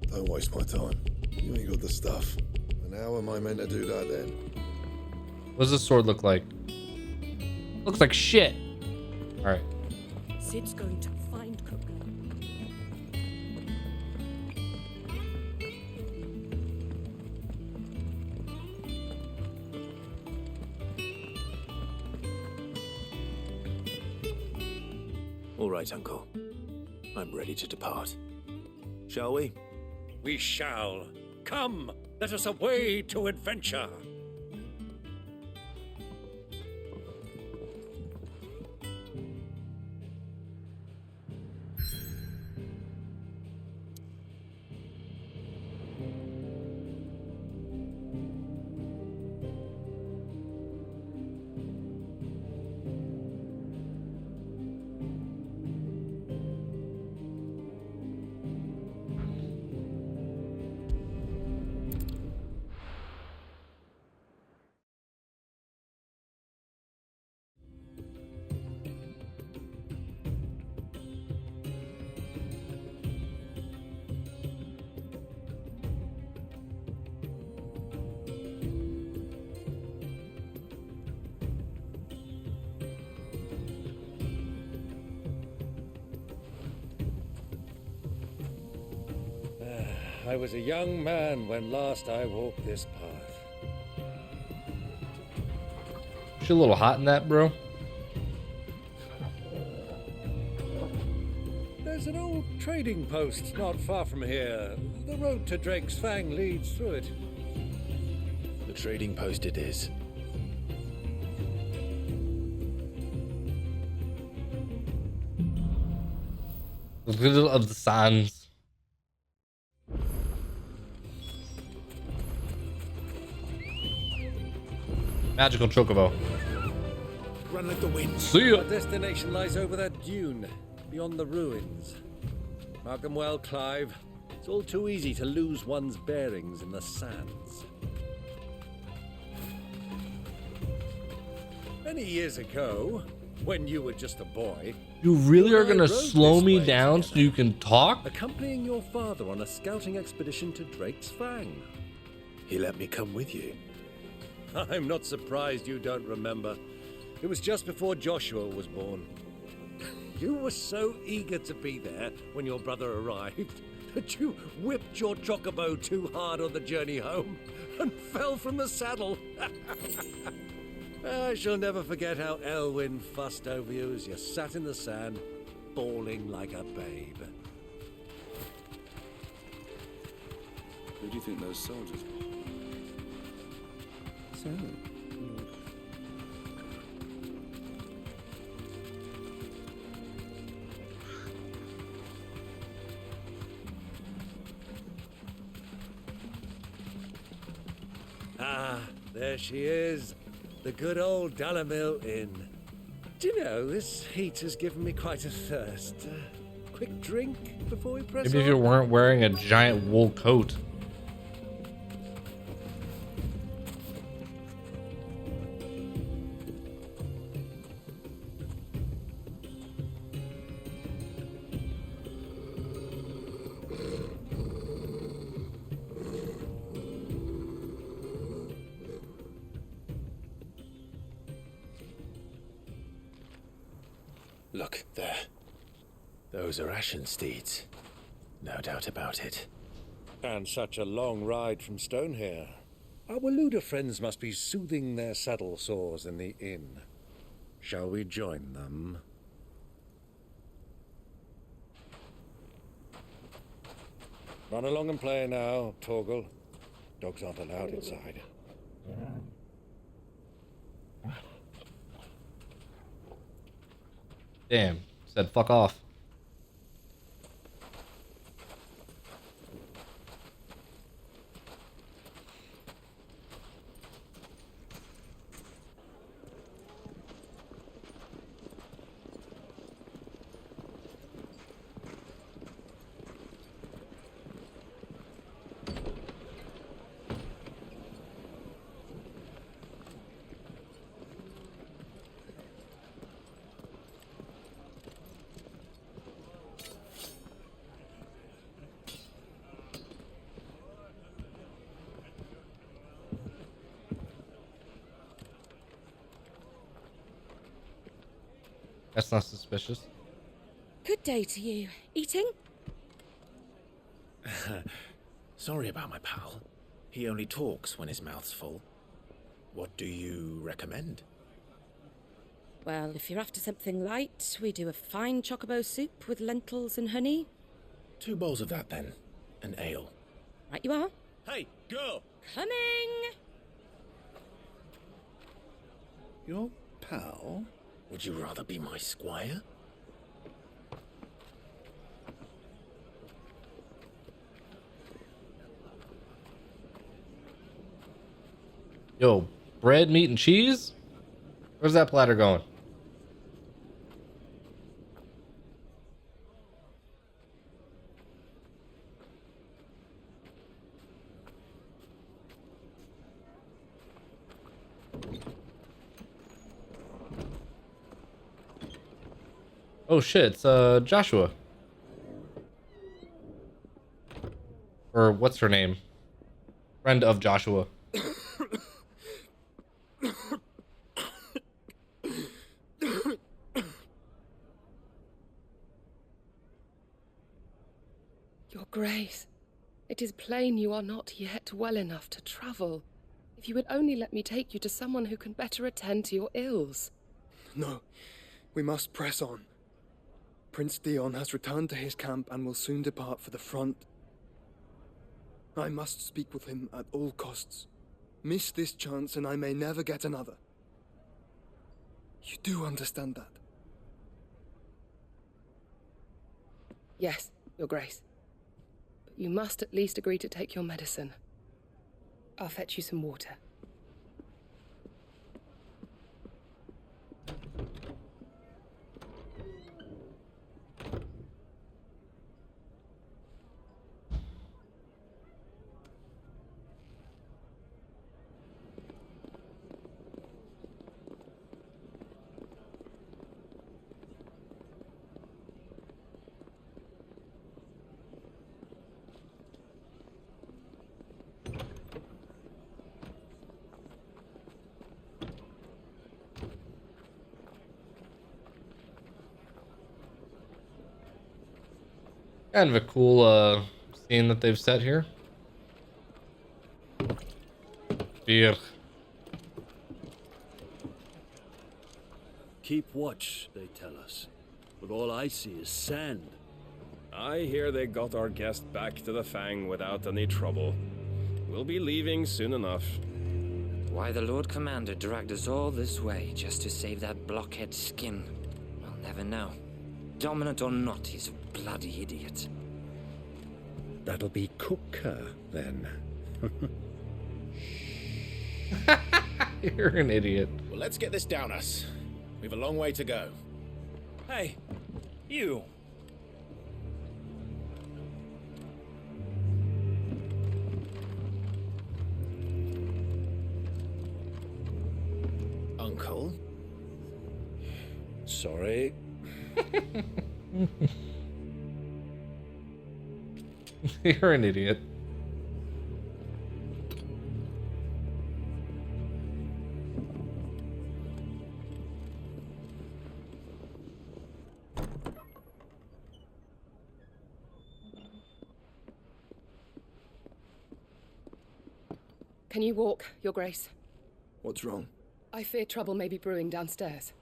Don't waste my time. You ain't got the stuff. And how am I meant to do that then? What does this sword look like? Looks like shit. Alright. Cid's going to find Kupka. All right, Uncle. I'm ready to depart. Shall we? We shall. Come, let us away to adventure. I was a young man when last I walked this path. You a little hot in that, bro? There's an old trading post not far from here. The road to Drake's Fang leads through it. The trading post it is. The riddle of the sands. Magical Chocobo. Run like the wind. See ya. Our destination lies over that dune, beyond the ruins. Mark them well, Clive. It's all too easy to lose one's bearings in the sands. Many years ago, when you were just a boy, You really are gonna rode slow this me way down so you can talk? accompanying your father on a scouting expedition to Drake's Fang. He let me come with you. I'm not surprised you don't remember. It was just before Joshua was born. You were so eager to be there when your brother arrived that you whipped your Chocobo too hard on the journey home and fell from the saddle. I shall never forget how Elwyn fussed over you as you sat in the sand, bawling like a babe. Who do you think those soldiers were? So, Ah, there she is. The good old Dalamil Inn. Do you know, this heat has given me quite a thirst. Quick drink before we press Maybe if you on? weren't wearing a giant wool coat. Look, there. Those are Ashen steeds. No doubt about it. And such a long ride from Stonehair. Our Waluda friends must be soothing their saddle sores in the inn. Shall we join them? Run along and play now, Torgal. Dogs aren't allowed inside. Damn, said fuck off. That's not suspicious. Good day to you. Eating? Sorry about my pal. He only talks when his mouth's full. What do you recommend? Well, if you're after something light, we do a fine chocobo soup with lentils and honey. 2 bowls of that, then. And ale. Right you are. Hey, girl! Coming! Your pal? Would you rather be my squire? Yo, bread, meat, and cheese? Where's that platter going? Oh shit, it's Joshua. Or what's her name? Friend of Joshua. Your Grace, it is plain you are not yet well enough to travel. If you would only let me take you to someone who can better attend to your ills. No, we must press on. Prince Dion has returned to his camp and will soon depart for the front. I must speak with him at all costs. Miss this chance and I may never get another. You do understand that? Yes, Your Grace. But you must at least agree to take your medicine. I'll fetch you some water. Kind of a cool scene that they've set here. Beer. Keep watch, they tell us. But all I see is sand. I hear they got our guest back to the Fang without any trouble. We'll be leaving soon enough. Why the Lord Commander dragged us all this way just to save that blockhead skin, I'll never know. Dominant or not, he's a bloody idiot. That'll be Cooker, then. You're an idiot. Well, let's get this down us. We've a long way to go. Hey, you. Uncle? Sorry. You're an idiot. Can you walk, Your Grace? What's wrong? I fear trouble may be brewing downstairs.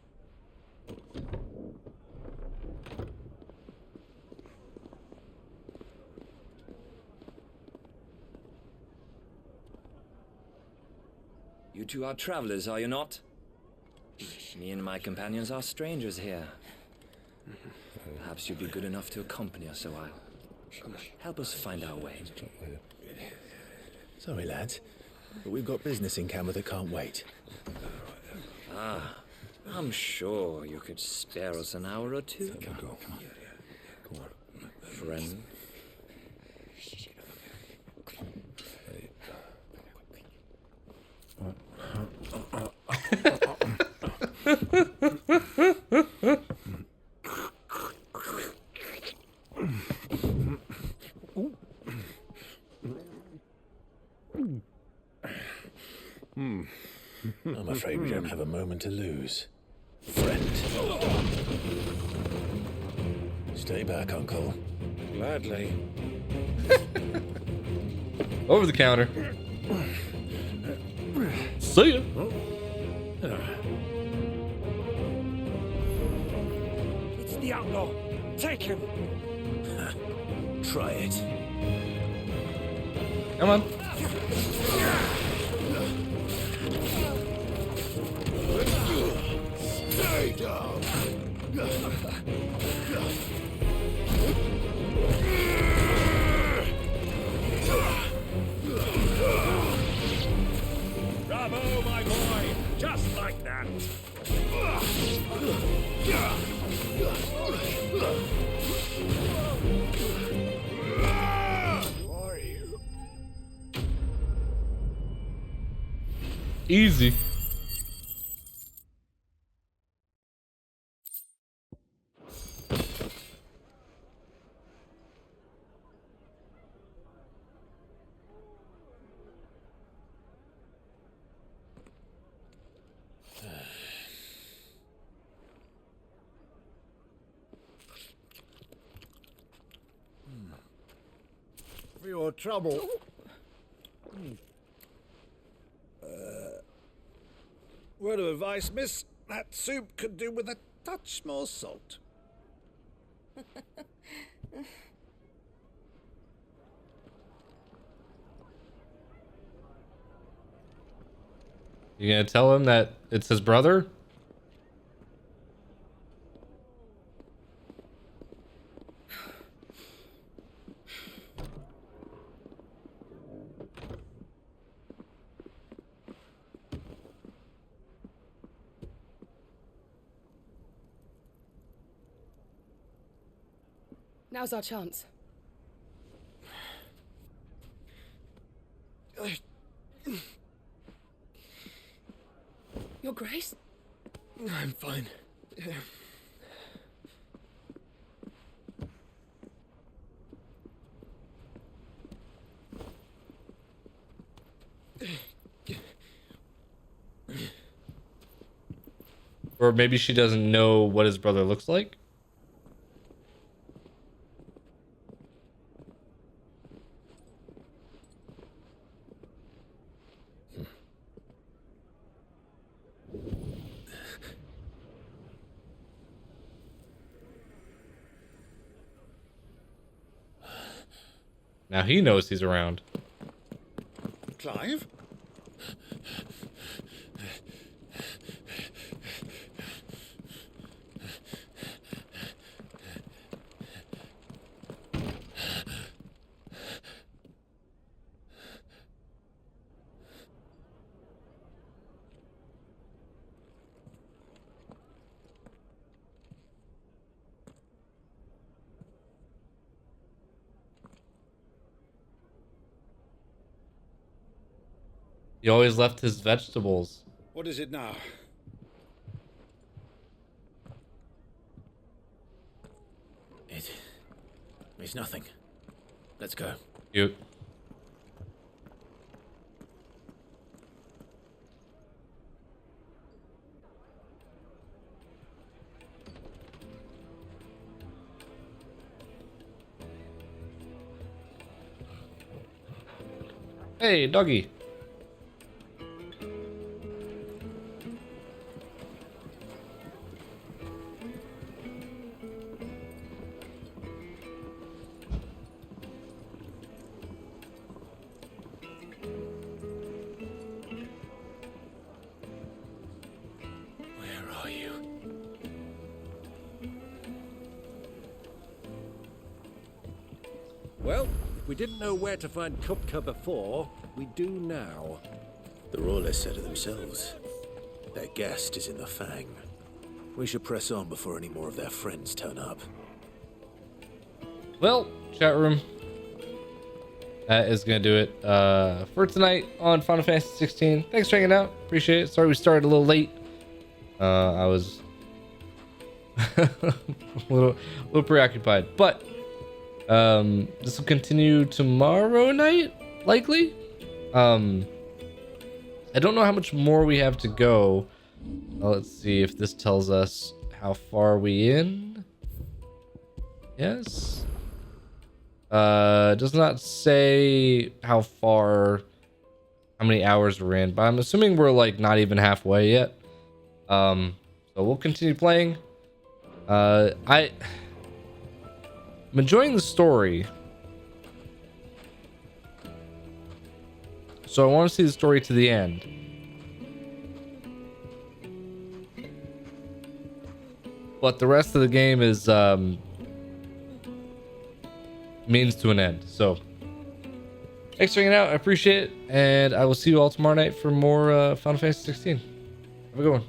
You two are travelers, are you not? Me and my companions are strangers here. Perhaps you'd be good enough to accompany us a while. Help us find our way. Sorry, lads, but we've got business in camera that can't wait. Ah, I'm sure you could spare us an hour or two. Come on. Friend. I'm afraid we don't have a moment to lose. Friend. Stay back, Uncle. Gladly. Over the counter. See ya. the outlaw. Take him. Try it. Come on. Stay down. Bravo, my boy. Just like that. Easy. For your trouble. Word of advice, miss. That soup could do with a touch more salt. You gonna tell him that it's his brother? Now's our chance. Your Grace? I'm fine. Or maybe she doesn't know what his brother looks like. Now he knows he's around. Clive? He always left his vegetables. What is it now? It's nothing. Let's go. Cute. Hey, doggy. Well, if we didn't know where to find Kupka before, we do now. The Rawlers said it themselves. Their guest is in the Fang. We should press on before any more of their friends turn up. Well, chat room. That is going to do it for tonight on Final Fantasy 16. Thanks for hanging out. Appreciate it. Sorry we started a little late. I was a little preoccupied. But this will continue tomorrow night, likely. I don't know how much more we have to go. Let's see if this tells us how far we in. Yes. Does not say how far, how many hours we're in, but I'm assuming we're like not even halfway yet. So we'll continue playing. I'm enjoying the story. So I want to see the story to the end. But the rest of the game is means to an end. So thanks for hanging out. I appreciate it. And I will see you all tomorrow night for more Final Fantasy 16. Have a good one.